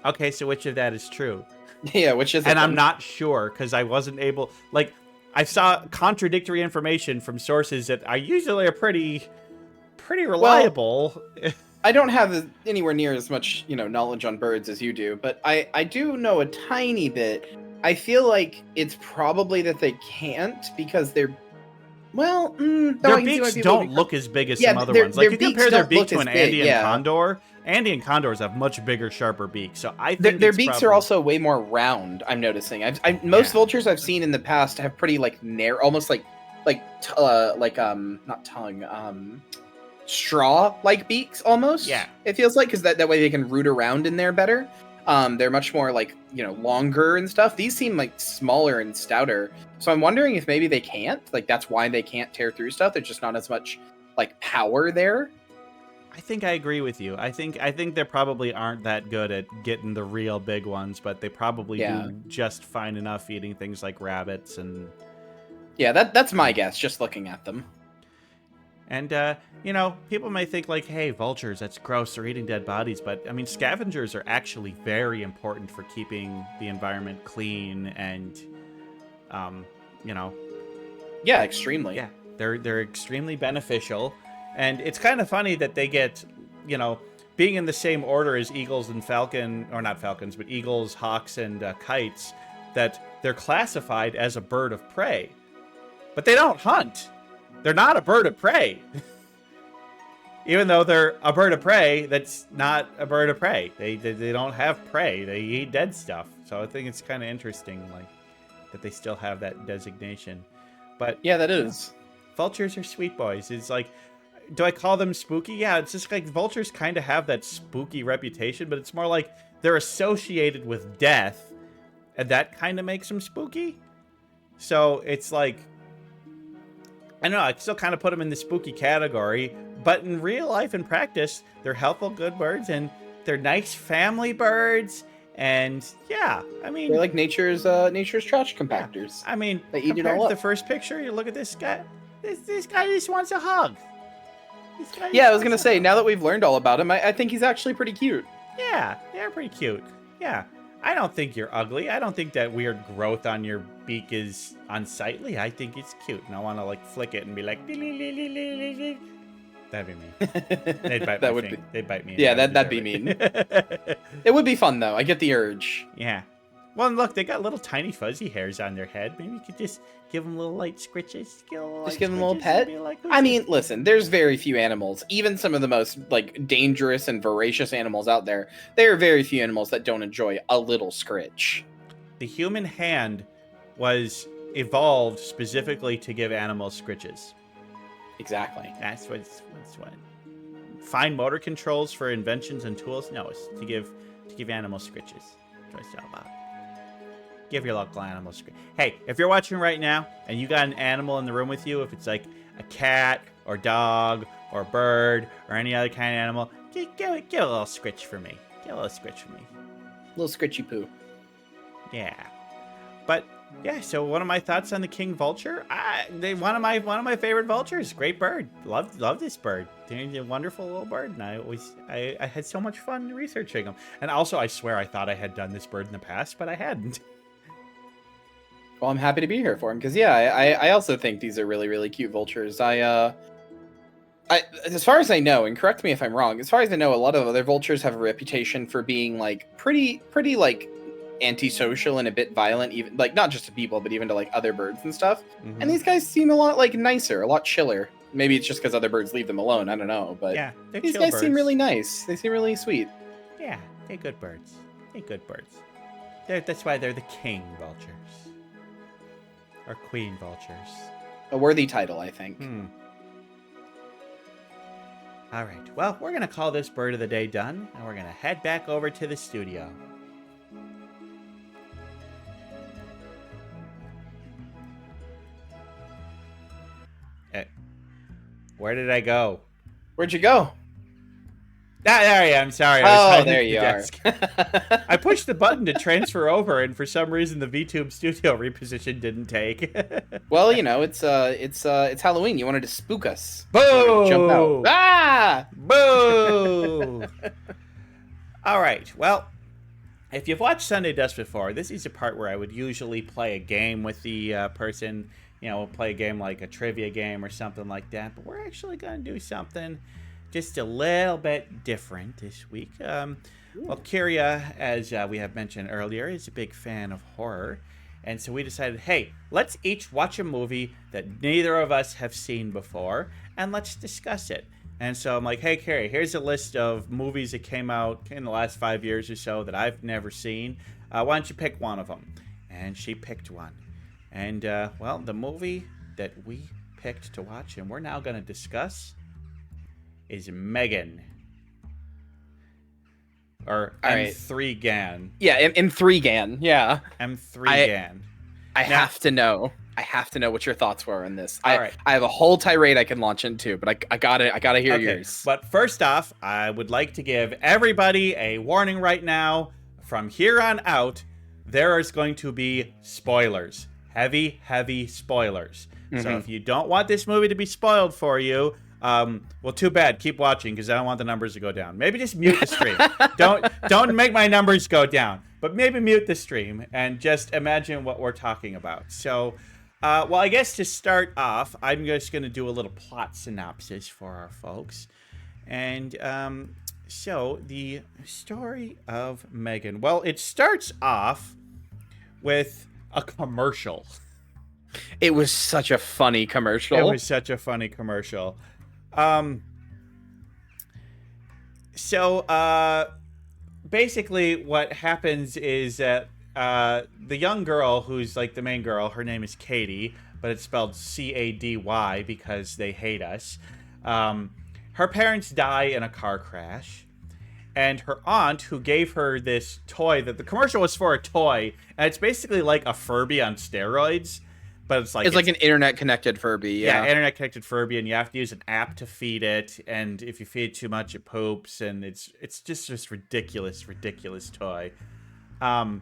okay, so which of that is true? Yeah, which is. And I'm not sure because I wasn't able. Like, I saw contradictory information from sources that are usually pretty reliable. Well, I don't have anywhere near as much, knowledge on birds as you do, but I do know a tiny bit. I feel like it's probably that they can't because they're. Well, their beaks don't look as big as some other ones. Like, you compare their beak to an Andean condor. Andean condors have much bigger, sharper beaks. So I think their beaks are also way more round. I'm noticing. Most vultures I've seen in the past have pretty narrow, almost not tongue, straw-like beaks almost. Yeah, it feels like, because that way they can root around in there better. They're much more longer and stuff. These seem like smaller and stouter. So I'm wondering if maybe they can't. That's why they can't tear through stuff. There's just not as much power there. I think I agree with you. I think they probably aren't that good at getting the real big ones, but they probably do just fine enough eating things like rabbits and. Yeah, that's my guess, just looking at them. And people may think hey, vultures, that's gross, they're eating dead bodies, but I mean, scavengers are actually very important for keeping the environment clean and, Yeah, extremely. Yeah, they're extremely beneficial. And it's kind of funny that they get, being in the same order as eagles and not falcons, but eagles, hawks, and kites, that they're classified as a bird of prey. But they don't hunt. They're not a bird of prey. Even though they're a bird of prey, that's not a bird of prey. They don't have prey. They eat dead stuff. So I think it's kind of interesting, that they still have that designation. But yeah, that is. Vultures are sweet boys. It's do I call them spooky? Yeah, it's just vultures kind of have that spooky reputation, but it's more like they're associated with death, and that kind of makes them spooky. So it's I don't know, I still kind of put them in the spooky category, but in real life and practice, they're helpful, good birds, and they're nice family birds, and yeah, I mean... They're like nature's trash compactors. Yeah, I mean, they eat it all up. The first picture, you look at this guy, this guy just wants a hug. Yeah, I was gonna say, now that we've learned all about him, I think he's actually pretty cute. Yeah, they're pretty cute. Yeah. I don't think you're ugly. I don't think that weird growth on your beak is unsightly. I think it's cute. And I want to flick it and be like, that'd be mean. They'd bite They'd bite me. Yeah, that'd be mean. It would be fun though. I get the urge. Yeah. Well, and look, they got little tiny fuzzy hairs on their head. Maybe you could just give them little light scritches. Just give them a little pet. I mean, listen, there's very few animals, even some of the most dangerous and voracious animals out there. There are very few animals that don't enjoy a little scritch. The human hand was evolved specifically to give animals scritches. Exactly. That's what. Fine motor controls for inventions and tools. No, it's to give animals scritches. That's what it's all about. Give your local animal a scritch. Hey, if you're watching right now and you got an animal in the room with you, if it's a cat or dog or bird or any other kind of animal, give a little scritch for me. Get a little scritch for me. A little scritchy poo. Yeah. But yeah, so one of my thoughts on the king vulture, one of my favorite vultures. Great bird. Love this bird. They're a wonderful little bird, and I had so much fun researching them. And also, I swear I thought I had done this bird in the past, but I hadn't. Well, I'm happy to be here for him because I also think these are really, really cute vultures. I as far as I know, and correct me if I'm wrong, as far as I know, a lot of other vultures have a reputation for being pretty antisocial and a bit violent, even like not just to people, but even to like other birds and stuff. Mhm. And these guys seem a lot like nicer, a lot chiller. Maybe it's just because other birds leave them alone. I don't know, but Yeah, they're these chill guys seem birds. really nice. They seem really sweet. Yeah, they're good birds. They're good birds. That's why they're the king vultures. Or queen vultures. A worthy title, I think. All right, well, we're going to call this bird of the day done, and we're going to head back over to the studio. Where did I go? Where'd you go? Ah, there I am. Sorry. I was hiding there at the you desk. are. I pushed the button to transfer over, and for some reason, the VTube Studio reposition didn't take. Well, you know, it's Halloween. You wanted to spook us. Boo! Jump out. Ah! Boo! All right. Well, if you've watched Sunday Dusk before, this is a part where I would usually play a game with the person. You know, we'll play a game like a trivia game or something like that. But we're actually going to do something just a little bit different this week. Well, Kyria, as we have mentioned earlier, is a big fan of horror. And so we decided, hey, let's each watch a movie that neither of us have seen before, and let's discuss it. And so I'm like, hey, Kyria, here's a list of movies that came out in the last 5 years or so that I've never seen. Why don't you pick one of them? And she picked one. And, well, the movie that we picked to watch and we're now going to discuss is Megan. Or M3 Gan. Yeah, M3 Gan. Yeah. M3 Gan. I have to know. I have to know what your thoughts were on this. All right. I have a whole tirade I can launch into, but I gotta hear yours. But first off, I would like to give everybody a warning right now. From here on out, there is going to be spoilers. Heavy, heavy spoilers. So if you don't want this movie to be spoiled for you, well, too bad. Keep watching because I don't want the numbers to go down. Maybe just mute the stream. Don't make my numbers go down. But maybe mute the stream and just imagine what we're talking about. So, well, I guess to start off, I'm just going to do a little plot synopsis for our folks. And so the story of Megan. Well, it starts off with a commercial. It was such a funny commercial. It was such a funny commercial. So basically what happens is that the young girl who's like the main girl, her name is Katie, but it's spelled C-A-D-Y because they hate us. Her parents die in a car crash. And her aunt, who gave her this toy, that the commercial was for a toy, and it's basically like a Furby on steroids, but it's like an internet connected Furby. Yeah, internet connected Furby, and you have to use an app to feed it, and if you feed it too much, it poops, and it's just this ridiculous toy. But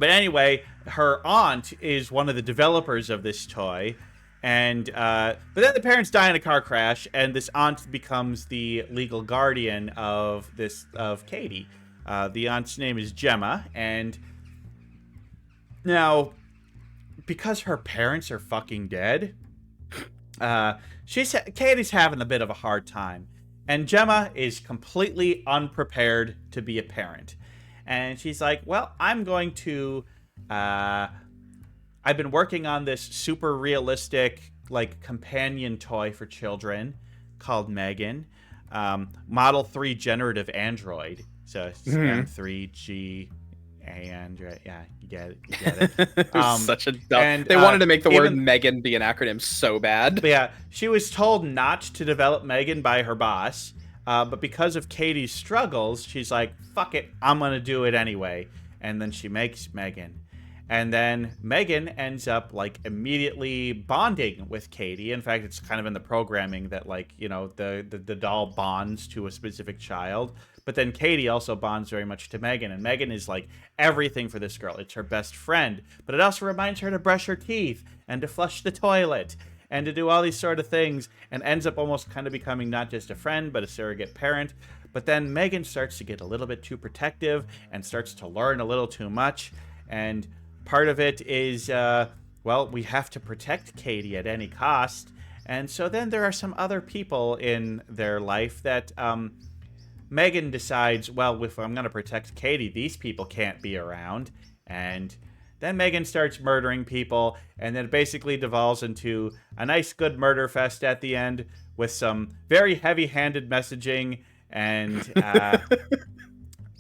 anyway, her aunt is one of the developers of this toy. And but then the parents die in a car crash, and this aunt becomes the legal guardian of Katie. The aunt's name is Gemma, and now because her parents are fucking dead, Katie's having a bit of a hard time, and Gemma is completely unprepared to be a parent, and she's like, "Well, I'm going to." I've been working on this super realistic, like, companion toy for children called Megan. Model 3 generative android. So it's M3G android. Yeah, you get it. Such a dumb. They wanted to make the word Megan be an acronym so bad. But yeah, she was told not to develop Megan by her boss. But because of Katie's struggles, she's like, fuck it, I'm going to do it anyway. And then she makes Megan. And then Megan ends up, like, immediately bonding with Katie. In fact, it's kind of in the programming that, like, you know, the doll bonds to a specific child. But then Katie also bonds very much to Megan. And Megan is, like, everything for this girl. It's her best friend. But it also reminds her to brush her teeth and to flush the toilet and to do all these sort of things. And ends up almost kind of becoming not just a friend, but a surrogate parent. But then Megan starts to get a little bit too protective and starts to learn a little too much. And part of it is, well, we have to protect Katie at any cost. And so then there are some other people in their life that Megan decides, well, if I'm going to protect Katie, these people can't be around. And then Megan starts murdering people, and then it basically devolves into a nice, good murder fest at the end with some very heavy-handed messaging. And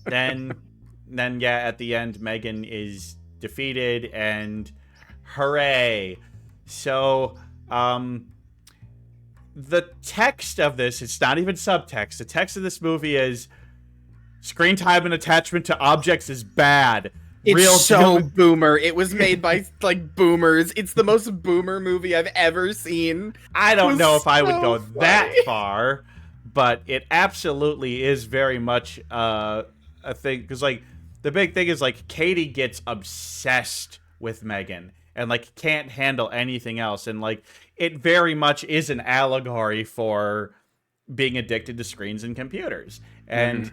then yeah, at the end, Megan is defeated, and hooray! So, the text of this, it's not even subtext. The text of this movie is screen time and attachment to objects is bad. It's so boomer. It was made by like boomers. It's the most boomer movie I've ever seen. I don't know if I would go funny. that far, but it absolutely is very much a thing. Because like the big thing is like Katie gets obsessed with Megan and like can't handle anything else, and like it very much is an allegory for being addicted to screens and computers. And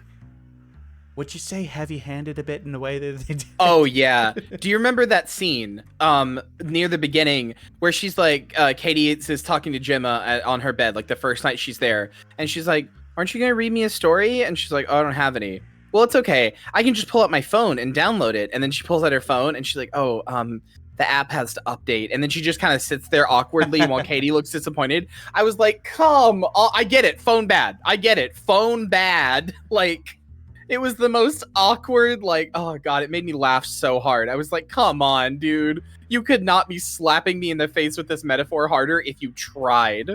would you say heavy-handed a bit in the way that they did? Oh yeah. Do you remember that scene near the beginning where she's like Katie is talking to Gemma on her bed, like the first night she's there, and she's like, "Aren't you gonna read me a story?" And she's like, "Oh, I don't have any." "Well, it's okay. I can just pull up my phone and download it." And then she pulls out her phone and she's like, "Oh, the app has to update." And then she just kind of sits there awkwardly while Katie looks disappointed. I was like, come on. I get it. Phone bad. I get it. Phone bad. Like, it was the most awkward, like, oh god, it made me laugh so hard. I was like, come on, dude. You could not be slapping me in the face with this metaphor harder if you tried.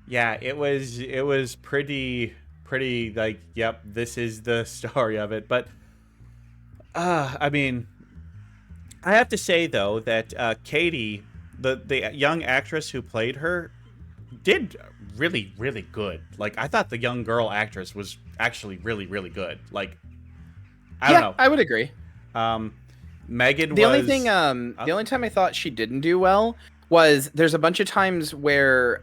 Yeah, it was pretty like, yep, this is the story of it. But I mean, I have to say though that Katie, the young actress who played her, did really, really good. Like, I thought the young girl actress was actually really, really good. Like, I don't know. I would agree. Megan the was... only thing the only time I thought she didn't do well was there's a bunch of times where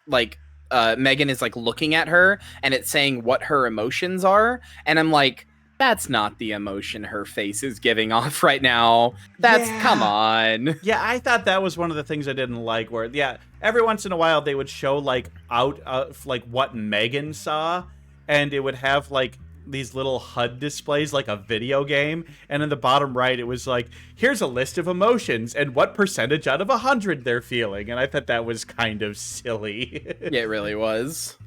Megan is like looking at her and it's saying what her emotions are, and I'm like, that's not the emotion her face is giving off right now. Come on. Yeah, I thought that was one of the things I didn't like, where, yeah, every once in a while they would show, like, out of, like, what Megan saw, and it would have, like, these little HUD displays, like a video game, and in the bottom right, it was like, here's a list of emotions, and what percentage out of 100 they're feeling, and I thought that was kind of silly. Yeah, it really was.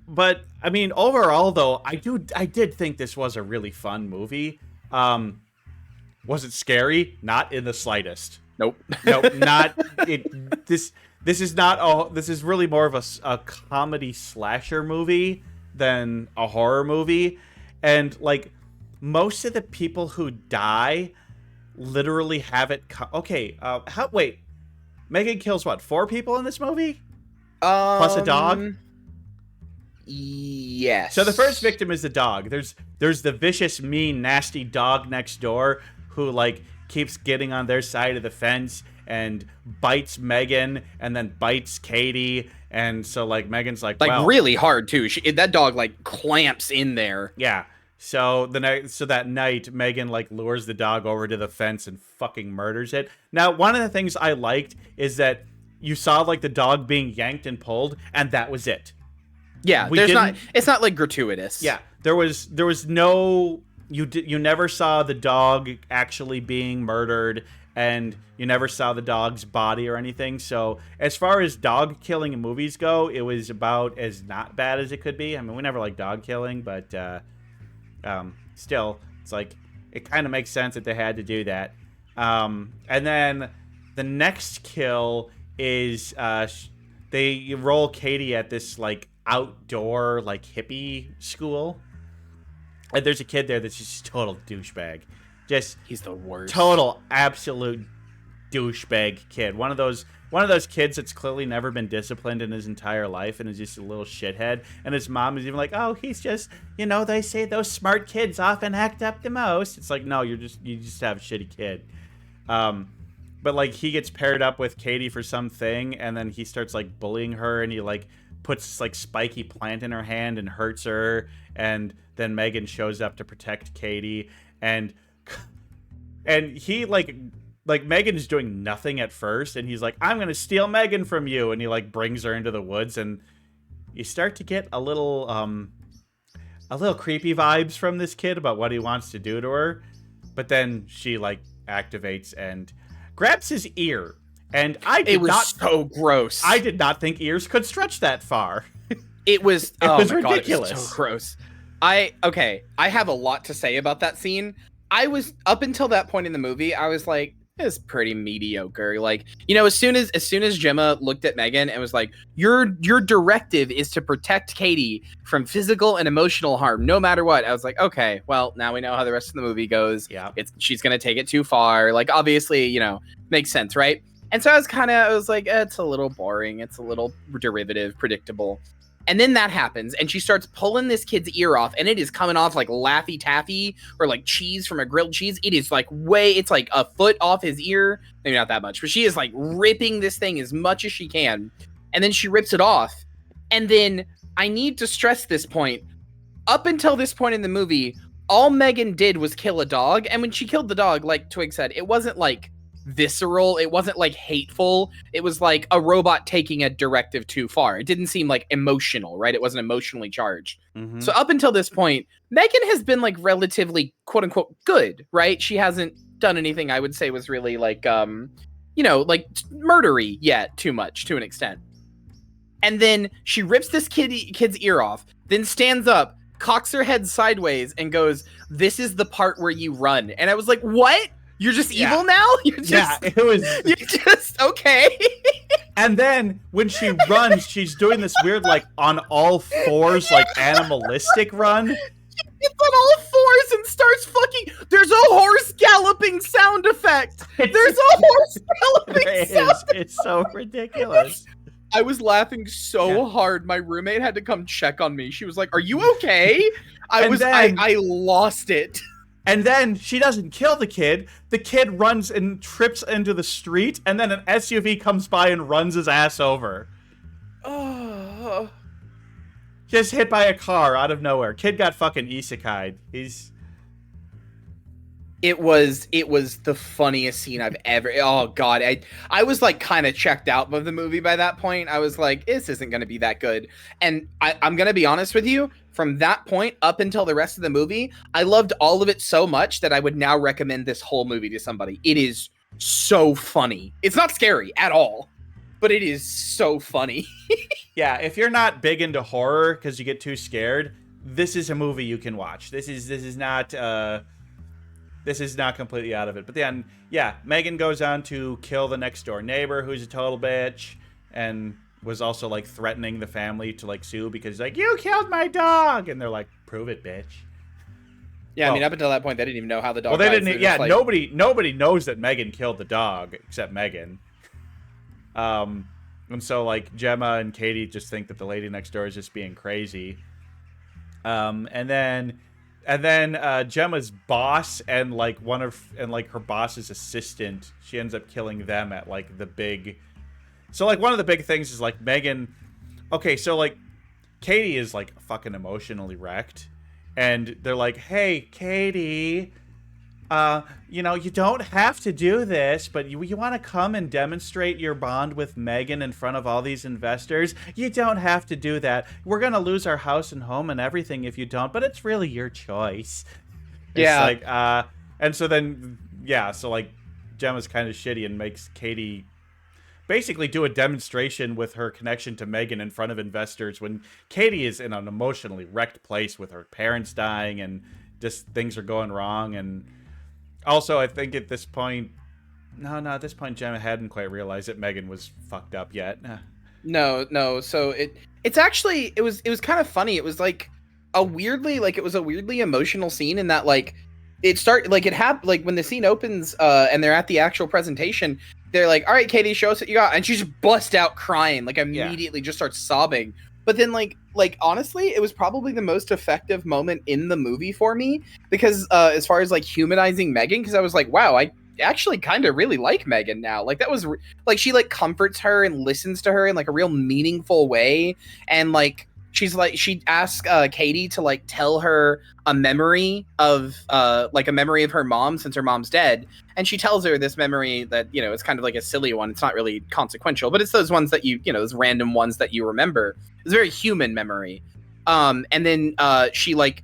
But I mean, overall, though, I did think this was a really fun movie. Was it scary? Not in the slightest. Nope. Nope. Not it. This is not. This is really more of a comedy slasher movie than a horror movie, and like most of the people who die literally have it. Okay. Wait. Megan kills what? 4 people in this movie? Plus a dog. Yes. So the first victim is the dog. There's the vicious, mean, nasty dog next door who like keeps getting on their side of the fence and bites Megan and then bites Katie, and so like Megan's like well, really hard too. That dog like clamps in there. Yeah. So that night Megan like lures the dog over to the fence and fucking murders it. Now, one of the things I liked is that you saw like the dog being yanked and pulled, and that was it. Yeah, it's not like gratuitous. Yeah, there was no, you never saw the dog actually being murdered, and you never saw the dog's body or anything. So as far as dog killing in movies go, it was about as not bad as it could be. I mean, we never like dog killing, but still, it's like it kind of makes sense that they had to do that. And then the next kill is they roll Katie at this like outdoor like hippie school, and there's a kid there that's just total douchebag. He's the worst. Total absolute douchebag kid. One of those kids that's clearly never been disciplined in his entire life and is just a little shithead. And his mom is even like, oh, he's just, they say those smart kids often act up the most. It's like, no, you just have a shitty kid. But like he gets paired up with Katie for something, and then he starts like bullying her, and he like puts like spiky plant in her hand and hurts her, and then Megan shows up to protect Katie, and he like Megan is doing nothing at first, and he's like, I'm gonna steal Megan from you, and he like brings her into the woods, and you start to get a little a little creepy vibes from this kid about what he wants to do to her. But then she like activates and grabs his ear. And it was so gross. I did not think ears could stretch that far. It was ridiculous. God, it was so gross. I have a lot to say about that scene. I was up until that point in the movie, I was like, it's pretty mediocre. Like, you know, as soon as Gemma looked at Megan and was like, your directive is to protect Katie from physical and emotional harm, no matter what. I was like, okay, well, now we know how the rest of the movie goes. Yeah, she's gonna take it too far. Like, obviously, you know, makes sense, right? And so I was like, it's a little boring. It's a little derivative, predictable. And then that happens, and she starts pulling this kid's ear off, and it is coming off like Laffy Taffy or like cheese from a grilled cheese. It is like it's like a foot off his ear. Maybe not that much, but she is like ripping this thing as much as she can. And then she rips it off. And then I need to stress this point. Up until this point in the movie, all Megan did was kill a dog. And when she killed the dog, like Twig said, it wasn't like visceral, it wasn't like hateful, it was like a robot taking a directive too far. It didn't seem like emotional, right? It wasn't emotionally charged. So up until this point, Megan has been like relatively quote unquote good, right? She hasn't done anything I would say was really like you know, like murdery yet, too much to an extent. And then she rips this kid's ear off, then stands up, cocks her head sideways and goes, "This is the part where you run." And I was like, what? You're just evil now? It was. You're just okay. And then when she runs, she's doing this weird, like on all fours, like animalistic run. It's on all fours and starts fucking. There's a horse galloping sound effect. There's a horse galloping sound effect. It's so ridiculous. I was laughing so hard. My roommate had to come check on me. She was like, "Are you okay?" I lost it. And then she doesn't kill the kid. The kid runs and trips into the street, and then an SUV comes by and runs his ass over. Oh. Just hit by a car out of nowhere. Kid got fucking isekai'd. It was the funniest scene I've ever. Oh god, I was like kind of checked out of the movie by that point. I was like, this isn't going to be that good. And I'm going to be honest with you. From that point up until the rest of the movie, I loved all of it so much that I would now recommend this whole movie to somebody. It is so funny. It's not scary at all, but it is so funny. Yeah, if you're not big into horror because you get too scared, this is a movie you can watch. This is not completely out of it. But then, yeah, Megan goes on to kill the next door neighbor who's a total bitch and was also like threatening the family to like sue because like, you killed my dog, and they're like, prove it, bitch. Yeah, well, I mean, up until that point, they didn't even know how the dog. Well, they died, didn't. so Yeah, like... nobody knows that Megan killed the dog except Megan. And so like Gemma and Katie just think that the lady next door is just being crazy. And then Gemma's boss and like her boss's assistant, she ends up killing them at like the big. So like one of the big things is like Megan. Okay, so like Katie is like fucking emotionally wrecked, and they're like, "Hey, Katie, you know, you don't have to do this, but you want to come and demonstrate your bond with Megan in front of all these investors? You don't have to do that. We're gonna lose our house and home and everything if you don't, but it's really your choice." Yeah. It's like, and so then, yeah, so like Gemma's kind of shitty and makes Katie basically do a demonstration with her connection to Megan in front of investors when Katie is in an emotionally wrecked place with her parents dying and just things are going wrong. And also, I think at this point, at this point, Gemma hadn't quite realized that Megan was fucked up yet. No. So it's actually, it was kind of funny. It was like a weirdly emotional scene in that like it started like it happened like when the scene opens and they're at the actual presentation. They're like, "All right, Katie, show us what you got," and she just busts out crying, like immediately, just starts sobbing. But then, like honestly, it was probably the most effective moment in the movie for me because as far as like humanizing Megan, because I was like, wow, I actually kind of really like Megan now. Like that was like she like comforts her and listens to her in like a real meaningful way, and like she's like she asks Katie to like tell her a memory of her mom since her mom's dead, and she tells her this memory that, you know, it's kind of like a silly one. It's not really consequential, but it's those ones that you know, those random ones that you remember. It's a very human memory. And then she like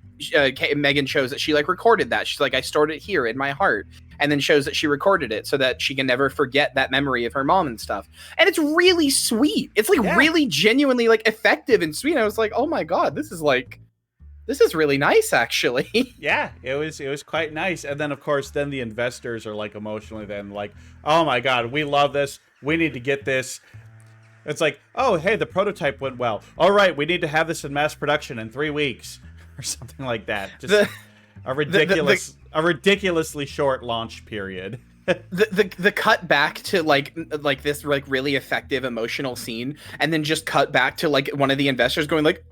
Megan shows that she like recorded that. She's like, I stored it here in my heart, and then shows that she recorded it so that she can never forget that memory of her mom and stuff. And it's really sweet. It's like really genuinely like effective and sweet. And I was like, oh my god, this is really nice, actually. Yeah, it was quite nice. And then, of course, then the investors are like emotionally then like, oh my god, we love this. We need to get this. It's like, oh, hey, the prototype went well. All right, we need to have this in mass production in 3 weeks or something like that. Just a ridiculously short launch period. The cut back to like this like really effective emotional scene, and then just cut back to like one of the investors going like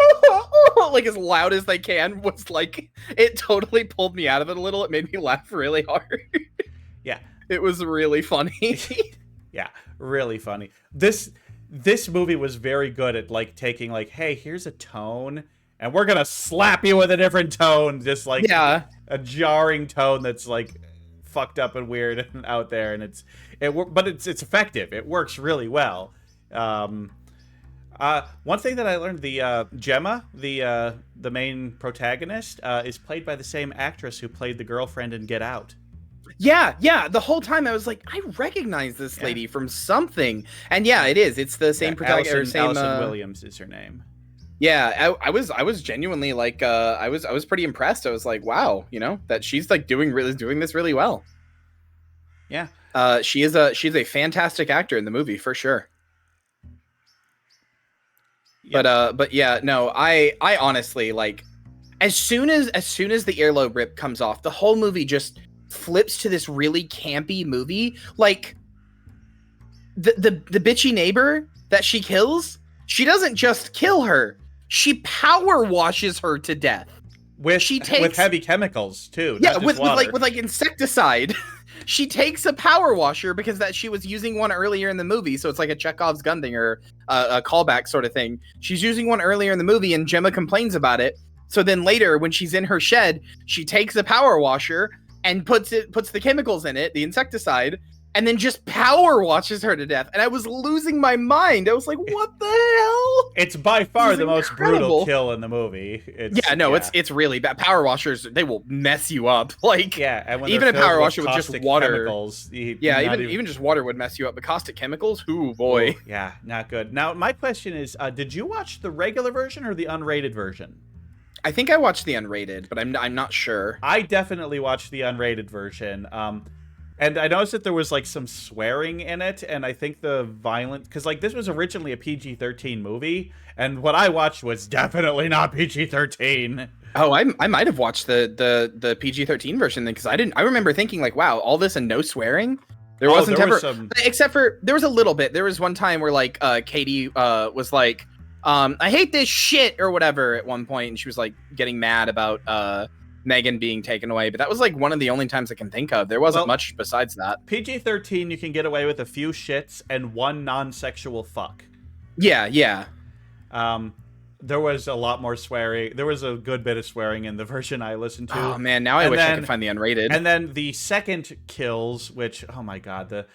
like as loud as they can, was like, it totally pulled me out of it a little. It made me laugh really hard. Yeah, it was really funny. Yeah, really funny. This movie was very good at like taking like, hey, here's a tone, and we're gonna slap you with a different tone, just like a jarring tone that's like fucked up and weird and out there, and it's effective. It works really well. One thing that I learned, the Gemma, the main protagonist, is played by the same actress who played the girlfriend in Get Out. Yeah. The whole time I was like, I recognize this lady from something, and it is. It's the same protagonist. Allison Williams is her name. Yeah, I was genuinely like, I was pretty impressed. I was like, wow, that she's like doing this really well. Yeah. She's a fantastic actor in the movie for sure. Yep. But yeah, no, I honestly like, as soon as the earlobe rip comes off, the whole movie just flips to this really campy movie. Like the bitchy neighbor that she kills, she doesn't just kill her, she power washes her to death. With heavy chemicals too. Yeah, with like insecticide. She takes a power washer because she was using one earlier in the movie, so it's like a Chekhov's gun thing or a callback sort of thing. She's using one earlier in the movie, and Gemma complains about it. So then later, when she's in her shed, she takes a power washer and puts the chemicals in it, the insecticide, and then just power washes her to death. And I was losing my mind. I was like, what the hell? It's by far the most brutal kill in the movie. It's really bad. Power washers, they will mess you up. Like, and even a power washer with just water. Even just water would mess you up. But caustic chemicals, ooh boy. Ooh, yeah, not good. Now, my question is, did you watch the regular version or the unrated version? I think I watched the unrated, but I'm not sure. I definitely watched the unrated version. And I noticed that there was like some swearing in it, and I think the violent, because like this was originally a PG-13 movie, and what I watched was definitely not PG-13. Oh, I might have watched the PG-13 version then, because I remember thinking like, wow, all this and no swearing. There wasn't ever, except for there was a little bit. There was one time where like Katie was like, I hate this shit or whatever at one point, and she was like getting mad about Megan being taken away, but that was like one of the only times I can think of. There wasn't much besides that. PG-13, you can get away with a few shits and one non-sexual fuck. Yeah. There was a lot more swearing. There was a good bit of swearing in the version I listened to. Oh man, now I wish I could find the unrated. And then the second kills, which, oh my god,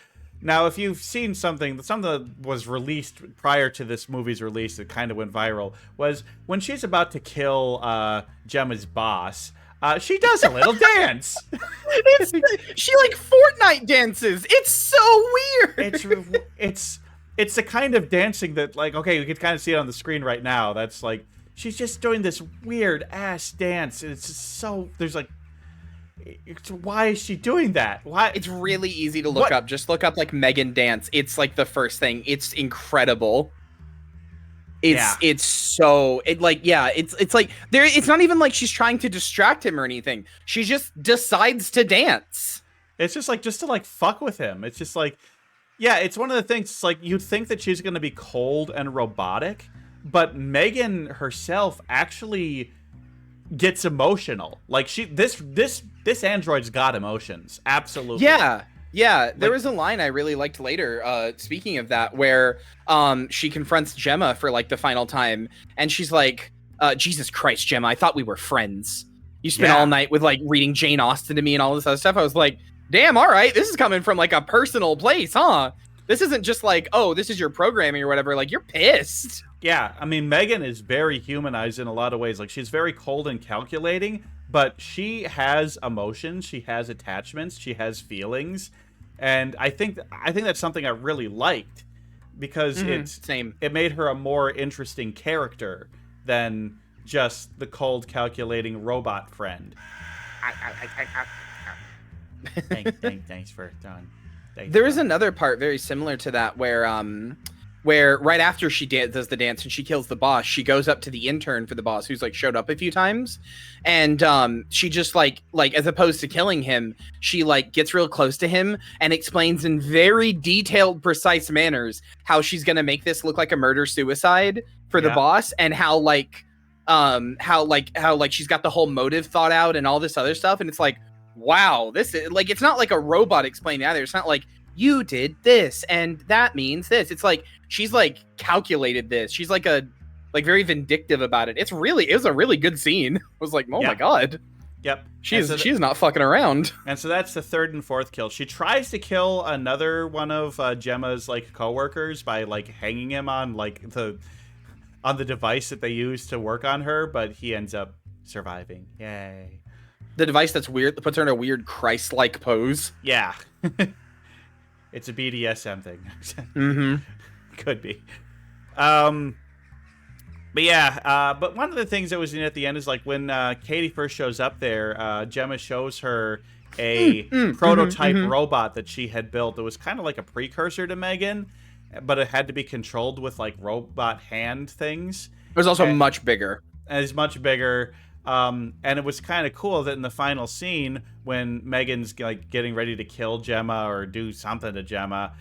now, if you've seen something that was released prior to this movie's release that kind of went viral, was when she's about to kill Gemma's boss, she does a little dance. She like Fortnite dances. It's so weird. It's the kind of dancing that, like, okay, you can kind of see it on the screen right now. That's like, she's just doing this weird ass dance. And it's just so, there's like, why is she doing that? Why? It's really easy to look up. Just look up like Megan dance. It's like the first thing. It's incredible. It's so like it's like there. It's not even like she's trying to distract him or anything. She just decides to dance. It's just like to like fuck with him. It's just like, yeah. It's one of the things. It's like you'd think that she's gonna be cold and robotic, but Megan herself actually gets emotional. Like this android's got emotions. Absolutely. Yeah, there was a line I really liked later, speaking of that, where she confronts Gemma for like the final time, and she's like, Jesus Christ, Gemma, I thought we were friends. You spent all night with like reading Jane Austen to me and all this other stuff. I was like, damn, all right, this is coming from like a personal place, huh? This isn't just like, oh, this is your programming or whatever. Like, you're pissed. Yeah, I mean, Megan is very humanized in a lot of ways. Like, she's very cold and calculating, but she has emotions, she has attachments, she has feelings, and I think that's something I really liked because it made her a more interesting character than just the cold, calculating robot friend. Thanks for done. There is another part very similar to that where right after she does the dance and she kills the boss, she goes up to the intern for the boss who's like showed up a few times, and she just like as opposed to killing him, she like gets real close to him and explains in very detailed, precise manners how she's gonna make this look like a murder suicide for the boss, and how she's got the whole motive thought out and all this other stuff, and it's like, wow, this is like, it's not like a robot explaining either. It's not like, you did this and that means this. It's like she's like calculated this. She's like very vindictive about it. It was a really good scene. I was like, oh my god. Yep. She's not fucking around. And so that's the third and fourth kill. She tries to kill another one of Gemma's like coworkers by like hanging him on like on the device that they use to work on her, but he ends up surviving. Yay. The device that's weird, that puts her in a weird Christ-like pose. Yeah. It's a BDSM thing. Mm-hmm. Could be. But yeah, but one of the things that was in at the end is like when Katie first shows up there, Gemma shows her a prototype robot that she had built. It was kind of like a precursor to Megan, but it had to be controlled with like robot hand things. It was also much bigger. And it's much bigger. And it was kind of cool that in the final scene when Megan's like getting ready to kill Gemma or do something to Gemma,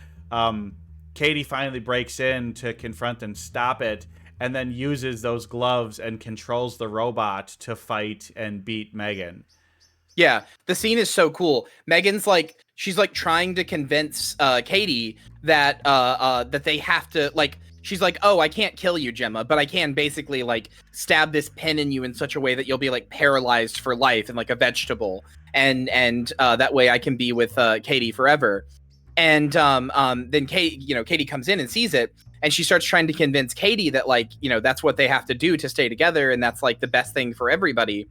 Katie finally breaks in to confront and stop it, and then uses those gloves and controls the robot to fight and beat Megan. Yeah, the scene is so cool. Megan's like, she's like trying to convince Katie that that they have to like. She's like, oh, I can't kill you, Gemma, but I can basically like stab this pin in you in such a way that you'll be like paralyzed for life and like a vegetable, and that way I can be with Katie forever. And then Katie comes in and sees it, and she starts trying to convince Katie that like, that's what they have to do to stay together, and that's like the best thing for everybody.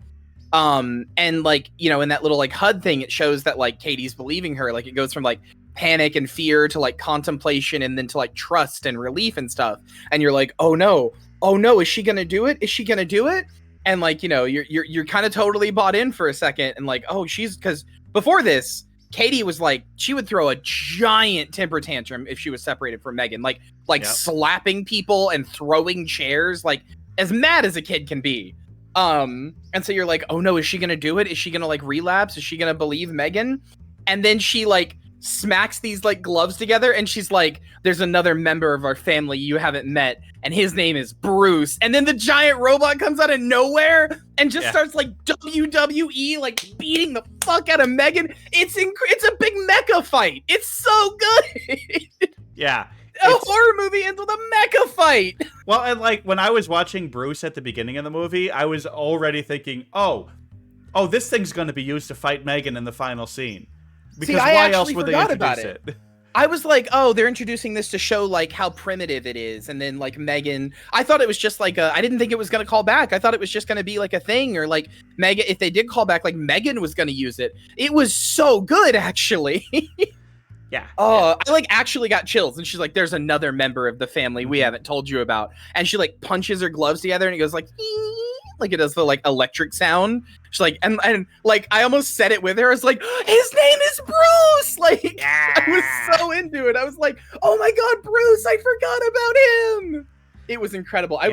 And like, in that little like HUD thing, it shows that like Katie's believing her. Like it goes from like panic and fear to like contemplation and then to like trust and relief and stuff, and you're like, oh no, is she gonna do it, and like, you're kind of totally bought in for a second, and like, oh, because before this Katie was like, she would throw a giant temper tantrum if she was separated from Megan, like slapping people and throwing chairs, like as mad as a kid can be. And so you're like, oh no, is she gonna do it, is she gonna like relapse, is she gonna believe Megan? And then she like smacks these like gloves together, and she's like, there's another member of our family you haven't met, and his name is Bruce. And then the giant robot comes out of nowhere and just starts like WWE, like beating the fuck out of Megan. It's a big mecha fight. It's so good. Yeah. A horror movie ends with a mecha fight. Well, and like when I was watching Bruce at the beginning of the movie, I was already thinking, oh, this thing's going to be used to fight Megan in the final scene. Because why else would they introduce it? I was like, oh, they're introducing this to show like how primitive it is, and then like Megan, I thought it was just like I didn't think it was gonna call back. I thought it was just gonna be like a thing, or like Megan, if they did call back, like Megan was gonna use it. It was so good, actually. Yeah. Oh, I like actually got chills, and she's like, there's another member of the family we haven't told you about, and she like punches her gloves together, and it goes like it does the like electric sound. She's like, and like I almost said it with her. I was like, his name is Bruce. Like I was so into it. I was like, oh my god, Bruce! I forgot about him. It was incredible. I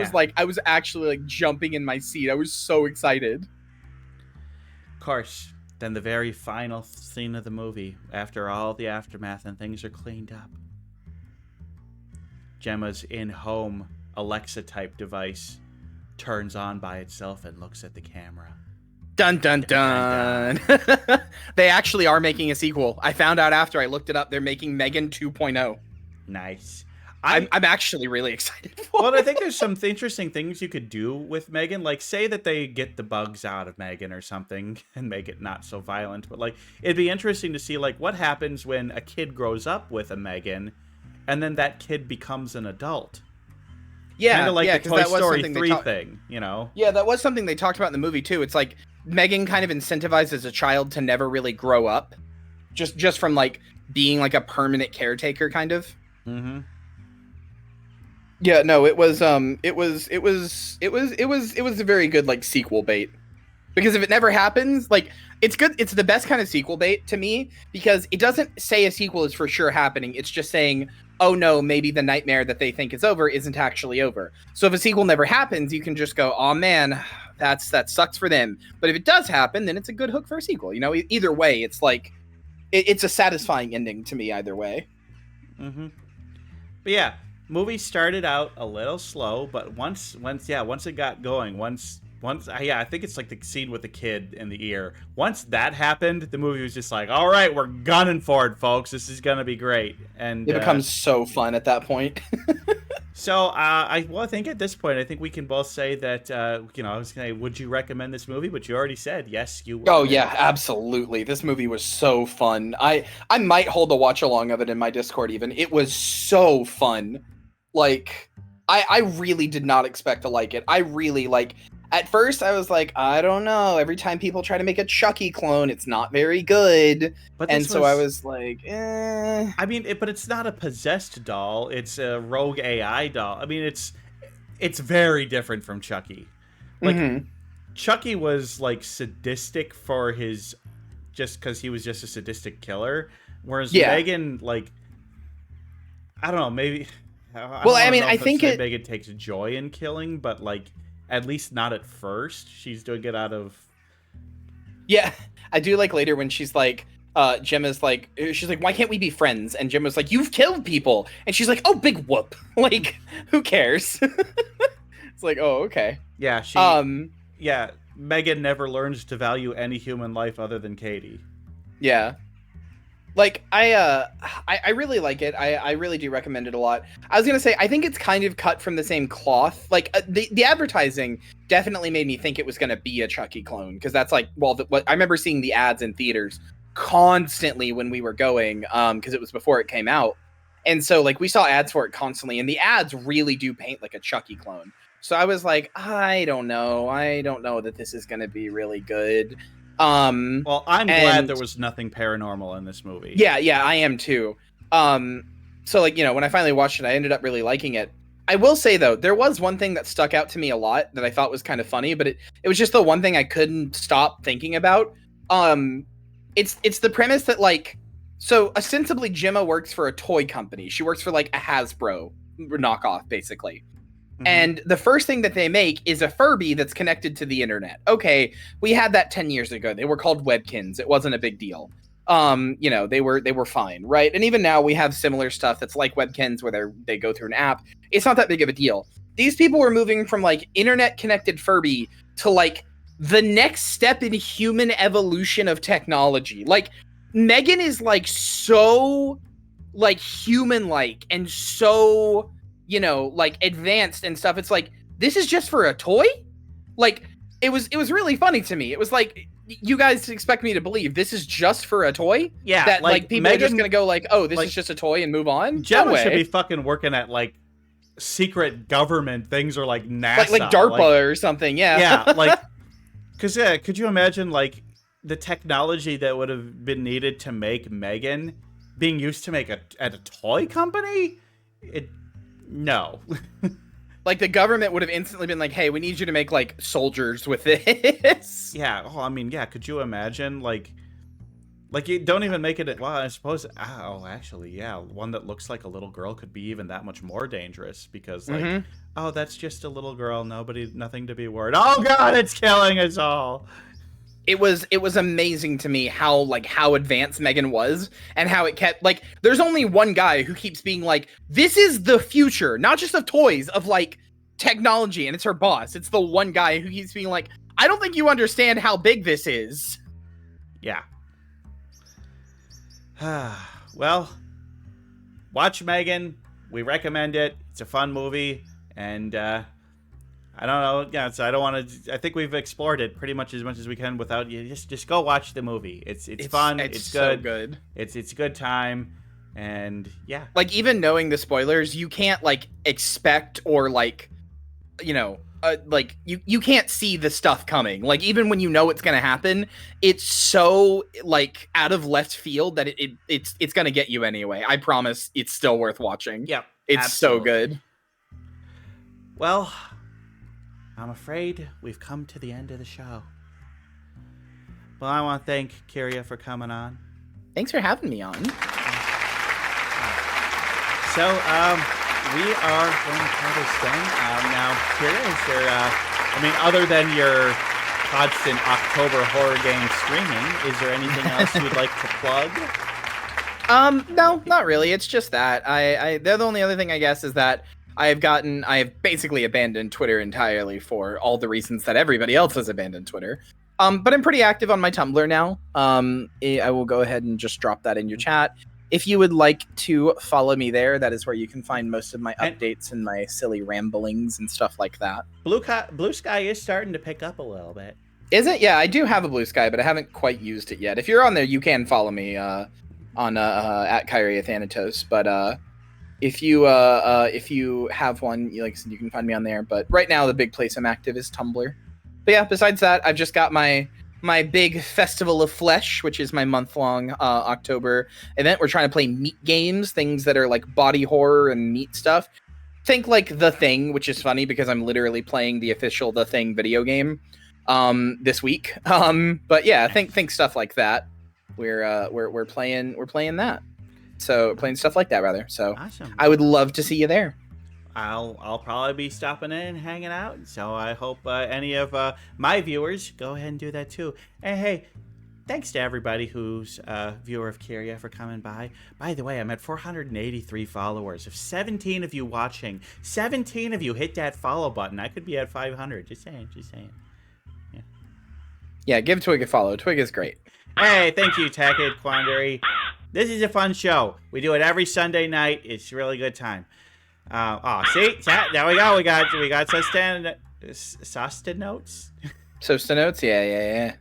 was actually like jumping in my seat. I was so excited. Of course. Then the very final scene of the movie, after all the aftermath and things are cleaned up, Gemma's in-home Alexa-type device turns on by itself and looks at the camera. Dun, dun, dun. They actually are making a sequel. I found out after I looked it up. They're making Megan 2.0. Nice. I'm actually really excited for Well, it. I think there's some interesting things you could do with Megan. Like, say that they get the bugs out of Megan or something and make it not so violent. But, like, it'd be interesting to see, like, what happens when a kid grows up with a Megan and then that kid becomes an adult. Yeah, Kind of like yeah, the 'cause Toy that was Story something they 3 talk- thing, you know? Yeah, that was something they talked about in the movie too. It's like Megan kind of incentivizes a child to never really grow up, just from like being like a permanent caretaker, kind of. Mm-hmm. Yeah, no, it was a very good like sequel bait. Because if it never happens, like it's good. It's the best kind of sequel bait to me because it doesn't say a sequel is for sure happening. It's just saying, oh no, maybe the nightmare that they think is over isn't actually over. So if a sequel never happens, you can just go, oh man, that sucks for them. But if it does happen, then it's a good hook for a sequel. You know, either way, it's like it's a satisfying ending to me either way. Mm-hmm. But yeah, movie started out a little slow, but once it got going, I think it's like the scene with the kid in the ear. Once that happened, the movie was just like, all right, we're gunning for it, folks. This is gonna be great. And it becomes so fun at that point. So, I think at this point, I think we can both say that, I was going to say, would you recommend this movie? But you already said, yes, you would. Oh, yeah, absolutely. This movie was so fun. I might hold a watch along of it in my Discord even. It was so fun. Like, I really did not expect to like it. I really, like, at first I was like, I don't know. Every time people try to make a Chucky clone, it's not very good. And so I was like, eh. I mean, but it's not a possessed doll. It's a rogue AI doll. I mean, it's very different from Chucky. Like, Chucky was, like, sadistic for his... just because he was just a sadistic killer. Whereas Megan, like... I don't know, maybe... I think Megan takes joy in killing, but, like... At least not at first. She's doing it out of... Yeah, I do like later when she's like, Gemma's like, she's like, why can't we be friends? And Gemma's like, you've killed people. And she's like, oh, big whoop. Like, who cares? It's like, oh, okay. Yeah, Megan never learns to value any human life other than Katie. Yeah. Like, I really like it. I really do recommend it a lot. I was going to say, I think it's kind of cut from the same cloth. Like, the advertising definitely made me think it was going to be a Chucky clone. Because that's like, well, I remember seeing the ads in theaters constantly when we were going. Because it was before it came out. And so, like, we saw ads for it constantly. And the ads really do paint like a Chucky clone. So I was like, I don't know that this is going to be really good. Well, I'm glad there was nothing paranormal in this movie. Yeah, I am too. So like, when I finally watched it, I ended up really liking it. I will say though, there was one thing that stuck out to me a lot that I thought was kind of funny, but it was just the one thing I couldn't stop thinking about. It's the premise that like, so ostensibly Gemma works for a toy company. She works for like a Hasbro knockoff, basically. Mm-hmm. And the first thing that they make is a Furby that's connected to the internet. Okay, we had that 10 years ago. They were called Webkins. It wasn't a big deal. They were fine, right? And even now we have similar stuff that's like Webkins where they go through an app. It's not that big of a deal. These people were moving from like internet connected Furby to like the next step in human evolution of technology. Like Megan is like so like human like and so like advanced and stuff. It's like, this is just for a toy? Like, it was really funny to me. It was like, you guys expect me to believe this is just for a toy? Yeah. That like people are just gonna go like, oh, this is just a toy and move on? Gemma should be fucking working at like secret government things or like NASA. Like DARPA or something, yeah. Yeah, like, because could you imagine like the technology that would have been needed to make Megan being used to make at a toy company? No. Like the government would have instantly been like, hey, we need you to make like soldiers with this. Yeah. Oh, I mean, yeah. Could you imagine like you don't even make it. Well, I suppose. Oh, actually, yeah. One that looks like a little girl could be even that much more dangerous because like, oh, that's just a little girl. Nothing to be worried. Oh God, it's killing us all. It was amazing to me how advanced Megan was and how it kept like there's only one guy who keeps being like, this is the future, not just of toys, of like technology, and it's her boss. It's the one guy who keeps being like, I don't think you understand how big this is. Yeah. Well, watch Megan. We recommend it. It's a fun movie, and I don't know. Yeah, so I don't want to. I think we've explored it pretty much as we can without you. Just go watch the movie. It's fun. It's good. So good. It's a good time. And yeah, like even knowing the spoilers, you can't like expect or like, you know, like you can't see the stuff coming. Like even when you know it's gonna happen, it's so like out of left field that it's gonna get you anyway. I promise, it's still worth watching. yep, It's absolutely. so good. Well, I'm afraid we've come to the end of the show. Well, I want to thank Kyria for coming on. Thanks for having me on. So, we are going to call this done. Now, Kyria, is there, I mean, other than your constant October horror game streaming, is there anything else you'd like to plug? No, not really. It's just that the only other thing I guess is that I have basically abandoned Twitter entirely for all the reasons that everybody else has abandoned Twitter. But I'm pretty active on my Tumblr now. I will go ahead and just drop that in your chat. If you would like to follow me there, that is where you can find most of my updates and my silly ramblings and stuff like that. Blue Sky is starting to pick up a little bit. Is it? Yeah, I do have a Blue Sky, but I haven't quite used it yet. If you're on there, you can follow me on at Kyria Thanatos. But if you have one, like I said, you can find me on there. But right now, the big place I'm active is Tumblr. But yeah, besides that, I've just got my big Festival of Flesh, which is my month-long October event. We're trying to play meat games, things that are like body horror and meat stuff. Think like The Thing, which is funny because I'm literally playing the official The Thing video game this week. But yeah, think stuff like that. We're playing that. So playing stuff like that rather. So Awesome. I would love to see you there. I'll probably be stopping in and hanging out, so I hope any of my viewers go ahead and do that too. And hey, thanks to everybody who's a viewer of Kyria for coming by. By the way, I'm at 483 followers. If 17 of you watching, 17 of you hit that follow button, I could be at 500. Just saying. Yeah, give Twig a follow. Twig is great. Hey, thank you, Tackett Quandary. This is a fun show. We do it every Sunday night. It's a really good time. See, chat. There we go. We got Sostanotes. Sostanotes, yeah.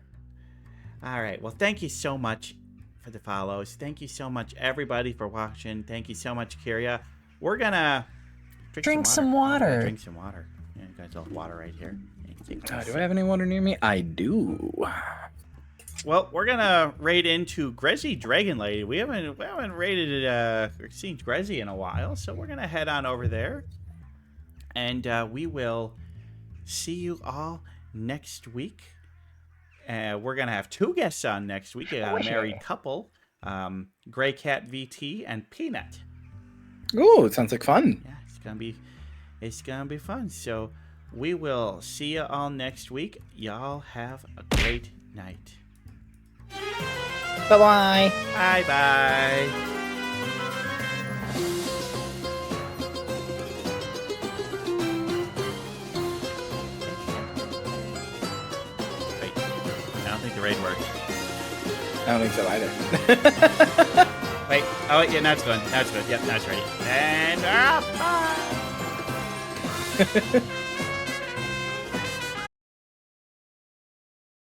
All right. Well, thank you so much for the follows. Thank you so much, everybody, for watching. Thank you so much, Kyria. We're gonna drink some water. Drink some water. Yeah, you guys all have water right here. Do I have any water near me? I do. Well, we're gonna raid into Grezzy Dragon Lady. We haven't raided or seen Grezzy in a while, so we're gonna head on over there, and we will see you all next week. We're gonna have 2 guests on next week. We got a married couple, Gray Cat VT and Peanut. Ooh, it sounds like fun. Yeah, it's gonna be fun. So we will see you all next week. Y'all have a great night. Bye-bye. Bye-bye. Wait, I don't think the raid worked. I don't think so either. Wait, oh, yeah, now it's good. Now it's good. Yep, now it's ready. And, bye!